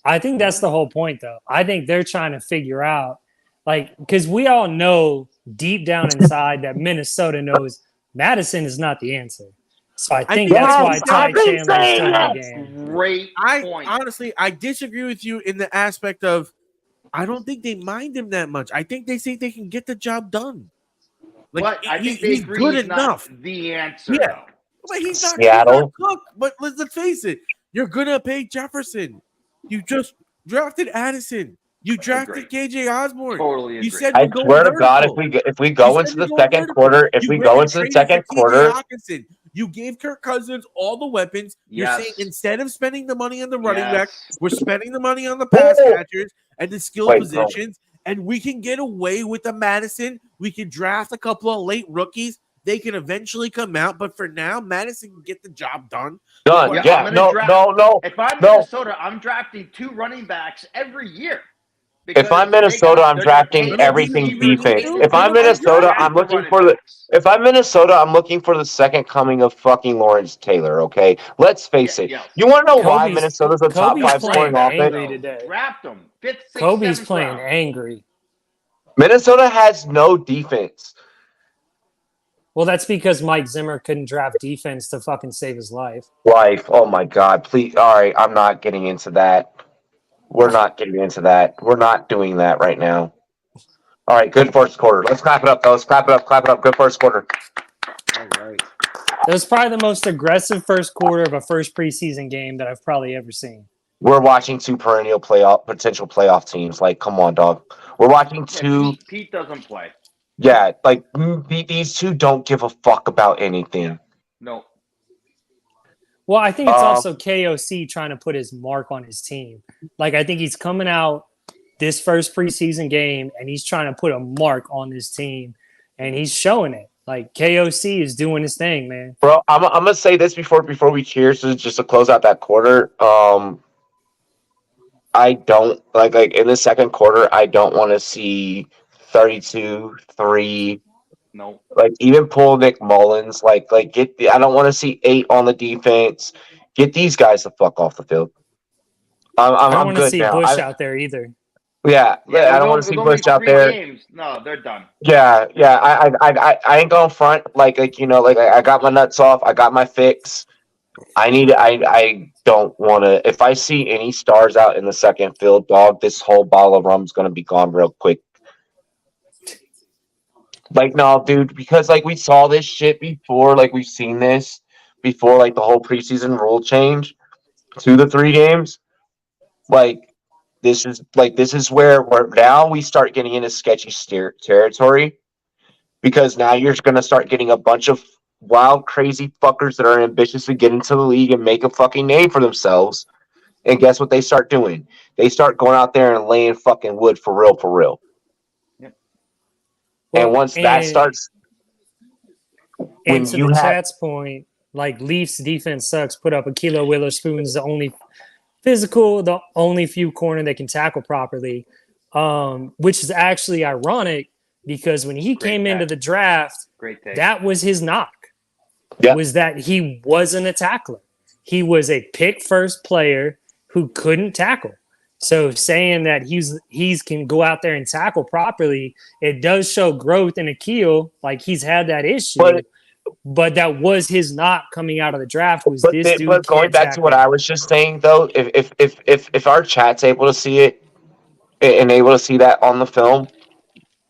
I think that's the whole point, though. I think they're trying to figure out, like, because we all know deep down inside that Minnesota knows Madison is not the answer. So I think that's why Ty Chandler is starting the game. Great point. Honestly, I disagree with you in the aspect of I don't think they mind him that much. I think they think they can get the job done. Like, but I think he's good enough. The answer, yeah. But he's not cook. But let's face it. You're gonna pay Jefferson. You just drafted Addison. You drafted KJ Osborne. Totally agree. You said I swear to God, if we go into the second quarter, you gave Kirk Cousins all the weapons. You're saying instead of spending the money on the running back, we're spending the money on the pass catchers and the skill positions, and we can get away with the Madison. We can draft a couple of late rookies. They can eventually come out, but for now, Madison can get the job done. Done. Yeah. No. If I'm Minnesota, I'm drafting 2 running backs every year. If I'm Minnesota, I'm drafting everything defense. If I'm Minnesota, I'm looking for the second coming of fucking Lawrence Taylor. Okay, let's face it. You want to know why Minnesota's the top 5 scoring offense? Draft him. 5th, 6th, Kobe's 7th playing round. angry. Minnesota has no defense. Well, that's because Mike Zimmer couldn't draft defense to fucking save his life. Oh my God! Please. All right, I'm not getting into that. We're not getting into that. We're not doing that right now. All right, good first quarter. Let's clap it up, fellas. Clap it up. Good first quarter. All right. That was probably the most aggressive first quarter of a first preseason game that I've probably ever seen. We're watching two perennial potential playoff teams. Like, come on, dog. We're watching two. Pete doesn't play. Yeah, like these two don't give a fuck about anything. No. Well, I think it's also KOC trying to put his mark on his team. Like, I think he's coming out this first preseason game and he's trying to put a mark on this team, and he's showing it. Like, KOC is doing his thing, man. Bro, I'm gonna say this before we cheers, just to close out that quarter. I don't like in the second quarter. I don't want to see 32-3. No. Like, even pull Nick Mullins. Like get. I don't want to see 8 on the defense. Get these guys the fuck off the field. I don't I'm want to good see now. Bush out there either. Yeah, I don't want to see Bush out there. Games. No, they're done. Yeah. I ain't going front. Like I got my nuts off. I got my fix. I don't want to. If I see any stars out in the second field, dog, this whole bottle of rum's gonna be gone real quick. Like, no, dude, because like we saw this shit before. Like, we've seen this before. Like the whole preseason rule change to the 3 games. Like, this is where now we start getting into sketchy territory, because now you're going to start getting a bunch of wild, crazy fuckers that are ambitious to get into the league and make a fucking name for themselves. And guess what they start doing? They start going out there and laying fucking wood for real. Yep. And once that starts, and to the chat's point, like, Leafs defense sucks. Put up a Kilo Witherspoon's the only physical, the only few corner that can tackle properly, which is actually ironic because when he came into the draft, that was his knock. Yeah. Was that he wasn't a tackler. He was a pick first player who couldn't tackle. So saying that he's can go out there and tackle properly, it does show growth in Akil. Like, he's had that issue. But that was his knock coming out of the draft. Was this dude? But going back to what I was just saying, though, if our chat's able to see it and able to see that on the film,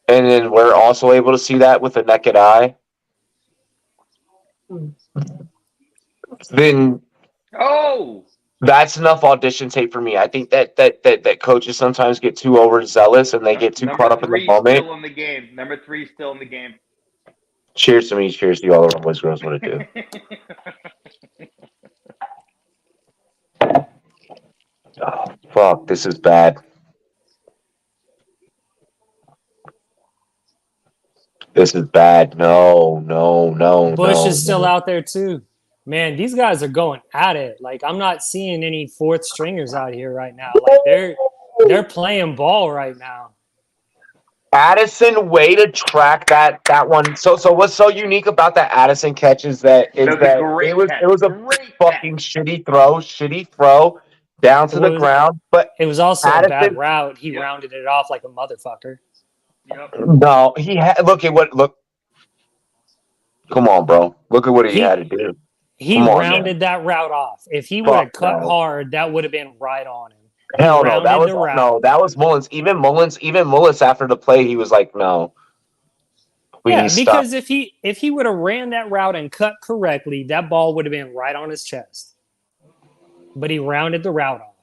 and then we're also able to see that with the naked eye, then that's enough audition tape for me. I think that coaches sometimes get too overzealous and they get too caught up in the moment. Still in the game. Number 3 still in the game. Cheers to me. Cheers to you, all the boys, girls. What it do? Oh, fuck. This is bad. This is bad. No. Bush is still out there too. Man, these guys are going at it. Like, I'm not seeing any fourth stringers out here right now. Like, they're playing ball right now. Addison, way to track that one. So what's so unique about that Addison catch is that it was a fucking shitty throw down to the ground. But it was also a bad route. He rounded it off like a motherfucker. Yep. No, he had look. Come on, bro. Look at what he had to do. He rounded that route off. If he would have cut hard, that would have been right on him. Hell no, that was Mullins. Even Mullins after the play, he was like, no. Because if he would have ran that route and cut correctly, that ball would have been right on his chest. But he rounded the route off.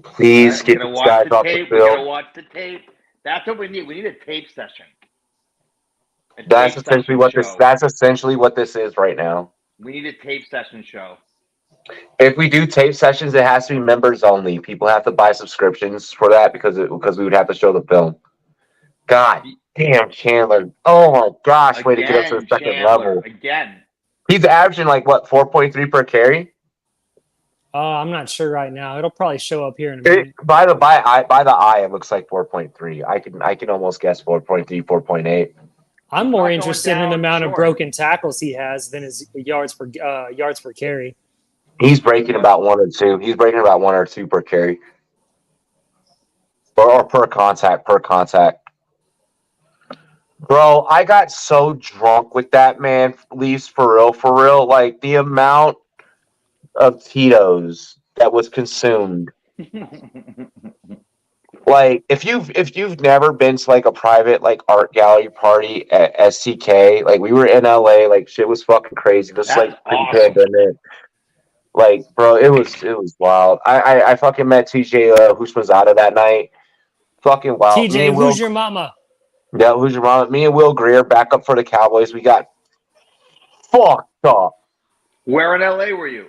Please get the guys off the field. We gotta watch the tape. That's what we need. We need a tape session. That's essentially what this is right now. We need a tape session show. If we do tape sessions, it has to be members only. People have to buy subscriptions for that because we would have to show the film. God damn, Chandler. Oh my gosh, way to get up to the second level. Again. He's averaging 4.3 per carry? I'm not sure right now. It'll probably show up here in a minute. By the eye, it looks like 4.3. I can almost guess 4.3, 4.8. I'm more interested in the amount of broken tackles he has than his yards per carry. He's breaking about 1 or 2. He's breaking about 1 or 2 per carry. Or per contact. Bro, I got so drunk with that, man. Leafs for real. Like, the amount of Tito's that was consumed Like if you've never been to like a private like art gallery party at STK, like we were in LA, like shit was fucking crazy. Just That's like awesome. pre-pandemic. Like, bro, it was wild. I fucking met TJ Hushmanzada that night. Fucking wild. Me TJ, and Will, who's your mama? yeah, who's your mom? Me and Will Greer back up for the Cowboys. We got fucked up. Where in LA were you?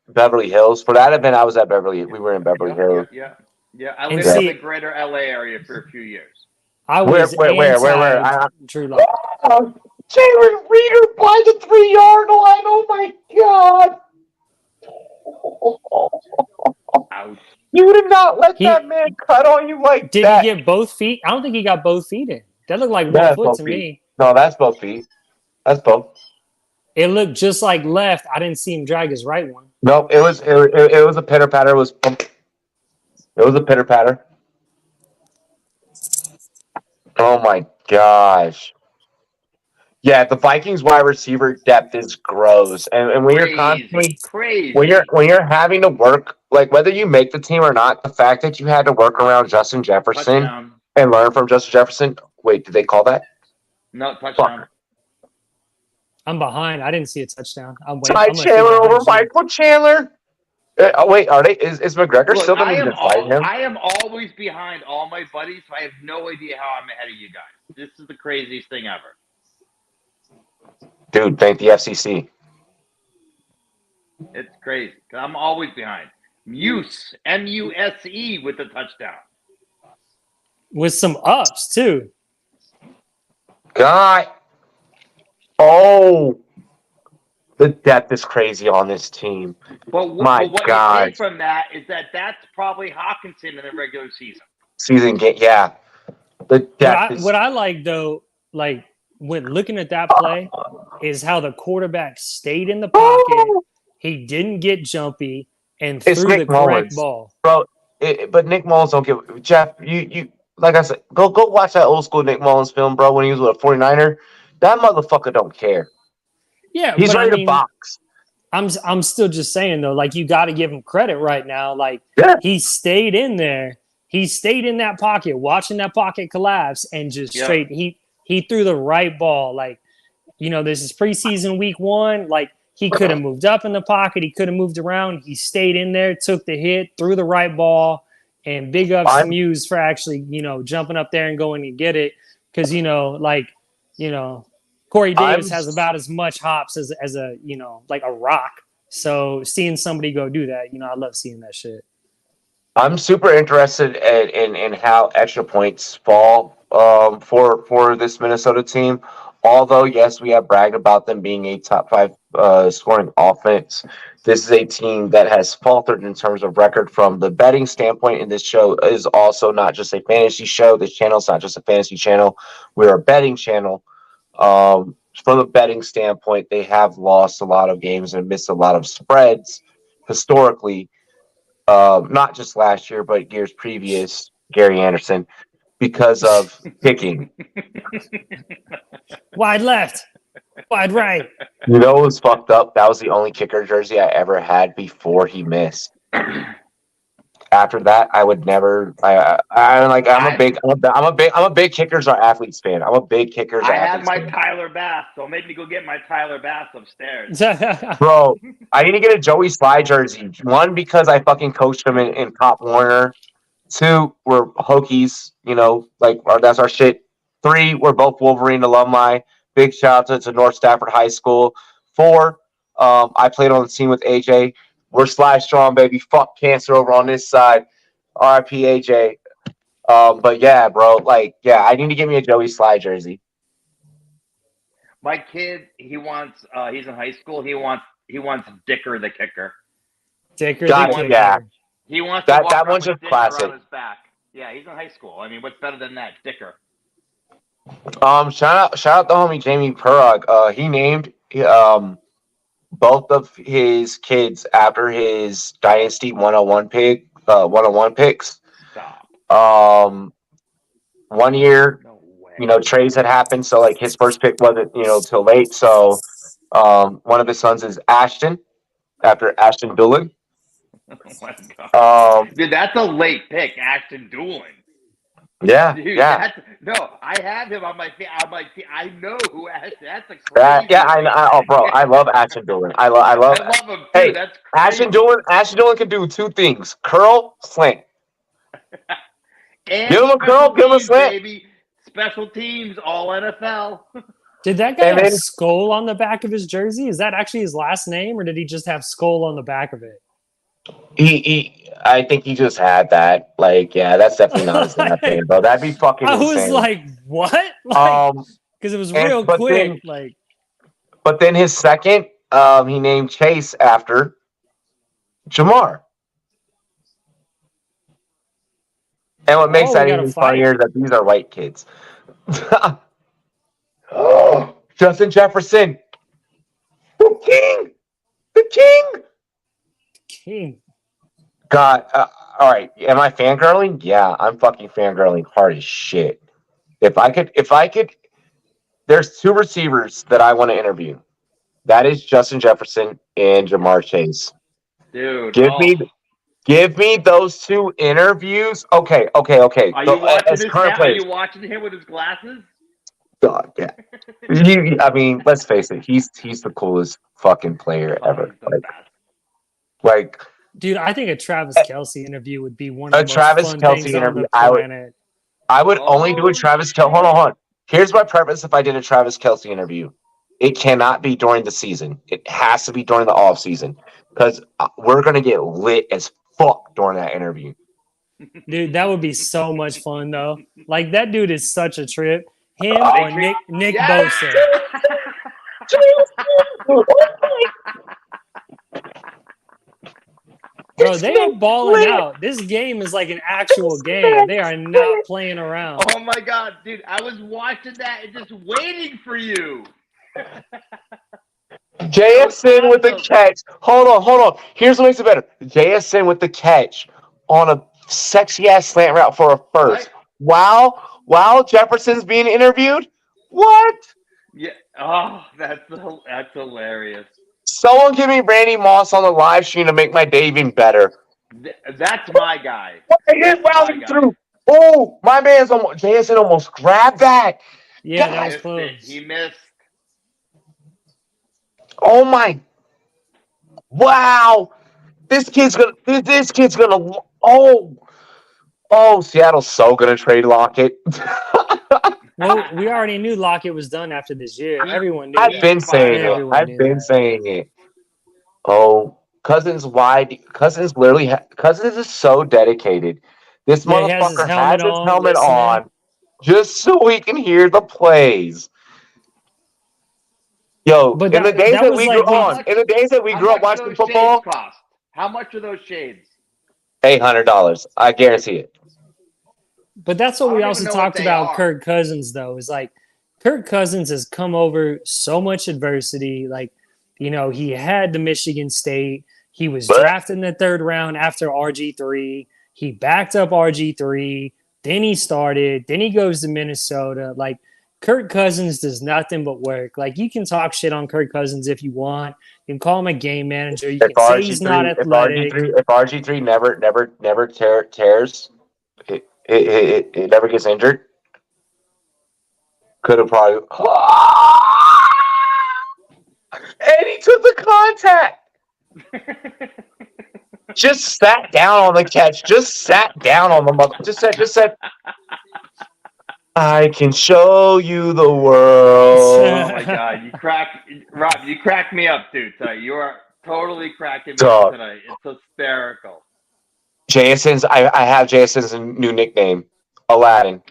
Beverly Hills. For that event, I was at Beverly. We were in Beverly Hills. Yeah. I And lived in see- the greater LA area for a few years. I Where? was anti Drew Lock. Jalen Reeder by the 3-yard line. Oh my god! Ouch. You did not let He- that man cut on you like Did that. he get both feet? I don't think he got both feet in. That looked like one That's foot both to feet. me. No, that's both feet. That's both. It looked just like left. I didn't see him drag his right one. Nope, it was a pitter patter. It was a pitter patter. Oh my gosh. Yeah, the Vikings wide receiver depth is gross, and when you're constantly Crazy. when you're having to work, like whether you make the team or not, the fact that you had to work around Justin Jefferson Touchdown. and learn from Justin Jefferson. Wait, did they call that? No, touchdown. I'm behind. I didn't see a touchdown. I'm waiting. Ty I'm a few Chandler over behind you. Michael Chandler. Oh wait, are they? Is McGregor Look, still going to fight him? I am always behind all my buddies, so I have no idea how I'm ahead of you guys. This is the craziest thing ever. Dude, thank the FCC. It's crazy because I'm always behind. Muse, Muse with the touchdown. With some ups too. God. Oh, the depth is crazy on this team. But My what God. you take from that is that's probably Hawkinson in the regular season. Season game, yeah. The depth is. What I like though, like when looking at that play, is how the quarterback stayed in the pocket. He didn't get jumpy and It's threw Nick the correct Mullins. ball. Bro, but Nick Mullins don't give. Jeff, you like I said, go watch that old school Nick Mullins film, bro. When he was with a 49er, that motherfucker don't care. Yeah, He's but ready I mean, to box. I'm still just saying though, like you got to give him credit right now. Like Yeah. he stayed in there, he stayed in that pocket, watching that pocket collapse, and just straight he threw the right ball. Like, you know, this is preseason week 1. Like he could have moved up in the pocket, he could have moved around. He stayed in there, took the hit, threw the right ball, and big ups to Muse for actually, you know, jumping up there and going to get it. Because Corey Davis has about as much hops as a, you know, like a rock. So seeing somebody go do that, you know, I love seeing that shit. I'm super interested in how extra points fall for this Minnesota team. Although, yes, we have bragged about them being a top 5 scoring offense. This is a team that has faltered in terms of record from the betting standpoint. And this show is also not just a fantasy show. This channel is not just a fantasy channel. We're a betting channel. From a betting standpoint, they have lost a lot of games and missed a lot of spreads historically. Not just last year, but years previous, Gary Anderson, because of picking. Wide left, wide right. You know what was fucked up? That was the only kicker jersey I ever had before he missed. After that, I would never. I'm a big kickers are athletes fan. I'm a big kickers. I had athletes my fan. Tyler Bass, so make me go get my Tyler Bass upstairs. Bro, I need to get a Joey Sly jersey. 1, because I fucking coached him in Pop Warner. 2, we're Hokies, you know, like that's our shit. 3, we're both Wolverine alumni. Big shout out to North Stafford High School. 4, I played on the team with AJ. We're Sly strong, baby. Fuck cancer over on this side. RIP AJ. But yeah, bro, I need to get me a Joey Sly jersey. My kid, he wants. He's in high school. He wants Dicker the kicker. Dicker Got the it, kicker. yeah. He wants That to walk around one's with just Dicker classic. on his back. Yeah, he's in high school. I mean, what's better than that, Dicker? Shout out the homie Jamie Perrog. He named both of his kids after his Dynasty 101 picks. Stop. 1 year, No way. you know, trades had happened, so like his first pick wasn't, you know, till late. So one of his sons is Ashton, after Ashton Dulin. Oh my God. Dude, that's a late pick, Ashton Doolin. Yeah, Dude, yeah. I have him on my team. I know who Ashton. That's a crazy. Yeah, bro, I love Ashton Doolin. I love. I love him too. Hey, That's crazy. Ashton Doolin can do two things: curl, slant. And Give him a curl, special give him a teams, slant. baby. Special teams, all NFL. Did that guy And have then- Skull on the back of his jersey? Is that actually his last name, or did he just have Skull on the back of it? I think he just had that. Like, yeah, that's definitely not his last name, bro. That'd be fucking I was insane. like, what? Like, because it was real but quick. Like, But then his second, he named Chase after Jamar. And what makes we that got a even fight? funnier is that these are white kids. Oh, Justin Jefferson. The king. The king. King. God. All right. Am I fangirling? Yeah, I'm fucking fangirling hard as shit. If I could, there's two receivers that I want to interview. That is Justin Jefferson and Jamar Chase. Dude, Give me those two interviews. Okay. Are you watching As this current now? Are players. you watching him with his glasses? God, yeah. I mean, let's face it. He's the coolest fucking player ever. He's the best. Like, Dude, I think a Travis Kelce interview would be one of a the most Travis fun Kelce things on interview, the planet. I would only do a Travis Kelce. Hold on. Here's my preference if I did a Travis Kelce interview. It cannot be during the season. It has to be during the off season because we're gonna get lit as fuck during that interview. Dude, that would be so much fun though. Like that dude is such a trip. Him or Nick Bosa. Bro, they are balling out. This game is like an actual game. They are not playing around. Oh my God, dude! I was watching that and just waiting for you. JSN with the catch. Hold on. Here's what makes it better. JSN with the catch on a sexy ass slant route for a first. Right. While Jefferson's being interviewed. What? Yeah. Oh, that's hilarious. Someone give me Randy Moss on the live stream to make my day even better. That's my guy. He threw. Oh, my man's almost. JSN almost grabbed that. Yeah, God. that was close. He missed. Oh my! Wow! This kid's gonna. Oh! Seattle's so gonna trade Lockett. Well, we already knew Lockett was done after this year. Everyone knew. I've been saying it. Oh, Cousins wide. Cousins literally. Cousins is so dedicated. This motherfucker has his helmet on just so he can hear the plays. Yo, But in the days that we grew up watching football, how much are those shades? $800. I guarantee it. But that's what we also talked about Kirk Cousins, though, is like Kirk Cousins has come over so much adversity. Like, you know, he had the Michigan State. He was drafted in the third round after RG3. He backed up RG3. Then he started. Then he goes to Minnesota. Like, Kirk Cousins does nothing but work. Like, you can talk shit on Kirk Cousins if you want. You can call him a game manager. You can say he's not athletic. If RG3 never tears, it never gets injured. Could have probably. And he took the contact. Just sat down on the catch. Just sat down on the mother. Just said. I can show you the world. Oh my God, Rob, you cracked me up, dude. Tonight. You are totally cracking me up tonight. It's hysterical. JSN's. I have JSN's new nickname, Aladdin.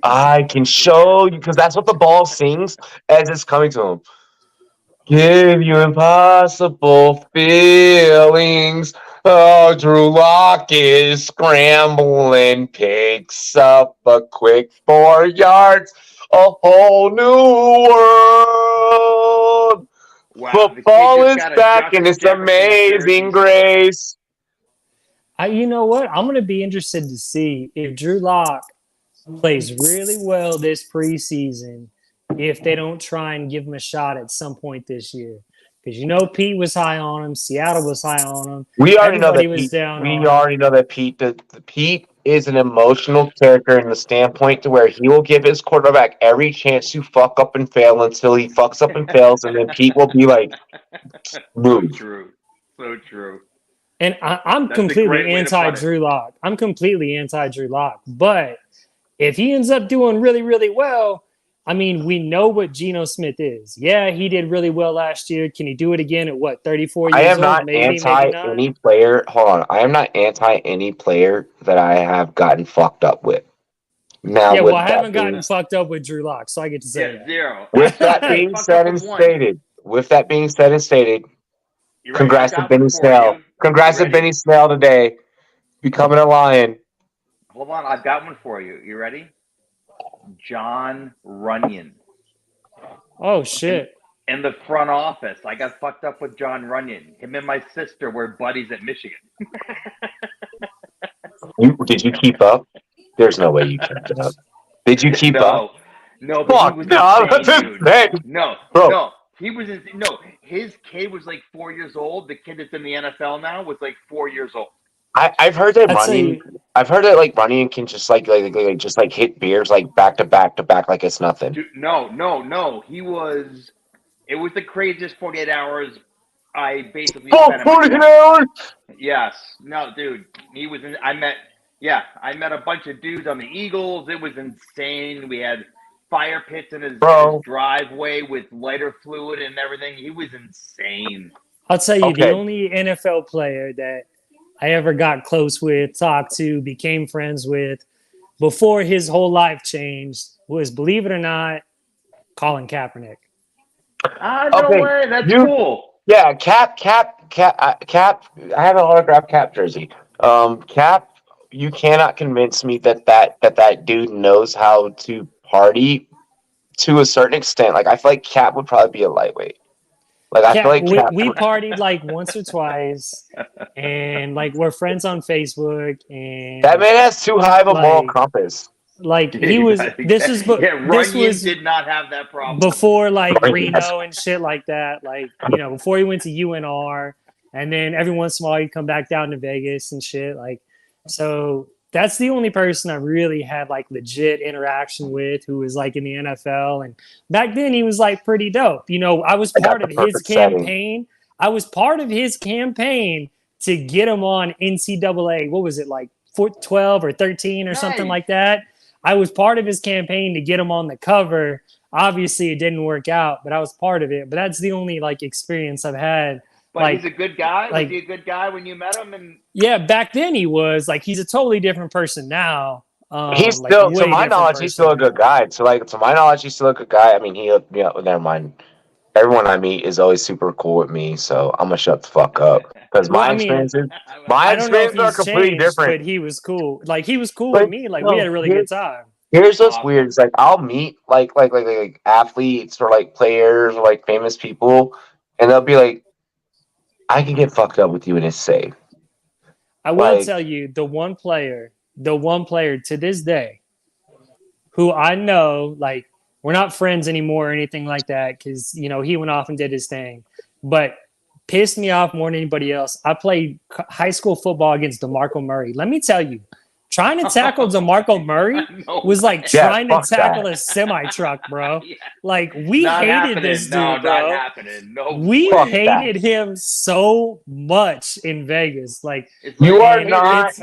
I can show you because that's what the ball sings as it's coming to him. Give you impossible feelings. Oh, Drew Lock is scrambling, picks up a quick 4 yards. A whole new world. Wow, football is back and it's amazing grace. You know what? I'm going to be interested to see if Drew Lock plays really well this preseason if they don't try and give him a shot at some point this year. Because you know Pete was high on him, Seattle was high on him. We already know Everybody that was Pete. down We on him. already know that Pete. Pete is an emotional character in the standpoint to where he will give his quarterback every chance to fuck up and fail until he fucks up and fails, and then Pete will be like, So "Move." true. So true. And I'm That's a great completely way to put it. anti-Drew Lock. I'm completely anti-Drew Lock. But if he ends up doing really, really well, I mean, we know what Geno Smith is. Yeah, he did really well last year. Can he do it again at what, 34 I years am old? not Maybe, maybe anti not. any player. Hold on, I am not anti any player that I have gotten fucked up with. Now, Yeah, well, I with that haven't being gotten fucked up with Drew Lock, so I get to say Yeah, that. zero. with that Actually, being fucked said up and with one. stated, with that being said and stated, You ready? congrats I to got Benny one for Snell. you. Congrats You to ready? Benny Snell today, becoming a Lion. Hold on, I've got one for you. You ready? John Runyon. Oh, shit. In the front office, I got fucked up with John Runyon. Him and my sister were buddies at Michigan. Did you keep up? There's no way you kept up. Did you keep up? No, but Fuck, he was no, insane, that's dude. insane. No, Bro. no, he was insane. No, his kid was like 4 years old. The kid that's in the NFL now was like 4 years old. I've heard that I'd Runyon. say, I've heard that like Runyon can just like just like hit beers like back to back to back like it's nothing. Dude, no. He was. It was the craziest 48 hours I basically spent in my 48 life. hours. Yes. No, dude. He was. I met a bunch of dudes on the Eagles. It was insane. We had fire pits in his driveway with lighter fluid and everything. He was insane. I'll tell you, Okay. the only NFL player that I ever got close with, talked to, became friends with before his whole life changed was, believe it or not, Colin Kaepernick. No way. That's cool. Yeah, Cap. I have an autographed Cap jersey. Cap, you cannot convince me that dude knows how to party to a certain extent. Like I feel like Cap would probably be a lightweight. Like I feel like Cap. We partied like once or twice, and like we're friends on Facebook. And That man has too high of a moral compass. Like he was. Runyon did not have that problem before like Reno and shit like that. Like before he went to UNR, and then every once in a while he'd come back down to Vegas and shit. Like, so that's the only person I really had like legit interaction with who was like in the NFL. And back then he was like pretty dope. I was part of his campaign. I was part of his campaign to get him on NCAA. What was it, like 12 or 13 or something like that? I was part of his campaign to get him on the cover. Obviously, it didn't work out, but I was part of it. But that's the only like experience I've had. But like, he's a good guy. Was he a good guy when you met him? And yeah, back then he was. Like, he's a totally different person now. He's still, to my knowledge, he's still a good guy. So, like, to my knowledge, he's still a good guy. I mean, never mind. Everyone I meet is always super cool with me, so I'm gonna shut the fuck up because my experiences are completely different. But he was cool. Like he was cool with me. Like we had a really good time. Here's what's weird: it's like I'll meet like athletes or like players or like famous people, and they'll be like, "I can get fucked up with you, and it's safe." I will tell you the one player to this day who I know, like, we're not friends anymore or anything like that because, he went off and did his thing. But pissed me off more than anybody else. I played high school football against DeMarco Murray. Let me tell you, trying to tackle DeMarco Murray was like trying to tackle a semi-truck, bro. Like, we hated this dude, bro. We hated him so much in Vegas. Like, you are not...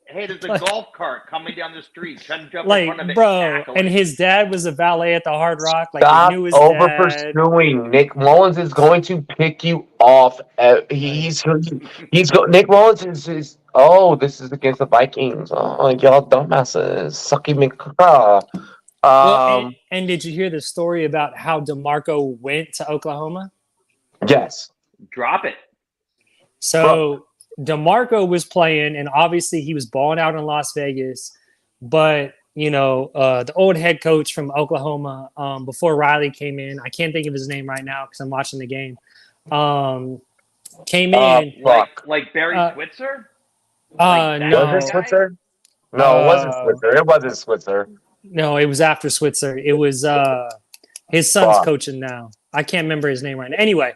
Hey, there's a golf cart coming down the street. Trying to jump like, in front of it, bro, and his dad was a valet at the Hard Rock. Like, stop he knew his over dad. Pursuing. Nick Mullins is going to pick you off. Nick Mullins is. Oh, this is against the Vikings. Oh, y'all dumbasses, sucky McCraw. Well, and did you hear the story about how DeMarco went to Oklahoma? Yes. Drop it. So DeMarco was playing, and obviously he was balling out in Las Vegas. But, the old head coach from Oklahoma, before Riley came in, I can't think of his name right now because I'm watching the game, came in. Like Barry Switzer? No. Was it Switzer? No, it wasn't Switzer. It wasn't Switzer. No, it was after Switzer. It was his son's coaching now. I can't remember his name right now. Anyway,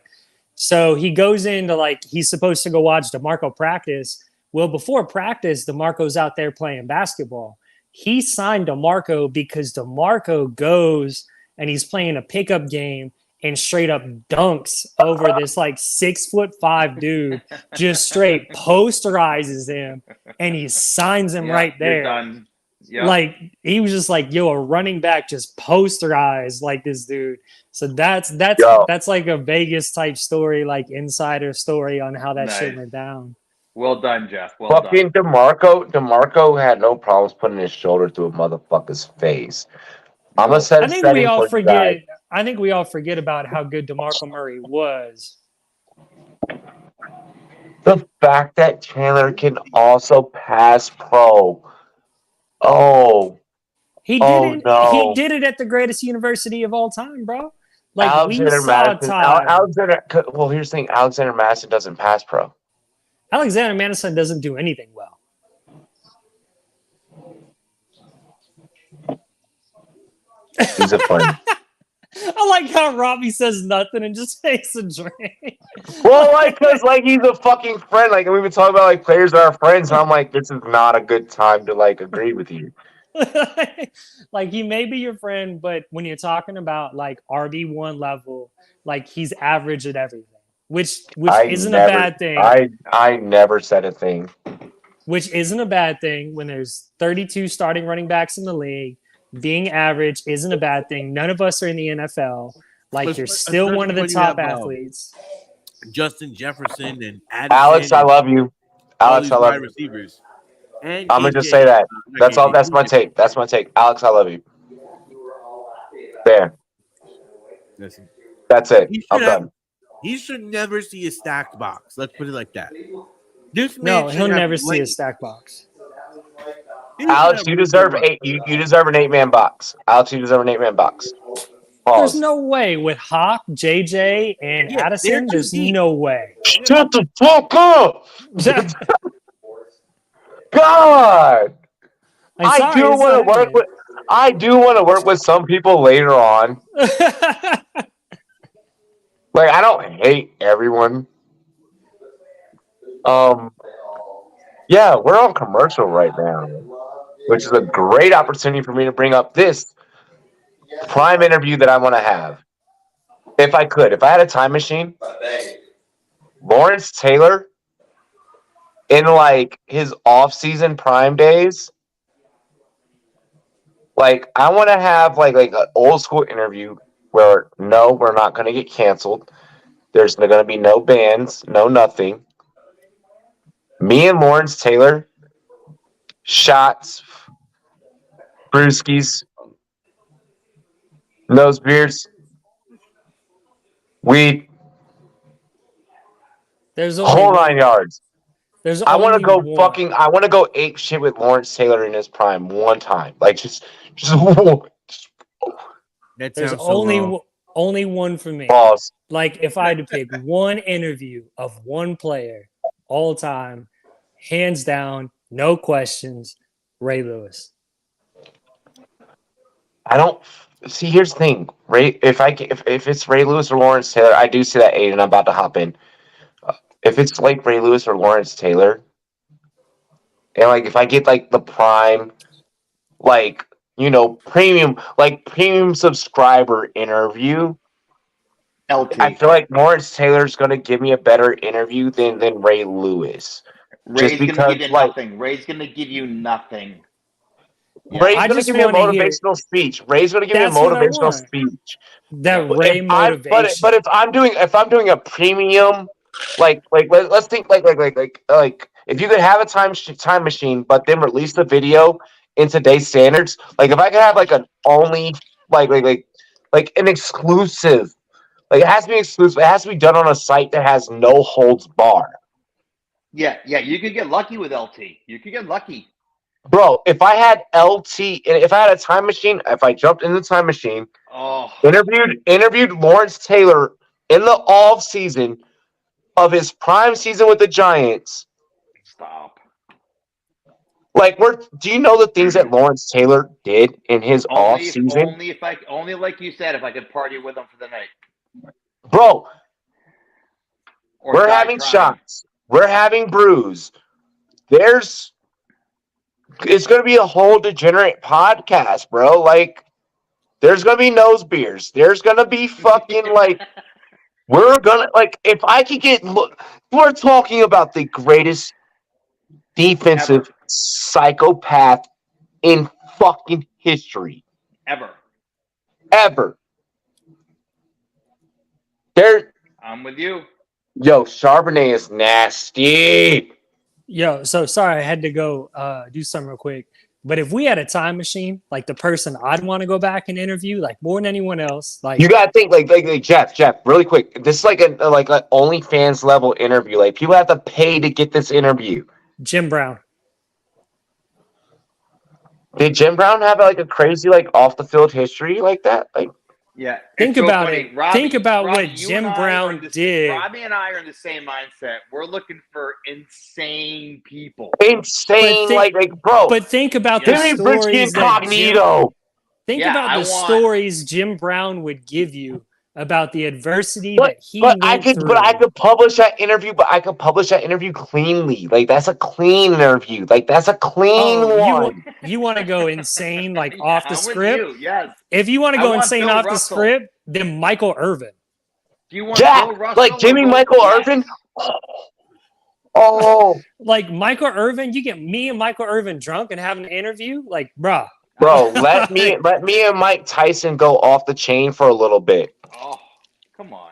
So he goes into like he's supposed to go watch DeMarco practice. Well, before practice, DeMarco's out there playing basketball. He signed DeMarco because DeMarco goes and he's playing a pickup game and straight up dunks over this like 6'5" dude, just straight posterizes him and he signs him right there. Done. Yep. Like he was just like, yo, a running back just posterized like this dude. So that's like a Vegas type story, like insider story on how that shit went down. Well done, Jeff. Well fucking done. DeMarco had no problems putting his shoulder through a motherfucker's face. I'm gonna set I a think setting we all for you guys. forget. I think we all forget about how good DeMarco Murray was. The fact that Chandler can also pass pro. Oh, He did it. He did it at the greatest university of all time, bro. Like Alexander we saw Madison. Well, here's the thing: Alexander Madison doesn't pass pro. Alexander Madison doesn't do anything well. He's a funny. I like how Robbie says nothing and just takes a drink. Well, like, cause like he's a fucking friend. Like we've been talking about like players that are friends, and I'm like, this is not a good time to like agree with you. Like he may be your friend, but when you're talking about like RB1 level, like he's average at everything, which isn't a bad thing. I never said a thing. Which isn't a bad thing when there's 32 starting running backs in the league. Being average isn't a bad thing. None of us are in the NFL. Like you're still one of the top athletes. Justin Jefferson and Alex, I love you. Alex, I love you. Receivers. I'm gonna just say that. That's all. That's my take. That's my take. Alex, I love you. There. Listen, that's it. I'm done. He should never see a stacked box. Let's put it like that. No, he'll never see a stacked box. Alex, you deserve 8. You deserve an 8-man box. Alex, you deserve an 8-man box. Pause. There's no way with Hawk, JJ, and Addison. There's no way. Shut the fuck up! God, I do want to work with. I do want to work with some people later on. Like I don't hate everyone. Yeah, we're on commercial right now, which is a great opportunity for me to bring up this prime interview that I want to have. If I had a time machine, Lawrence Taylor in like his off-season prime days, like I want to have like an old school interview where no, we're not going to get canceled. There's going to be no bans, no nothing. Me and Lawrence Taylor, shots, brewskis, nose beers, weed, there's whole 9 yards. I want to go I want to go ape shit with Lawrence Taylor in his prime one time. Like just there's only one for me. Pause. Like if I had to pick one interview of one player all time, hands down, no questions, Ray Lewis. I don't see. Here's the thing, Ray. If it's Ray Lewis or Lawrence Taylor, I do see that 8, and I'm about to hop in. If it's like Ray Lewis or Lawrence Taylor, and like if I get like the prime, like premium subscriber interview, LT. I feel like Lawrence Taylor's gonna give me a better interview than Ray Lewis. Ray's gonna give you nothing. Ray's gonna give you nothing. Yeah. Ray's going to give me a motivational speech. Ray's going to give me a motivational speech. That Ray motivation. But if I'm doing a premium, let's think like if you could have a time machine, but then release the video in today's standards, like if I could have like an only like an exclusive, like it has to be exclusive. It has to be done on a site that has no holds bar. Yeah, you could get lucky with LT. You could get lucky. Bro, if I had LT, if I had a time machine, if I jumped in the time machine, interviewed Lawrence Taylor in the off season of his prime season with the Giants. Stop. Like, do you know the things that Lawrence Taylor did in his off season? Only like you said, if I could party with him for the night. Bro, Or We're die having trying. shots. We're having brews. It's going to be a whole degenerate podcast, bro. Like, there's going to be nose beers. There's going to be fucking, like, we're going to, like, if I could get, look, we're talking about the greatest defensive Ever. psychopath in fucking history. Ever. I'm with you. Yo, Charbonnet is nasty. Yo, so sorry, I had to go do something real quick. But if we had a time machine, like the person I'd want to go back and interview, like more than anyone else, like You gotta think like Jeff, really quick. This is like an OnlyFans level interview. Like people have to pay to get this interview. Jim Brown. Did Jim Brown have like a crazy like off the field history like that? Like Yeah. Think it's so about funny. it. Robbie, Think about Robbie, what you Jim and I are Brown in the- did. Robbie and I are in the same mindset. We're looking for insane people. insane, But like bro. But think about Yeah. the Give me Brisky stories that Incognito. think Yeah, about I the want- stories Jim Brown would give you about the adversity But, that he but went I could through. but I could publish that interview, but I could publish that interview cleanly. Like that's a clean interview. Like that's a clean one. You want to go insane like Yeah, off the I'm with script? you, yes. If you want to I go want insane Bill off the Russell. script, then Michael Irvin. Do you want Yeah, Bill Russell like or Jimmy Will- Michael Yes. Irvin. Oh, Like Michael Irvin, you get me and Michael Irvin drunk and having an interview, like, bruh. bro, let me and Mike Tyson go off the chain for a little bit. Oh, come on.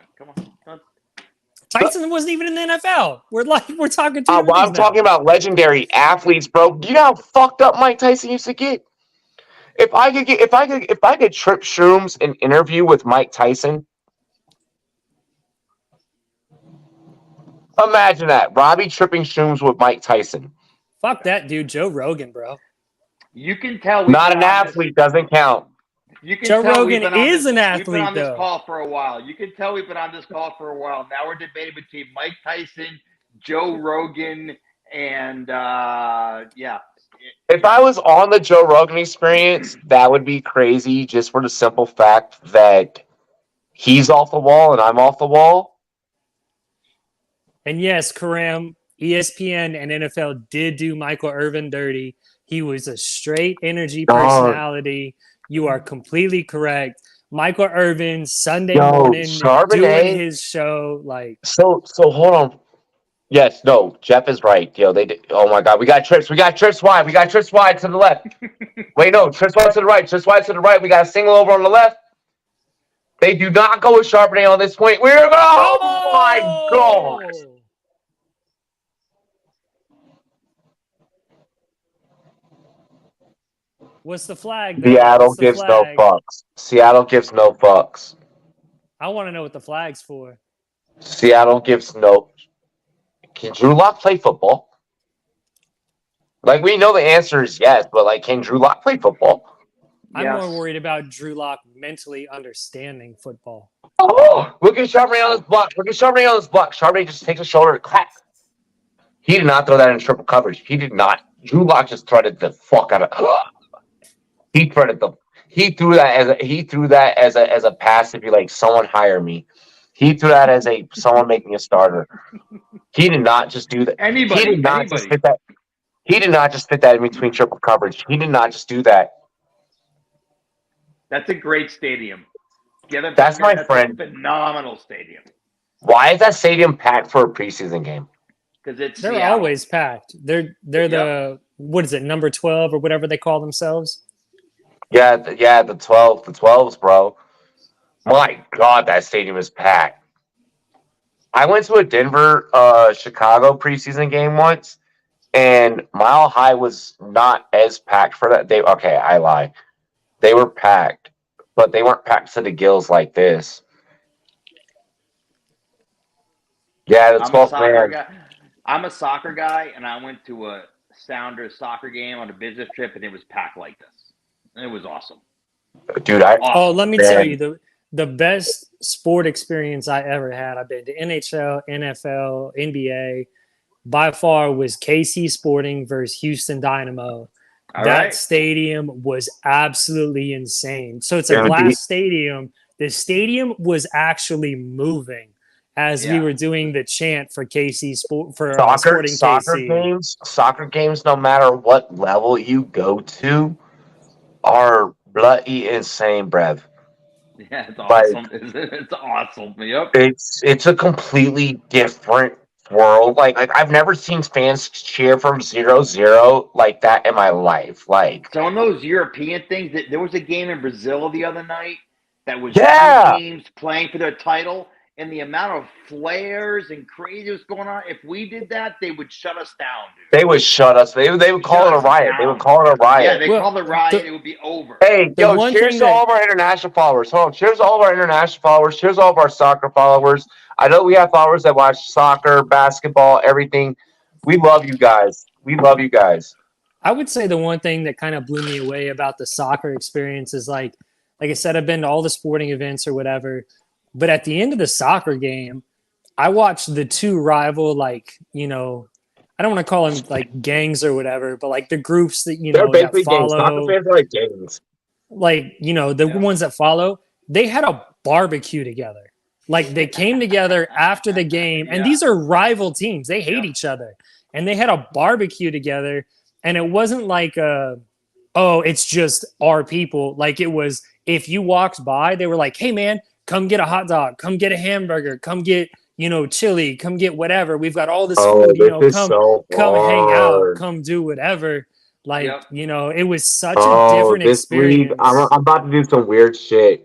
Tyson wasn't even in the NFL. We're talking to Well, I'm talking about legendary athletes, bro. Do you know how fucked up Mike Tyson used to get? If I could trip shrooms and interview with Mike Tyson, imagine that. Robbie tripping shrooms with Mike Tyson. Fuck that dude, Joe Rogan, bro. You can tell we've Not been an on athlete, doesn't count. You can Joe tell we've Rogan been on is this- an We've been athlete, on this though. call for a while. You can tell we've been on this call for a while. Now we're debating between Mike Tyson, Joe Rogan, and yeah. If I was on the Joe Rogan Experience, that would be crazy just for the simple fact that he's off the wall and I'm off the wall. And yes, Karam, ESPN and NFL did do Michael Irvin dirty. He was a straight energy personality. You are completely correct. Michael Irvin, Sunday morning, Charbonnet. doing his show. Like, So hold on. Yes, no, Jeff is right. Yo, they did. Oh my God, we got trips wide. We got trips wide to the left. Wait, no, trips wide to the right. Trips wide to the right. We got a single over on the left. They do not go with Charbonnet on this point. We're going. Oh my God. What's the flag? Though? Seattle What's the gives flag? no fucks. Seattle gives no fucks. I want to know what the flag's for. Seattle gives no. Can Drew Lock play football? Like, we know the answer is yes, but like, can Drew Lock play football? I'm Yes. more worried about Drew Lock mentally understanding football. Oh, look at Charbonnet on this block. Charbonnet just takes a shoulder, clap. He did not throw that in triple coverage. He did not. Drew Lock just threaded the fuck out of. He threaded the. He threw that as a pass. If you like, someone hire me. He threw that as someone making a starter. He did not just do that. Anybody. He did not just fit that. He did not just fit that in between triple coverage. He did not just do that. That's a great stadium. That's my friend. A phenomenal stadium. Why is that stadium packed for a preseason game? Because it's They're Seattle. always packed. They're the what is it, number 12 or whatever they call themselves? Yeah, the 12s, bro. My God, that stadium is packed. I went to a Denver, Chicago preseason game once, and Mile High was not as packed for that. I lie. They were packed, but they weren't packed to the gills like this. Yeah, the 12th man. I'm a soccer guy, and I went to a Sounders soccer game on a business trip, and it was packed like this. And it was awesome. Dude, Oh, let me tell you, the best sport experience I ever had, I've been to NHL, NFL, NBA, by far was KC Sporting versus Houston Dynamo. That stadium was absolutely insane. So it's a glass stadium. The stadium was actually moving as we were doing the chant for KC Sport for Soccer Sporting KC. soccer games, no matter what level you go to, are bloody insane, bruv. Yeah, it's Like, awesome. It's awesome. Yep. it's a completely different world. Like I've never seen fans cheer from 0-0 like that in my life. Like, So on those European things, there was a game in Brazil the other night that was yeah, two teams playing for their title, and the amount of flares and crazy was going on. If we did that, they would shut us down, dude. they would shut us. They would call it a riot. They would call it a riot. Yeah, they Well, call it a riot. It would be over. Hey, The yo, one cheers thing to all of our international followers. Hold on. Cheers to all of our international followers. Cheers to all of our soccer followers. I know we have followers that watch soccer, basketball, everything. We love you guys. We love you guys. I would say the one thing that kind of blew me away about the soccer experience is like I said, I've been to all the sporting events or whatever, but at the end of the soccer game, I watched the two rival, like, you know, I don't want to call them like gangs or whatever, but like the groups that, you They're know, that basically gangs. Soccer follow, fans are like gangs. like, you know, the ones that follow, they had a barbecue together. Like they came together after the game, and these are rival teams. They hate each other, and they had a barbecue together. And it wasn't like, oh, it's just our people. Like it was, if you walked by, they were like, hey man, come get a hot dog, come get a hamburger, come get, you know, chili, come get whatever. We've got all this food, you know, come hang out, come do whatever. Like, you know, it was such a different experience. League, I'm about to do some weird shit.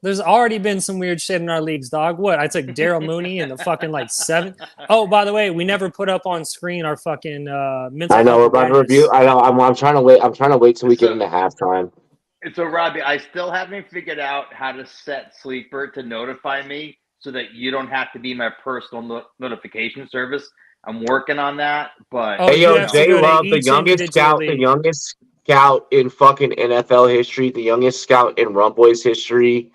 There's already been some weird shit in our leagues, dog. What? I took Daryl Mooney in the fucking like 7. Oh, by the way, we never put up on screen our fucking mental. I know we're about to review. I know. I'm trying to wait. I'm trying to wait till we get into halftime. So, Robbie, I still haven't figured out how to set Sleeper to notify me so that you don't have to be my personal notification service. I'm working on that, but Oh, hey, you yo, have to Jay go to Love, the each youngest scout, individual the league. youngest scout in fucking NFL history, the youngest scout in Rum Boys history.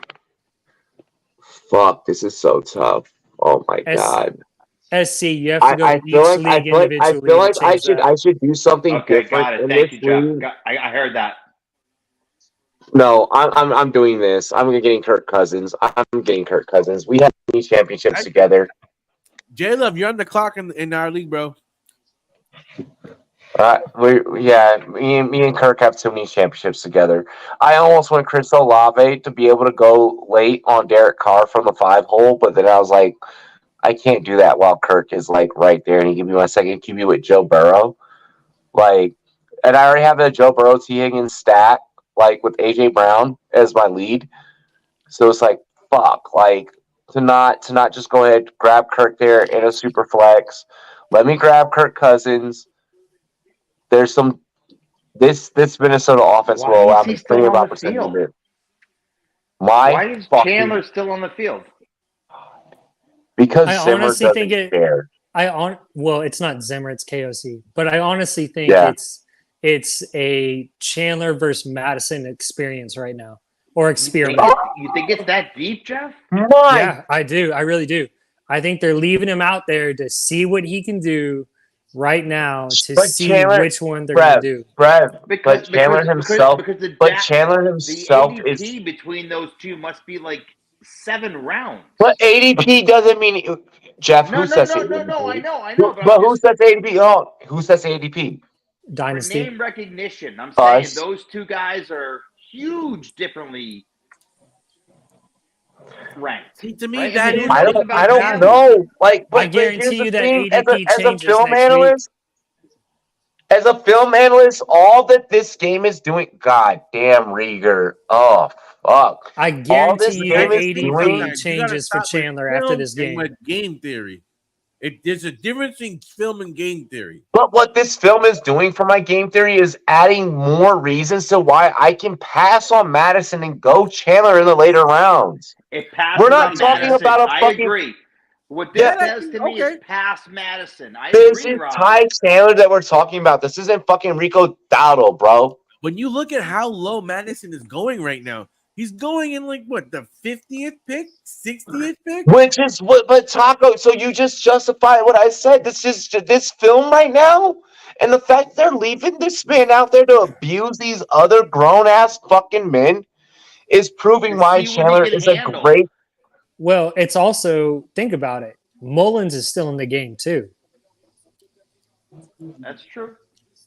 Fuck, this is so tough. Oh my god. SC, you have to go to each league individually. I feel like I should do something different. Got it. In Thank this you, Jeff. league. I heard that. No, I'm doing this. I'm getting Kirk Cousins. We have many championships together. J Love, you're on the clock in our league, bro. Me and Kirk have too many championships together. I almost want Chris Olave to be able to go late on Derek Carr from the 5 hole, but then I was like, I can't do that while Kirk is like right there, and he give me my second QB with Joe Burrow. Like, and I already have a Joe Burrow T Higgins stack, like with AJ Brown as my lead. So it's like, fuck, like to not just go ahead grab Kirk there in a super flex. Let me grab Kirk Cousins. There's some this Minnesota offense will allow me plenty of opportunity. Why is Chandler still on the field? Because Zimmer doesn't care. Well, it's not Zimmer, it's KOC. But I honestly think it's a Chandler versus Madison experience right now. Or experiment. You think it's that deep, Jeff? Yeah, I do. I really do. I think they're leaving him out there to see what he can do right now to see which one they're going to do. But Chandler himself the ADP between those two must be like 7 rounds. But ADP doesn't mean Jeff. No, I know. But who sets ADP? Oh, who sets ADP? Dynasty. For name recognition. I'm saying those two guys are huge differently ranked. See, to me, right? that is. I don't know. Like, I guarantee you that ADP as a changes film next analyst. As a film analyst, all that this game is doing, god damn Rieger. Oh fuck. I guarantee you that ADP changes for Chandler after this game. Game theory. There's a difference in film and game theory. But what this film is doing for my game theory is adding more reasons to why I can pass on Madison and go Chandler in the later rounds. We're not talking about a fucking. I agree. What this says to me is pass Madison. This is Ty Chandler that we're talking about. This isn't fucking Rico Dowdle, bro. When you look at how low Madison is going right now, he's going in like what, the 50th pick, 60th pick? Which is what, but Taco, so you just justify what I said. This is this film right now, and the fact they're leaving this man out there to abuse these other grown ass fucking men is proving To why see what he Chandler can is a handle. great. Well, it's also, think about it. Mullins is still in the game too. That's true.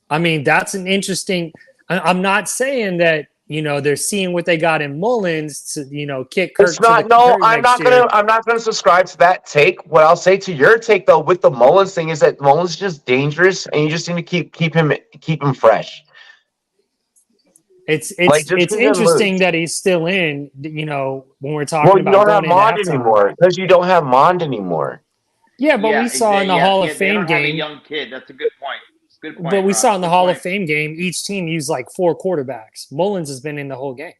I mean, that's an interesting. I'm not saying that they're seeing what they got in Mullins to kick It's Kirk to the not. No, curb I'm next not year. gonna. I'm not gonna subscribe to that take. What I'll say to your take though, with the Mullins thing, is that Mullins is just dangerous, and you just need to keep him fresh. It's Like it's just it's keep him interesting loose. that he's still in. When we're Well, talking you about don't have going into Mond halftime. anymore because you don't have Mond anymore. Yeah, but Yeah, we saw in the yes, Hall yeah, of they Fame don't have a game. young kid. That's a good point. Good But point, we Rob. saw in the Good Hall point. of Fame game, each team used like 4 quarterbacks. Mullins has been in the whole game.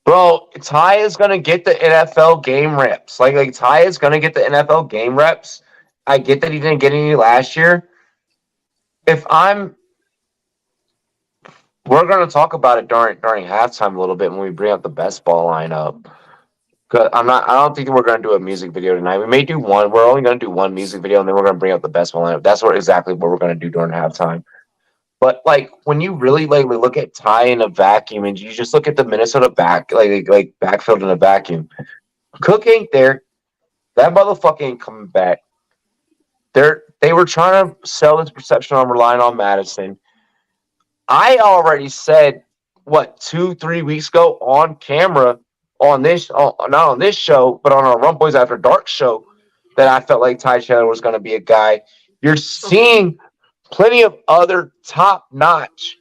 Bro, Ty is gonna get the NFL game reps. Like Ty is gonna get the NFL game reps. I get that he didn't get any last year. We're gonna talk about it during halftime a little bit when we bring up the best ball lineup. Cause I don't think we're gonna do a music video tonight. We may do one. We're only gonna do one music video, and then we're gonna bring up the best ball lineup. That's exactly what we're gonna do during halftime. But like when you really like look at Ty in a vacuum, and you just look at the Minnesota backfield in a vacuum, Cook ain't there. That motherfucker ain't coming back. They were trying to sell this perception on relying on Madison. I already said 2-3 weeks ago on camera not on this show, but on our Run Boys After Dark show that I felt like Ty Chandler was going to be a guy. You're seeing plenty of other top-notch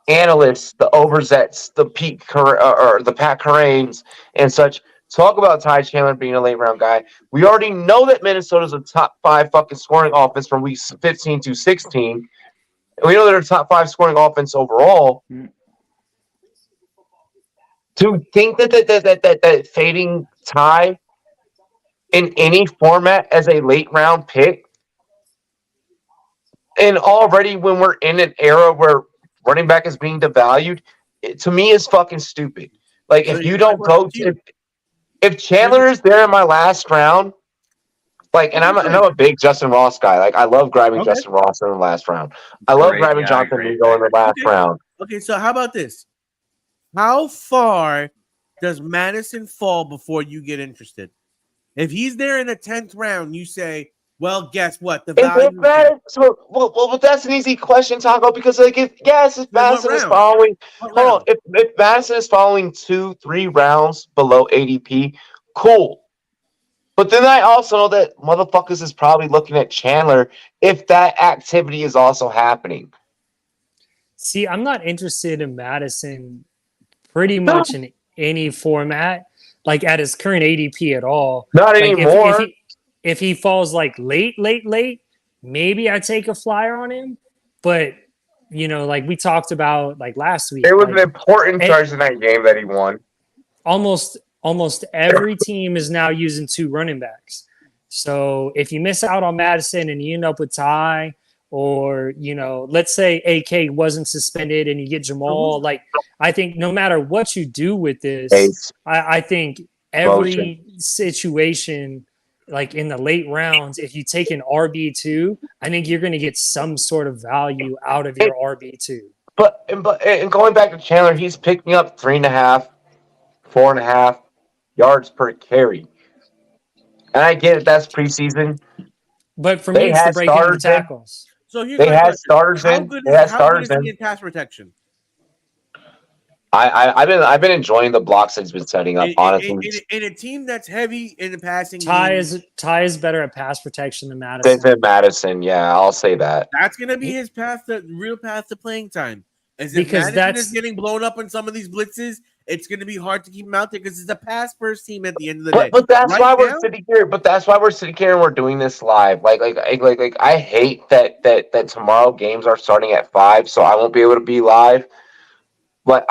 analysts, the Overzets, the the Pat Corains, and such. Talk about Ty Chandler being a late round guy. We already know that Minnesota's a top 5 fucking scoring offense from weeks 15 to 16. And we know they're a top 5 scoring offense overall. To think that fading Ty in any format as a late round pick, and already when we're in an era where running back is being devalued, to me is fucking stupid. Like So if you here's my don't go question to you. if Chandler is there in my last round, and I'm a big Justin Ross guy. Like I love grabbing Okay. Justin Ross in the last round. I love grabbing Jonathan Mingo in the last round. Okay, so how about this? How far does Madison fall before you get interested? If he's there in the 10th round, you say, well, guess what? The value. But that's an easy question, Taco, because if Madison is following, if Madison is following 2-3 rounds below ADP, cool. But then I also know that motherfuckers is probably looking at Chandler if that activity is also happening. See, I'm not interested in Madison pretty much in any format, like at his current ADP at all. Not like anymore. If he falls like late, maybe I take a flyer on him. But like we talked about like last week, It was an important Thursday night game that he won. Almost every team is now using 2 running backs. So if you miss out on Madison and you end up with Ty, or let's say AK wasn't suspended and you get Jamal, like I think no matter what you do with this, I think every situation, like in the late rounds, if you take an RB2, I think you're going to get some sort of value out of your RB2. But going back to Chandler, he's picking up 3.5, 4.5 yards per carry. And I get it, that's preseason. But for me, it's the breaking the tackles. So here's my question. How good is he in pass protection? I've been enjoying the blocks that he's been setting up, honestly. In a team that's heavy in the passing Ty is better at pass protection than Madison. Yeah, I'll say that. That's gonna be his real path to playing time. Because Madison is getting blown up on some of these blitzes, it's going to be hard to keep him out there because it's a pass first team at the end of the day. But that's why we're sitting here. But that's why we're sitting here and we're doing this live. Like I hate that tomorrow games are starting at 5, so I won't be able to be live. But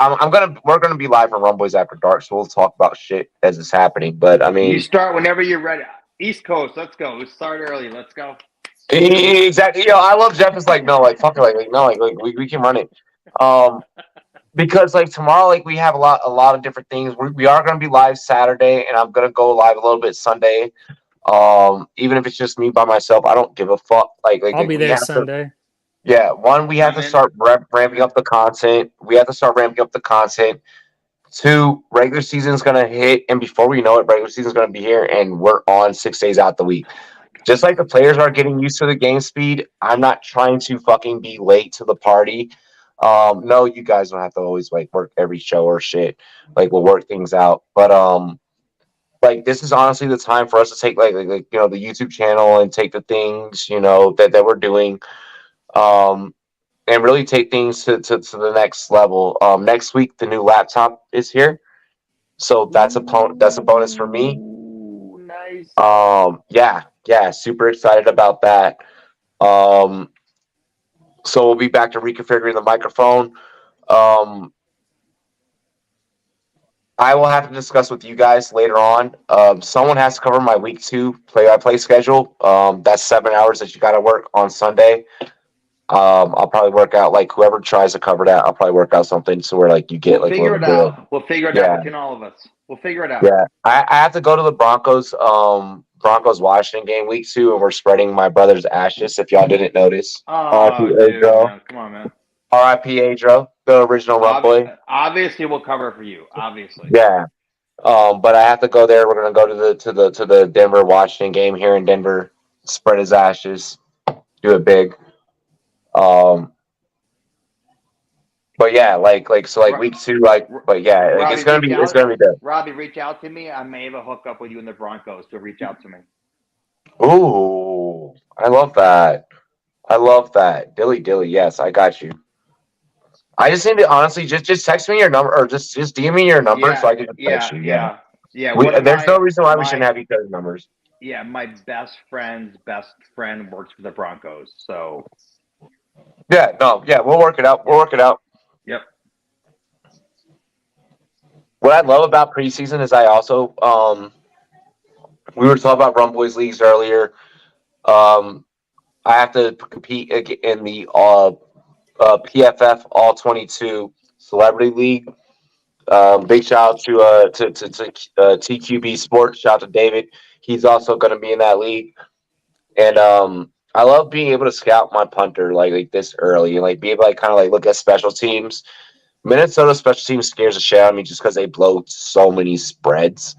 we're gonna be live on Run Boys After Dark, so we'll talk about shit as it's happening. But I mean, you start whenever you're ready. East Coast, let's go. Let's start early. Let's go. Exactly. I love Jeff. Is like no, like fuck it, no, we can run it. Because like tomorrow, like we have a lot of different things. We are going to be live Saturday, and I'm going to go live a little bit Sunday. Even if it's just me by myself, I don't give a fuck. Like I'll be there Sunday. Yeah, one, we have to start ramping up the content. We have to start ramping up the content. Two, regular season's gonna hit, and before we know it, regular season's gonna be here, and we're on 6 days out the week. Just like the players are getting used to the game speed, I'm not trying to fucking be late to the party. No, you guys don't have to always like work every show or shit. Like we'll work things out, but like this is honestly the time for us to take like you know the YouTube channel and take the things you know that we're doing. Um, and really take things to the next level. Next week, the new laptop is here, so that's a bonus for me. Ooh, nice. Yeah, super excited about that. So we'll be back to reconfiguring the microphone. I will have to discuss with you guys later on. Someone has to cover my week 2 play-by-play schedule. That's 7 hours that you got to work on Sunday. I'll probably work out like whoever tries to cover that. I'll probably work out something so where like you get We'll like a figure little it bit out. of, We'll figure it Yeah. out between all of us. We'll figure it out. yeah. I have to go to the Broncos Washington game week 2, and we're spreading my brother's ashes. If y'all didn't notice, Oh, dude, man. Come on, man. R.I.P. Adro, the original Rump Boy. Obviously, we'll cover for you. Obviously. Yeah. But I have to go there. We're gonna go to the Denver Washington game here in Denver. Spread his ashes. Do it big. But yeah, like week 2, but yeah, like Robbie, it's gonna be good. Robbie, reach out to me. I may have a hookup with you in the Broncos, so reach out to me. Ooh, I love that. Dilly, yes, I got you. I just need to honestly just text me your number or just DM me your number so I can text you. Yeah. There's no reason why we shouldn't have each other's numbers. Yeah, my best friend's best friend works for the Broncos, so. Yeah, we'll work it out. Yep. What I love about preseason is I also we were talking about Rum Boys leagues earlier. I have to compete in the PFF All 22 Celebrity League. Big shout out to TQB Sports. Shout out to David. He's also going to be in that league. And I love being able to scout my punter like this early and like be able to like, kind of like look at special teams. Minnesota special teams scares the shit out of me just because they blow so many spreads.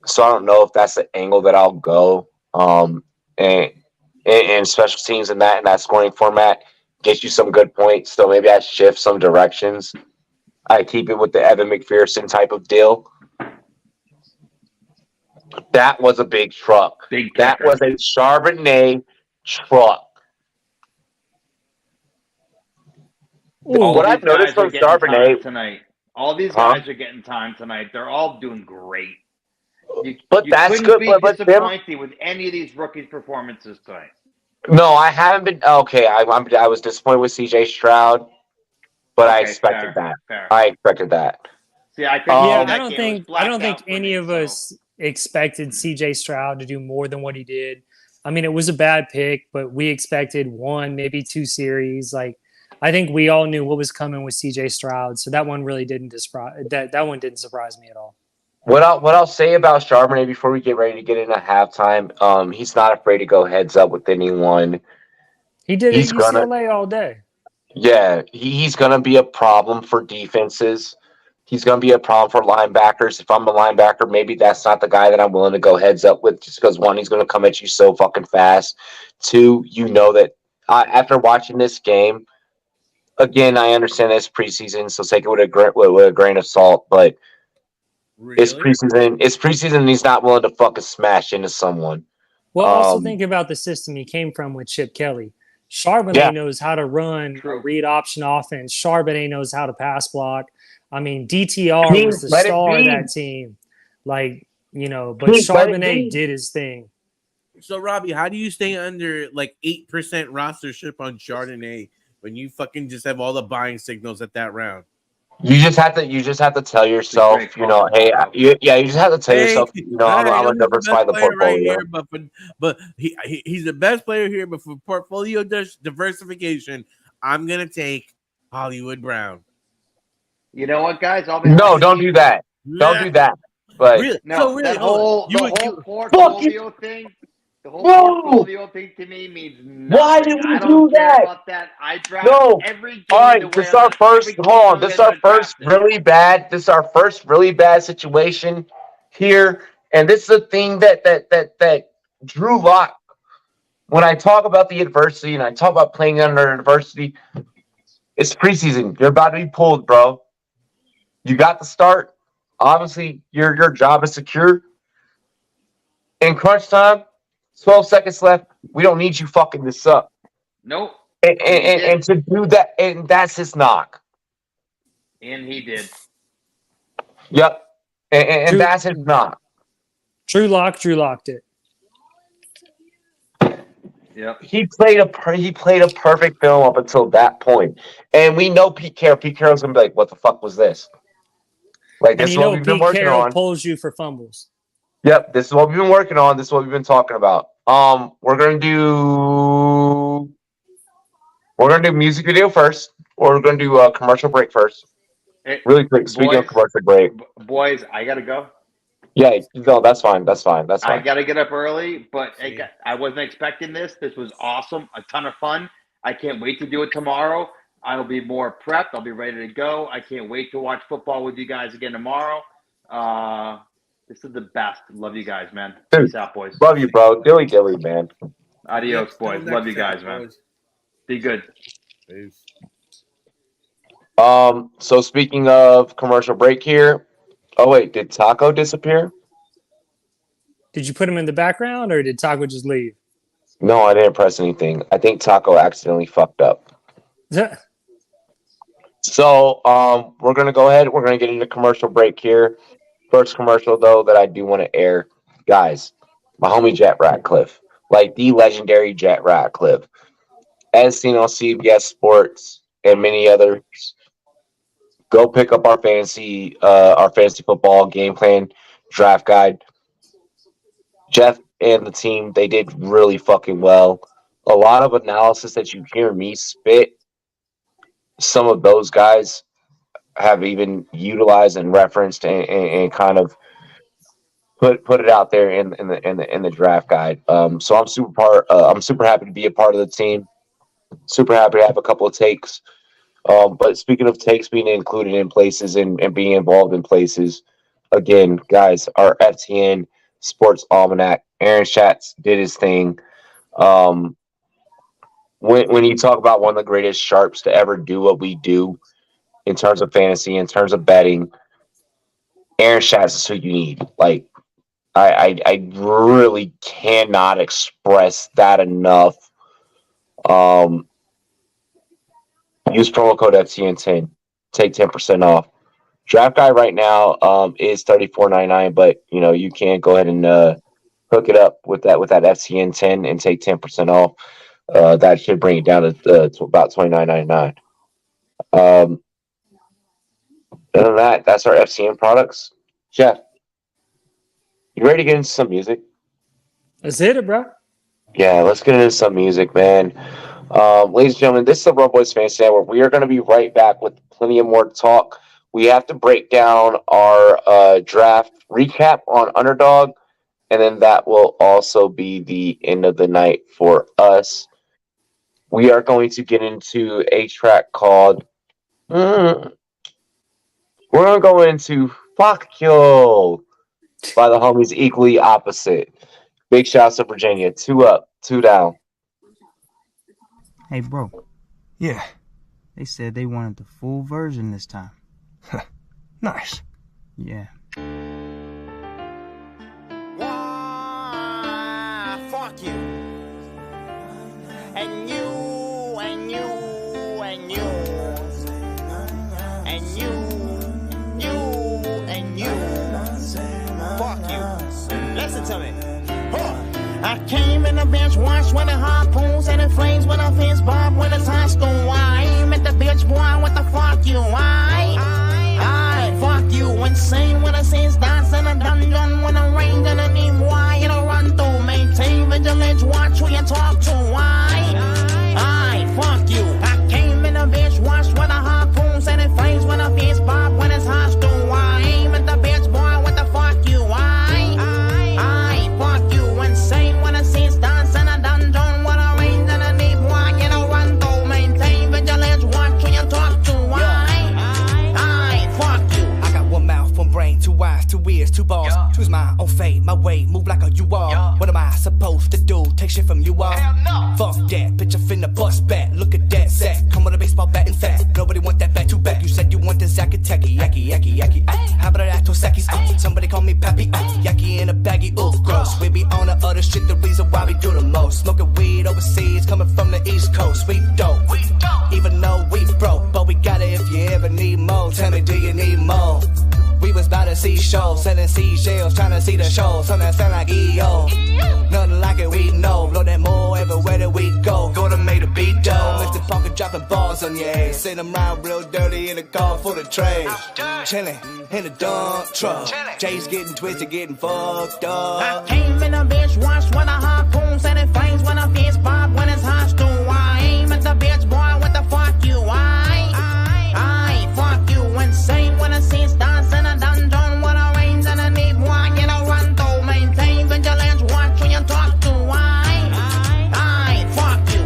So I don't know if that's the angle that I'll go. And special teams in that scoring format gets you some good points. So maybe I shift some directions. I keep it with the Evan McPherson type of deal. That was a big truck. That was a Charbonnet truck. What I've noticed from Charbonnet tonight, all these guys are getting time tonight. They're all doing great. But that's good. Be disappointed with any of these rookies' performances tonight. No, I haven't been. Okay, I was disappointed with C.J. Stroud, but I expected that. Fair. I expected that. See, I think I don't think any of us expected C.J. Stroud to do more than what he did. I mean, it was a bad pick, but we expected 1, maybe 2 series. Like, I think we all knew what was coming with C.J. Stroud, so that one really didn't surprise. That one didn't surprise me at all. What I'll say about Charbonnet before we get ready to get into halftime, he's not afraid to go heads up with anyone. He did it at UCLA all day. Yeah, he's gonna be a problem for defenses. He's gonna be a problem for linebackers. If I'm a linebacker, maybe that's not the guy that I'm willing to go heads up with, just because 1, he's gonna come at you so fucking fast. 2, you know that after watching this game, again, I understand it's preseason, so take it with a grain of salt, but. Really? It's preseason, and he's not willing to fucking smash into someone. Well, also think about the system he came from with Chip Kelly. Charbonnet knows how to run a read option offense. Charbonnet knows how to pass block. I mean, DTR was the star of that team. Like, but Charbonnet did his thing. So, Robbie, how do you stay under like 8% rostership on Chardonnay when you fucking just have all the buying signals at that round? You just have to tell yourself, hey, you just have to tell yourself, I'm gonna diversify the portfolio. Right here, but he's the best player here, but for portfolio diversification, I'm gonna take Hollywood Brown. You know what, guys? Don't do that. Don't do that. But the whole portfolio thing, The whole No! portfolio thing to me means nothing. Why did we I don't do care that? about that. I draft No. every game All right, the way this is I'm our not- first. every Hold on, game this is the way our I'm not first drafted. really bad. This is our first really bad situation here, and this is the thing that Drew Lock. When I talk about the adversity and I talk about playing under adversity, it's preseason. You're about to be pulled, bro. You got the start. Obviously, your job is secure. In crunch time, 12 seconds left. We don't need you fucking this up. Nope. And to do that, and that's his knock. And he did. Yep. And Drew- that's his knock. Drew locked it. Yep. He played a perfect film up until that point. And we know Pete Carroll. Pete Carroll's gonna be like, what the fuck was this? Like, And this is you what know we've been Pete working Carroll on. pulls you for fumbles. Yep, this is what we've been working on. This is what we've been talking about. We're gonna do music video first, or we're gonna do a commercial break first. Hey, Really quick. Speaking of boys, commercial break, boys, I gotta go. yeah, no, that's fine. That's fine. That's I fine. gotta get up early, but I wasn't expecting this. This was awesome, a ton of fun. I can't wait to do it tomorrow. I'll be more prepped. I'll be ready to go. I can't wait to watch football with you guys again tomorrow. This is the best. Love you guys, man. Dude, Peace out, boys. Love you, bro. Dilly, man. Adios, Till boys. next Love you time, guys, man. boys. Be good. Peace. So speaking of commercial break here. Oh wait, did Taco disappear? Did you put him in the background or did Taco just leave? No, I didn't press anything. I think Taco accidentally fucked up. So we're gonna go ahead. We're gonna get into commercial break here. First commercial though that I do want to air, guys. My homie Jet Ratcliffe, like the legendary Jet Ratcliffe, as seen on CBS Sports and many others. Go pick up our fantasy football game plan draft guide. Jeff and the team, they did really fucking well. A lot of analysis that you hear me spit, some of those guys have even utilized and referenced and kind of put it out there in the draft guide. So I'm super happy to be a part of the team. Super happy to have a couple of takes. But speaking of takes being included in places and being involved in places, again, guys, our FTN Sports Almanac, Aaron Schatz did his thing. When you talk about one of the greatest sharps to ever do what we do in terms of fantasy, in terms of betting, Aaron Schatz is who you need. Like, I really cannot express that enough. Use promo code FTN10. Take 10% off. Draft guy right now is $34.99, but you can go ahead and hook it up with that FTN10 and take 10% off. That should bring it down to about $29.99. Other than that, that's our FCN products. Jeff, you ready to get into some music? Let's hit it, bro. Yeah, let's get into some music, man. Ladies and gentlemen, this is the Road Boys Fantasy Network. We are going to be right back with plenty of more talk. We have to break down our draft recap on Underdog, and then that will also be the end of the night for us. We are going to get into a track called... We're going to go into Fuck You by the homies Equally Opposite. Big shouts to Virginia. 2 up, 2 down. Hey, bro. Yeah, They said they wanted the full version this time. nice. Yeah. Why, fuck you. And you, and you, and you. And you, and you. Fuck you. Listen to me. I came in the bench, watched when the harpoons and the flames when the fence bob when it's high school. I aim at the bitch, boy, what the fuck you? I fuck you, insane when I sense dance in a dungeon when the rain gonna need why it'll run through. Maintain vigilance, watch who you talk to. I fuck you. I came in the bench, watched when the harpoons and the flames when the fence bob when it's high school. I aim at the bitch, boy, what the fuck you? I fuck you, insane when I sense my way, move like a you all. What am I supposed to do? Take shit from you all? Fuck that, bitch, I finna bust back. Look at that sack, come with a baseball bat and fat. Nobody want that back to back. You said you want this Zakateki, yaki. How about that Tosakis? Somebody call me Pappy, yaki in a baggy, ooh, gross. We be on the other shit, the reason why we do the most. Smoking weed overseas, coming from the East Coast. We don't, even though we broke, but we got it if you ever need more. Tell me, do you need more? We was by the seashore, selling seashells, trying to see the show. Something sound like EO. Nothing like it, we know. Blow that more everywhere that we go. Go to make the beat dough. Mr. Parker dropping balls on your ass. Send them around real dirty in the car for the trash. Chillin' in the dump truck. Jay's getting twisted, getting fucked up. I came in a bitch wash when I harpoon, setting flames when I fist pop when it's hostile. I aim at the bitch boy, what the fuck you? I fuck you insane when I see stars in a dungeon. When I range and I need one, you know, run to maintain vigilance. Watch when you talk to. I fuck you.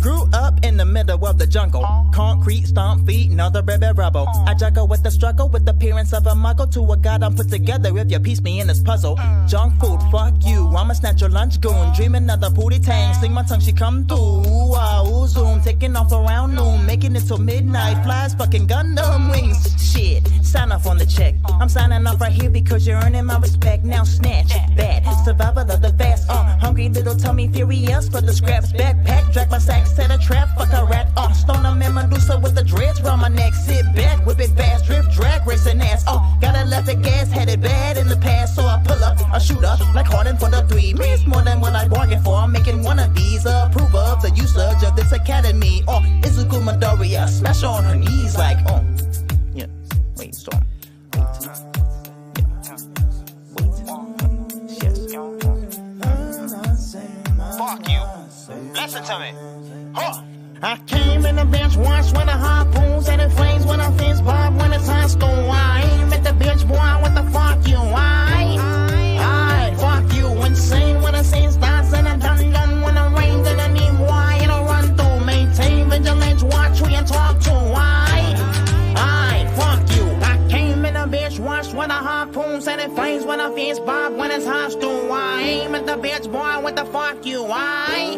Grew up in the middle of the jungle. Concrete stomp feet, another baby rebel. I juggle with the struggle, with the appearance of a muggle. To a god I'm put together if you piece me in this puzzle. Junk food, fuck you, I'ma snatch your lunch goon. Dreaming of the pootie tang, sing my tongue, she come through. Wow, zoom, taking off around noon. Making it till midnight, flies fucking Gundam wings. Shit, sign off on the check. I'm signing off right here because you're earning my respect. Now snatch, bad, survival of the fast. Hungry little tummy, furious for the scraps. Backpack, drag my sack, set a trap, fuck a rat. Stone them in Medusa with the dreads round my neck. Sit back, whip it fast, drip, drag, racing ass. Gotta left the gas, headed bad in the past. So I pull up, I shoot up, like Harden for the 3. It's more than what I bargained for. I'm making one of these. Approve of the usage of this academy. Izuku Midoriya, smash on her knees like, yeah, wait, storm. Fuck you. Listen to me. I came in the bench wash when the harpoons and the flames when I fist bob when it's hostile. I aim at the bitch boy, what the fuck you? I fuck you insane when I see stars in a dungeon. When I range and I need why you don't run through. Maintain vigilance, watch who you talk to. I fuck you. I came in a bitch wash when the harpoons and the flames when I fist bob when it's hostile. I aim at the bitch boy, what the fuck you? I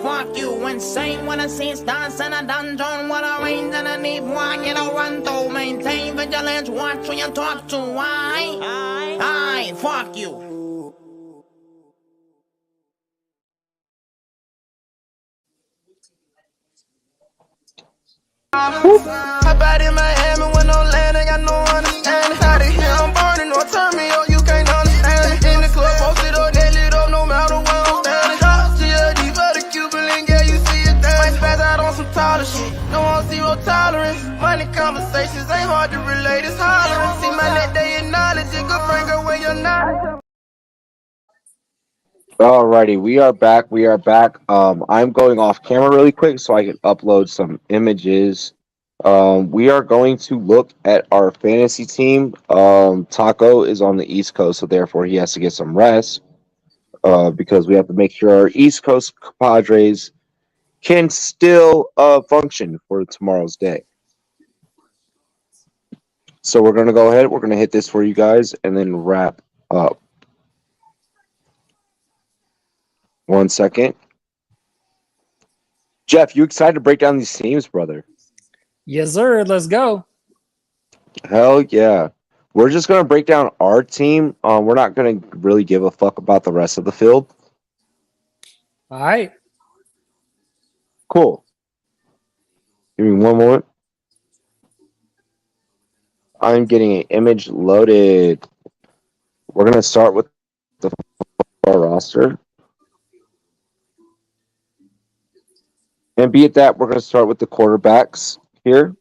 fuck you insane when I see stars in a dungeon. When I range and I need one, you know, run to maintain vigilance, watch who you talk to. I fuck you. Hop out in Miami when I'm landing, got no understanding. Out of here, I'm burning, or turn me up, you can't understand it. In the club, posted up, they lit up, no matter where I'm standing. Drop CLD for the Cuban link, yeah, you see it there. Might spaz out on some taller shit, no on zero tolerance. Money conversations ain't hard to relate, it's hollering. See my net, they acknowledge it, good friend, girl, where you're not. Alrighty, we are back. I'm going off camera really quick so I can upload some images. We are going to look at our fantasy team. Taco is on the East Coast, so therefore he has to get some rest. Because we have to make sure our East Coast Padres can still function for tomorrow's day. So we're gonna go ahead. We're gonna hit this for you guys and then wrap up. 1 second. Jeff, you excited to break down these teams, brother? Yes, sir. Let's go. Hell yeah. We're just going to break down our team. We're not going to really give a fuck about the rest of the field. All right. Cool. Give me one moment. I'm getting an image loaded. We're going to start with the roster. And be it that, we're going to start with the quarterbacks here.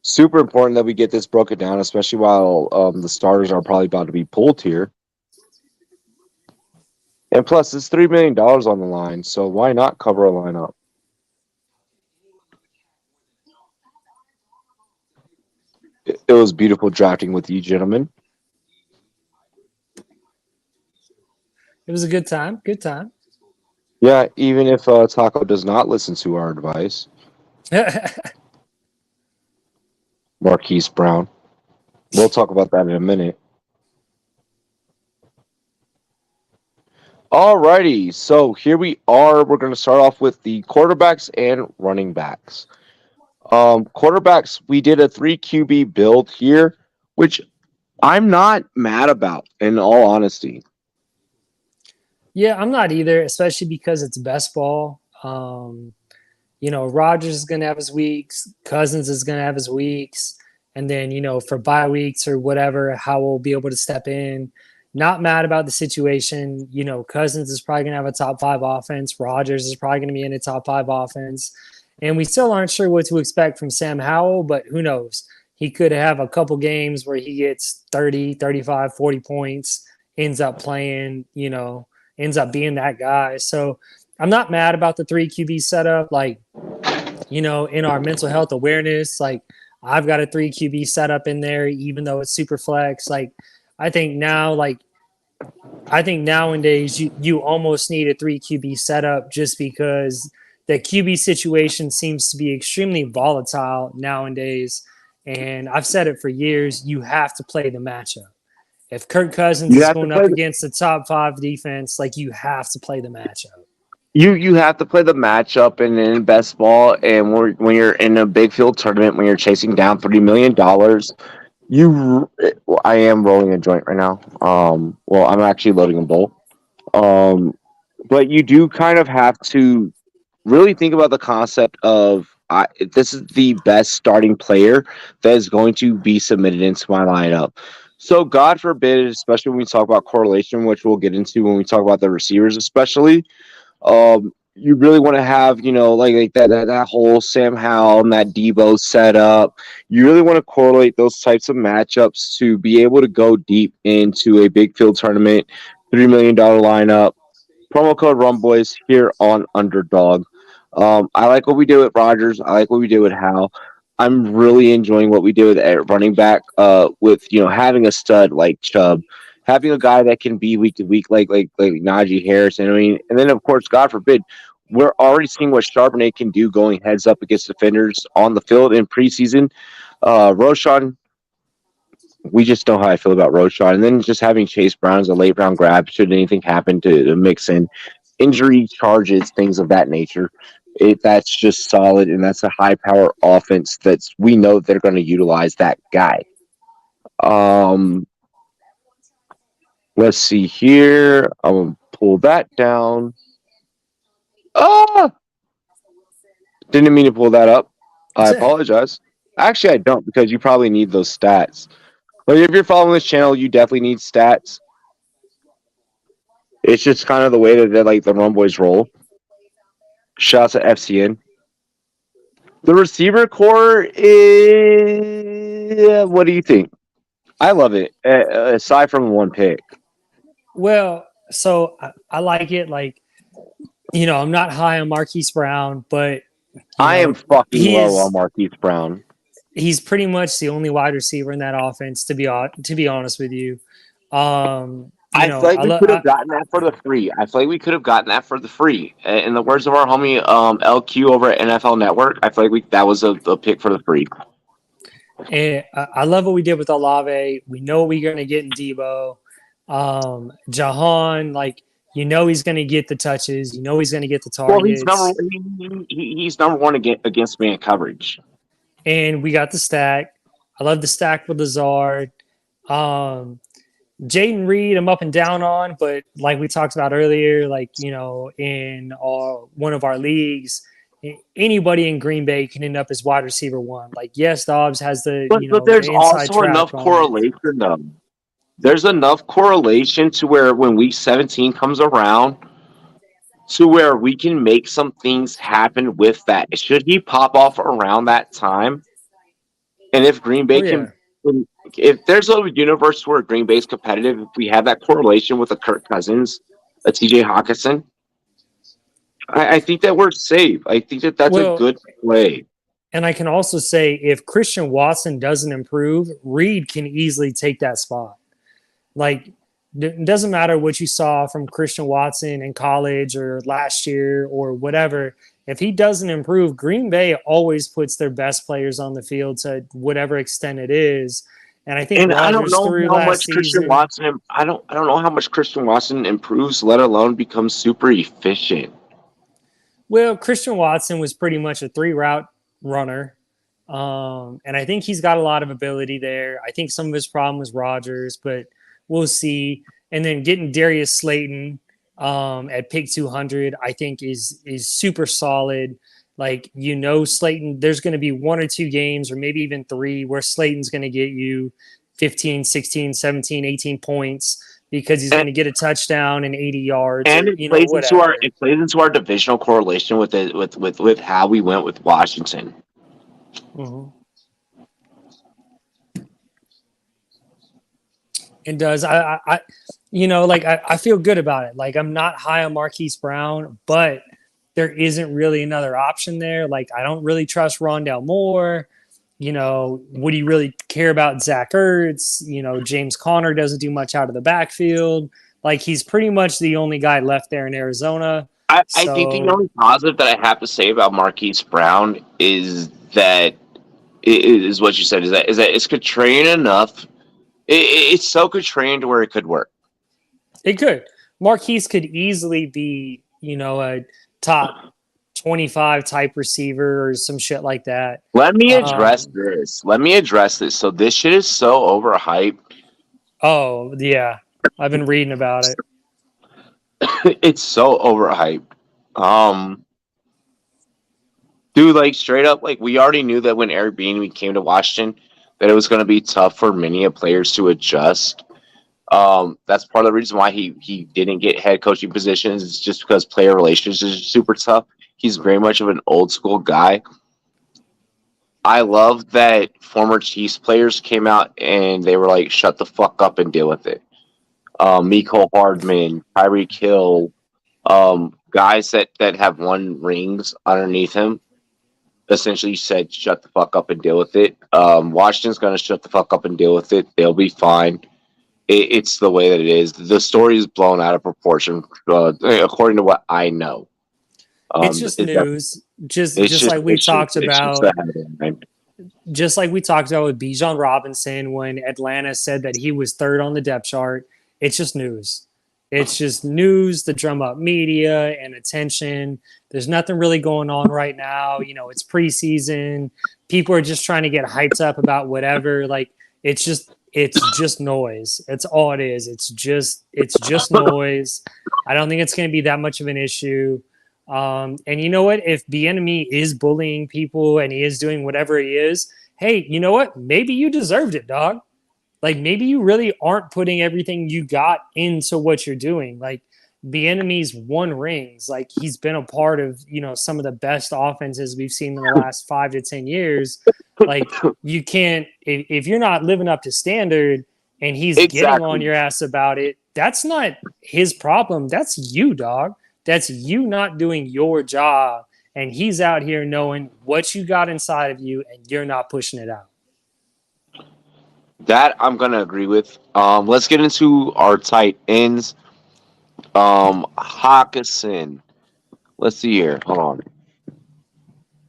Super important that we get this broken down, especially while the starters are probably about to be pulled here. And plus, it's $3 million on the line, so why not cover a lineup? It was beautiful drafting with you, gentlemen. It was a good time. Good time. Yeah, even if Taco does not listen to our advice. Marquise Brown. We'll talk about that in a minute. Alrighty, so here we are. We're going to start off with the quarterbacks and running backs. Quarterbacks, we did a 3 QB build here, which I'm not mad about, in all honesty. Yeah, I'm not either, especially because it's best ball. Rodgers is going to have his weeks. Cousins is going to have his weeks. And then, for bye weeks or whatever, how we'll be able to step in. Not mad about the situation. Cousins is probably going to have a top 5 offense. Rodgers is probably going to be in a top 5 offense. And we still aren't sure what to expect from Sam Howell, but who knows? He could have a couple games where he gets 30, 35, 40 points, ends up playing, ends up being that guy. So I'm not mad about the 3 QB setup. In our mental health awareness, I've got a 3 QB setup in there, even though it's super flex. I think nowadays you almost need a 3 QB setup just because the QB situation seems to be extremely volatile nowadays. And I've said it for years, you have to play the matchup. If Kirk Cousins is going up against the top 5 defense, you have to play the matchup. You have to play the matchup, and in best ball, and when you're in a big field tournament, when you're chasing down $30 million, I am rolling a joint right now. I'm actually loading a bowl. But you do kind of have to really think about the concept of this is the best starting player that is going to be submitted into my lineup. So God forbid, especially when we talk about correlation, which we'll get into when we talk about the receivers, especially. You really want to have, that whole Sam Howell and that Debo setup. You really want to correlate those types of matchups to be able to go deep into a big field tournament, $3 million lineup. Promo code RUNBOYS here on Underdog. I like what we did with Rodgers. I like what we did with Howell. I'm really enjoying what we did with running back. With having a stud like Chubb. Having a guy that can be week to week like Najee Harris, and then of course, God forbid, we're already seeing what Charbonnet can do going heads up against defenders on the field in preseason. Roshan, we just know how I feel about Roshan, and then just having Chase Brown as a late round grab should anything happen to mix in injury charges, things of that nature. That's just solid, and that's a high power offense that's we know they're going to utilize that guy. Let's see here. I'm going to pull that down. Didn't mean to pull that up. I apologize. Actually, I don't, because you probably need those stats. But if you're following this channel, you definitely need stats. It's just kind of the way that the Run Boys roll. Shouts at FCN. The receiver core is... What do you think? I love it, aside from one pick. Well, so I like it. I'm not high on Marquise Brown, but I am fucking low on Marquise Brown. He's pretty much the only wide receiver in that offense, to be honest with you. I feel like we could have gotten that for the free. In the words of our homie LQ over at NFL Network, I feel like that was a pick for the free. And I love what we did with Olave. We know we're going to get in Debo. Jahan, he's going to get the touches. He's going to get the targets. Well, he's number one against man coverage. And we got the stack. I love the stack with Lazard. Jaden Reed, I'm up and down on, but like we talked about earlier, in one of our leagues, anybody in Green Bay can end up as wide receiver 1. Yes, Dobbs has the but there's also enough correlation though. There's enough correlation to where when week 17 comes around, to where we can make some things happen with that. Should he pop off around that time, and if Green Bay can. If there's a universe where Green Bay's competitive, if we have that correlation with a Kirk Cousins, a TJ Hawkinson, I think that we're safe. I think that's a good play. And I can also say if Christian Watson doesn't improve, Reed can easily take that spot. It doesn't matter what you saw from Christian Watson in college or last year or whatever. If he doesn't improve, Green Bay always puts their best players on the field to whatever extent it is. And I think And I don't Rodgers know threw how last much Christian season. Watson. I don't know how much Christian Watson improves, let alone becomes super efficient. Well, Christian Watson was pretty much a 3-route runner. And I think he's got a lot of ability there. I think some of his problem was Rodgers, but we'll see. And then getting Darius Slayton at pick 200, I think is super solid. Like, Slayton, there's going to be 1 or 2 games or maybe even 3 where Slayton's going to get you 15, 16, 17, 18 points because he's going to get a touchdown and 80 yards And or, it plays whatever. into our divisional correlation with how we went with Washington. Mm-hmm. It does. I feel good about it. Like, I'm not high on Marquise Brown, but there isn't really another option there. Like, I don't really trust Rondale Moore. Would he really care about Zach Ertz? James Conner doesn't do much out of the backfield. Like, he's pretty much the only guy left there in Arizona. I think the only positive that I have to say about Marquise Brown is that is what you said, is that it's contrarian enough. It's so contrarian to where it could work. It could. Marquise could easily be, a top 25 type receiver or some shit like that. Let me address this. So this shit is so overhyped. Oh, yeah. I've been reading about it. It's so overhyped. Dude, like, straight up, like, we already knew that when Eric Bieniemy came to Washington, that it was going to be tough for many players to adjust. That's part of the reason why he didn't get head coaching positions. It's just because player relations is super tough. He's very much of an old school guy. I love that former Chiefs players came out and they were like, shut the fuck up and deal with it. Mecole Hardman, Tyreek Hill, guys that have won rings underneath him essentially said, shut the fuck up and deal with it. Washington's going to shut the fuck up and deal with it. They'll be fine. It's the way that it is. The story is blown out of proportion, according to what I know. It's just news. Just like we talked about with Bijan Robinson when Atlanta said that he was 3rd on the depth chart. It's just news. It's just news to drum up media and attention. There's nothing really going on right now. It's preseason. People are just trying to get hyped up about whatever. Like, it's just noise. It's all it is. It's just noise. I don't think it's going to be that much of an issue. And you know what? If Bieniemy is bullying people and he is doing whatever he is, hey, you know what? Maybe you deserved it, dog. Like, maybe you really aren't putting everything you got into what you're doing. Like, Bieniemy's won rings. Like, he's been a part of, some of the best offenses we've seen in the last 5 to 10 years. Like, you can't, if you're not living up to standard and he's getting on your ass about it, that's not his problem. That's you, dog. That's you not doing your job. And he's out here knowing what you got inside of you and you're not pushing it out. That I'm going to agree with. Let's get into our tight ends. Hawkinson. Let's see here. Hold on.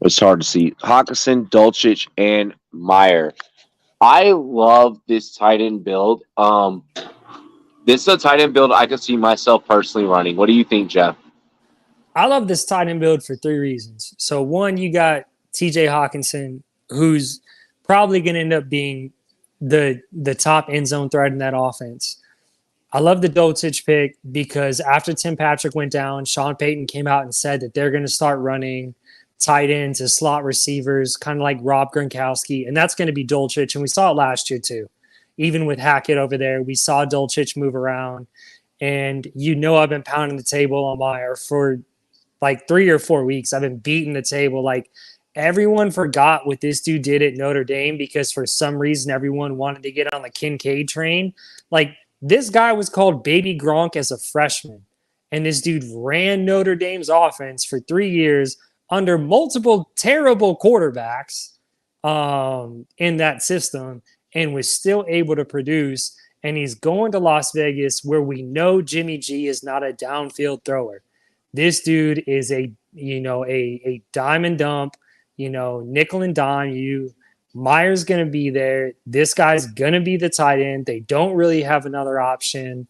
It's hard to see. Hawkinson, Dulcich, and Meyer. I love this tight end build. This is a tight end build I could see myself personally running. What do you think, Jeff? I love this tight end build for 3 reasons. So, one, you got TJ Hawkinson, who's probably going to end up being the top end zone threat in that offense. I love the Dulcich pick because after Tim Patrick went down, Sean Payton came out and said that they're going to start running tight ends as slot receivers, kind of like Rob Gronkowski, and that's going to be Dulcich. And we saw it last year too. Even with Hackett over there, we saw Dulcich move around. And I've been pounding the table on Meyer for like 3 or 4 weeks. I've been beating the table. Like, everyone forgot what this dude did at Notre Dame because for some reason everyone wanted to get on the Kincaid train. Like, this guy was called Baby Gronk as a freshman. And this dude ran Notre Dame's offense for 3 years under multiple terrible quarterbacks in that system and was still able to produce. And he's going to Las Vegas where we know Jimmy G is not a downfield thrower. This dude is a dime and dump, nickel and dime. Meyer's going to be there. This guy's going to be the tight end. They don't really have another option.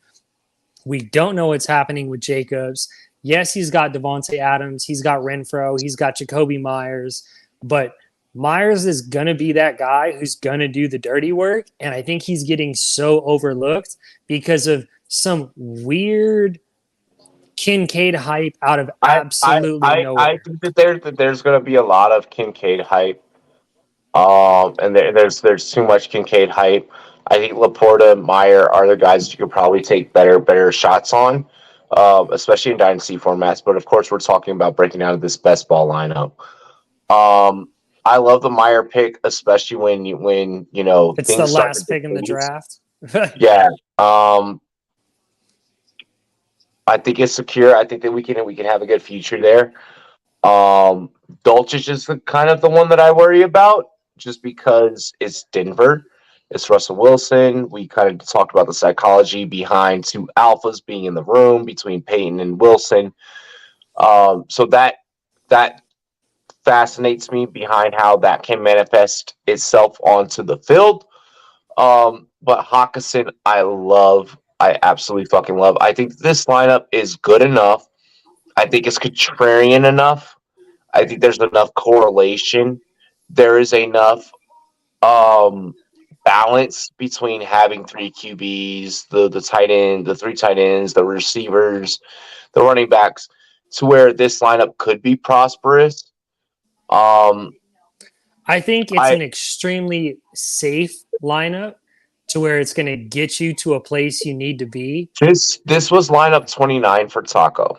We don't know what's happening with Jacobs. Yes, he's got Devontae Adams. He's got Renfro. He's got Jacoby Myers. But Myers is going to be that guy who's going to do the dirty work. And I think he's getting so overlooked because of some weird Kincaid hype out of absolutely nowhere. I think that there's going to be a lot of Kincaid hype. And there's too much Kincaid hype. I think Laporta, Meyer are the guys you could probably take better shots on, especially in dynasty formats. But of course, we're talking about breaking out of this best ball lineup. I love the Meyer pick, especially when it's things the last pick in the draft. Yeah. I think it's secure. I think that we can have a good future there. Dolchich is kind of the one that I worry about, just because it's Denver. It's Russell Wilson. We kind of talked about the psychology behind two alphas being in the room between Peyton and Wilson. So that fascinates me behind how that can manifest itself onto the field. But Hawkinson, I absolutely fucking love. I think this lineup is good enough. I think it's contrarian enough. I think there's enough correlation. There is enough balance between having three QBs, the tight end, the three tight ends, the receivers, the running backs, to where this lineup could be prosperous. I think it's an extremely safe lineup to where it's going to get you to a place you need to be. This was lineup 29 for Taco.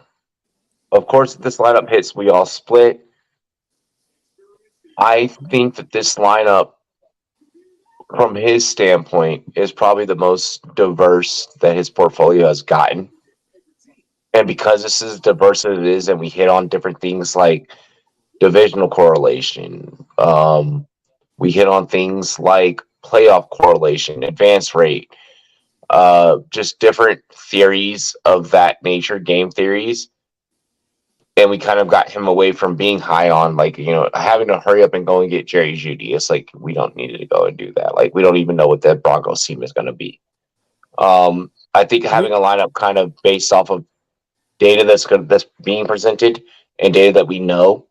Of course, if this lineup hits, we all split. I think that this lineup, from his standpoint, is probably the most diverse that his portfolio has gotten. And because this is diverse as it is, and we hit on different things like divisional correlation, we hit on things like playoff correlation, advance rate, just different theories of that nature, game theories. And we kind of got him away from being high on, having to hurry up and go and get Jerry Jeudy. It's like, we don't need to go and do that. Like, we don't even know what that Broncos team is going to be. I think having a lineup kind of based off of data that's being presented and data that we know,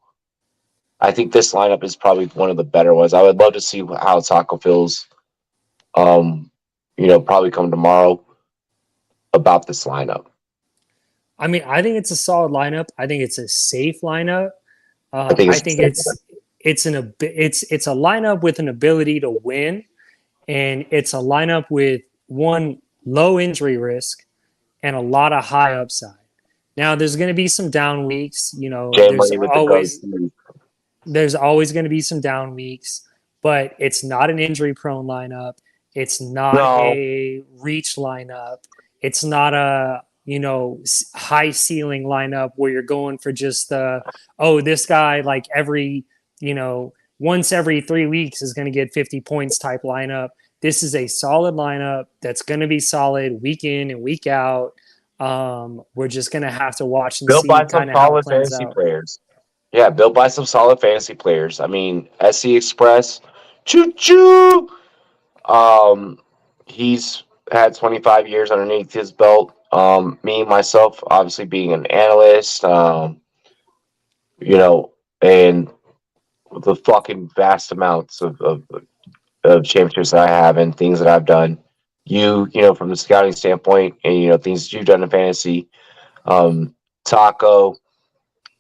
I think this lineup is probably one of the better ones. I would love to see how Taco feels, probably come tomorrow about this lineup. I mean, I think it's a solid lineup. I think it's a safe lineup. I think it's a lineup with an ability to win, and it's a lineup with one low injury risk and a lot of high upside. Now, there's going to be some down weeks. There's always going to be some down weeks, but it's not an injury prone lineup. It's not a reach lineup. It's not a high ceiling lineup where you're going for just this guy like once every 3 weeks is going to get 50 points type lineup. This is a solid lineup that's going to be solid week in and week out. We're just going to have to watch and see kind of how it plans out. Players. Yeah, built by some solid fantasy players. I mean, SC Express, choo-choo! He's had 25 years underneath his belt. Me, myself, obviously being an analyst, and the fucking vast amounts of championships that I have and things that I've done. From the scouting standpoint and, things that you've done in fantasy, Taco,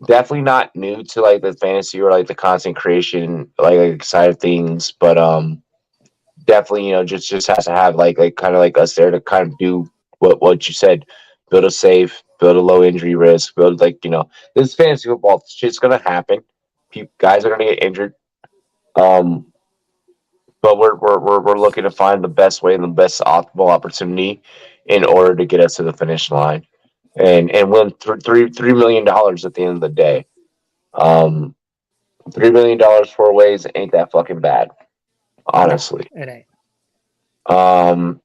definitely not new to like the fantasy or like the content creation side of things, but definitely just has to have like kind of like us there to kind of do what you said, build a safe, build a low injury risk, build this fantasy football shit's gonna happen. Guys are gonna get injured, but we're looking to find the best way and the best optimal opportunity in order to get us to the finish line and win $3 million at the end of the day. $3 million 4 ways ain't that fucking bad, honestly. No, it ain't.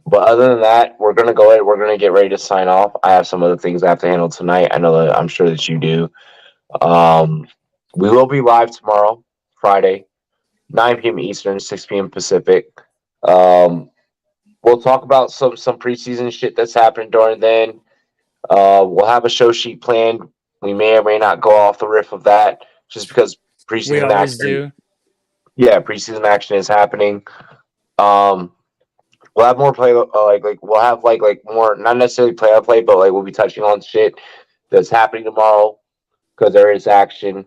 But other than that, we're gonna go ahead. We're gonna get ready to sign off. I have some other things I have to handle tonight. I know that I'm sure that you do. Um, we will be live tomorrow, Friday, 9 p.m. Eastern, 6 p.m. Pacific. Um, we'll talk about some preseason shit that's happened during then. We'll have a show sheet planned. We may or may not go off the riff of that, just because We preseason always action. do. Yeah, preseason action is happening. Um, we'll have more play. Like we'll have like more, not necessarily play by play, but like we'll be touching on shit that's happening tomorrow because there is action.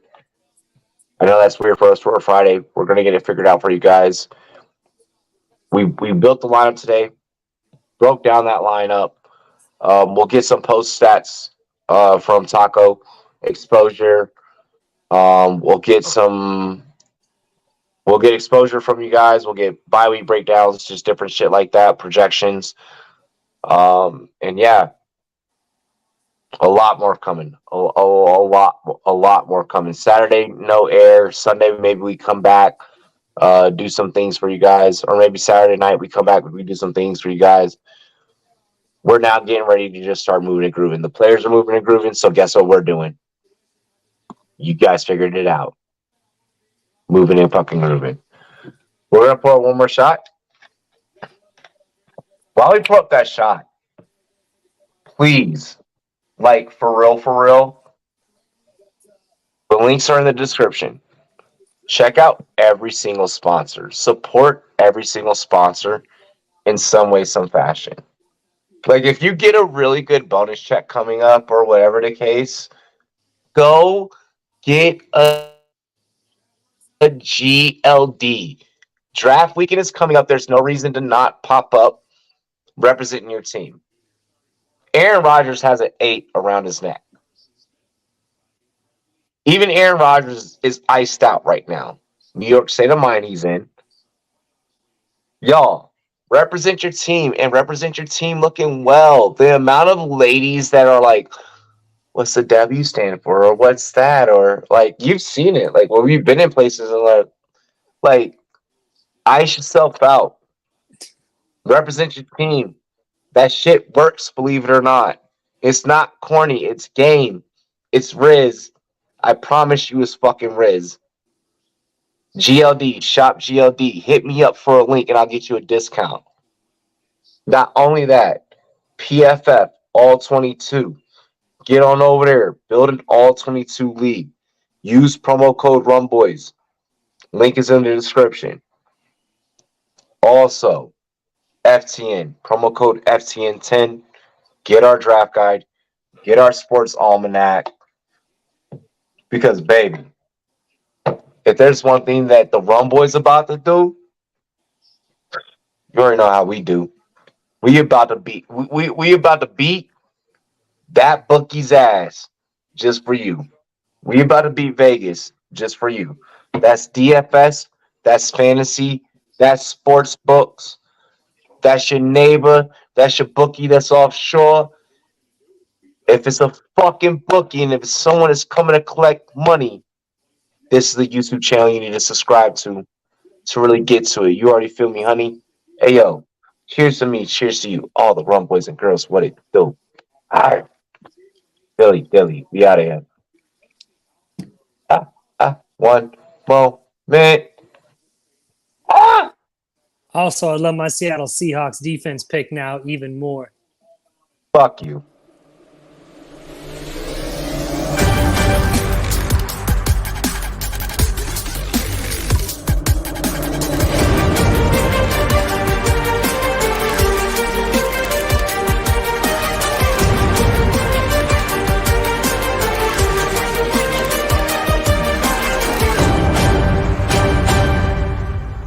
I know that's weird for us for a Friday. We're gonna get it figured out for you guys. We built the lineup today, broke down that lineup. We'll get some post stats from Taco exposure. We'll get some. We'll get exposure from you guys. We'll get bye-week breakdowns, just different shit like that, projections. And yeah, a lot more coming. A lot more coming. Saturday, no air. Sunday, maybe we come back, do some things for you guys. Or maybe Saturday night, we come back, we do some things for you guys. We're now getting ready to just start moving and grooving. The players are moving and grooving, so guess what we're doing? You guys figured it out. Moving and fucking grooving. We're going to pour one more shot. While we pour up that shot, please, like, for real, the links are in the description. Check out every single sponsor. Support every single sponsor in some way, some fashion. Like, if you get a really good bonus check coming up or whatever the case, go get a GLD. Draft weekend is coming up. There's no reason to not pop up representing your team. Aaron Rodgers has an 8 around his neck. Even Aaron Rodgers is iced out right now. New York State of Mind he's in. Y'all, represent your team and represent your team looking well. The amount of ladies that are like, what's the W stand for? Or what's that? Or like, you've seen it. Like, when we've been in places and like ice yourself out. Represent your team. That shit works, believe it or not. It's not corny. It's game. It's Riz. I promise you it's fucking Riz. GLD, shop GLD. Hit me up for a link and I'll get you a discount. Not only that, PFF, all 22. Get on over there. Build an all 22 league. Use promo code RUNBOYS. Link is in the description. Also, FTN, promo code FTN10. Get our draft guide. Get our sports almanac. Because, baby, if there's one thing that the Rum Boys about to do, you already know how we do. We about to beat that bookie's ass just for you. We about to beat Vegas just for you. That's DFS, that's fantasy, that's sports books, that's your neighbor, that's your bookie that's offshore. If it's a fucking bookie and if it's someone that's coming to collect money, this is the YouTube channel you need to subscribe to really get to it. You already feel me, honey? Hey, yo, cheers to me, cheers to you, all the Rum Boys and girls. What it do? All right. Dilly, we out of here. One moment. Also, I love my Seattle Seahawks defense pick now even more. Fuck you.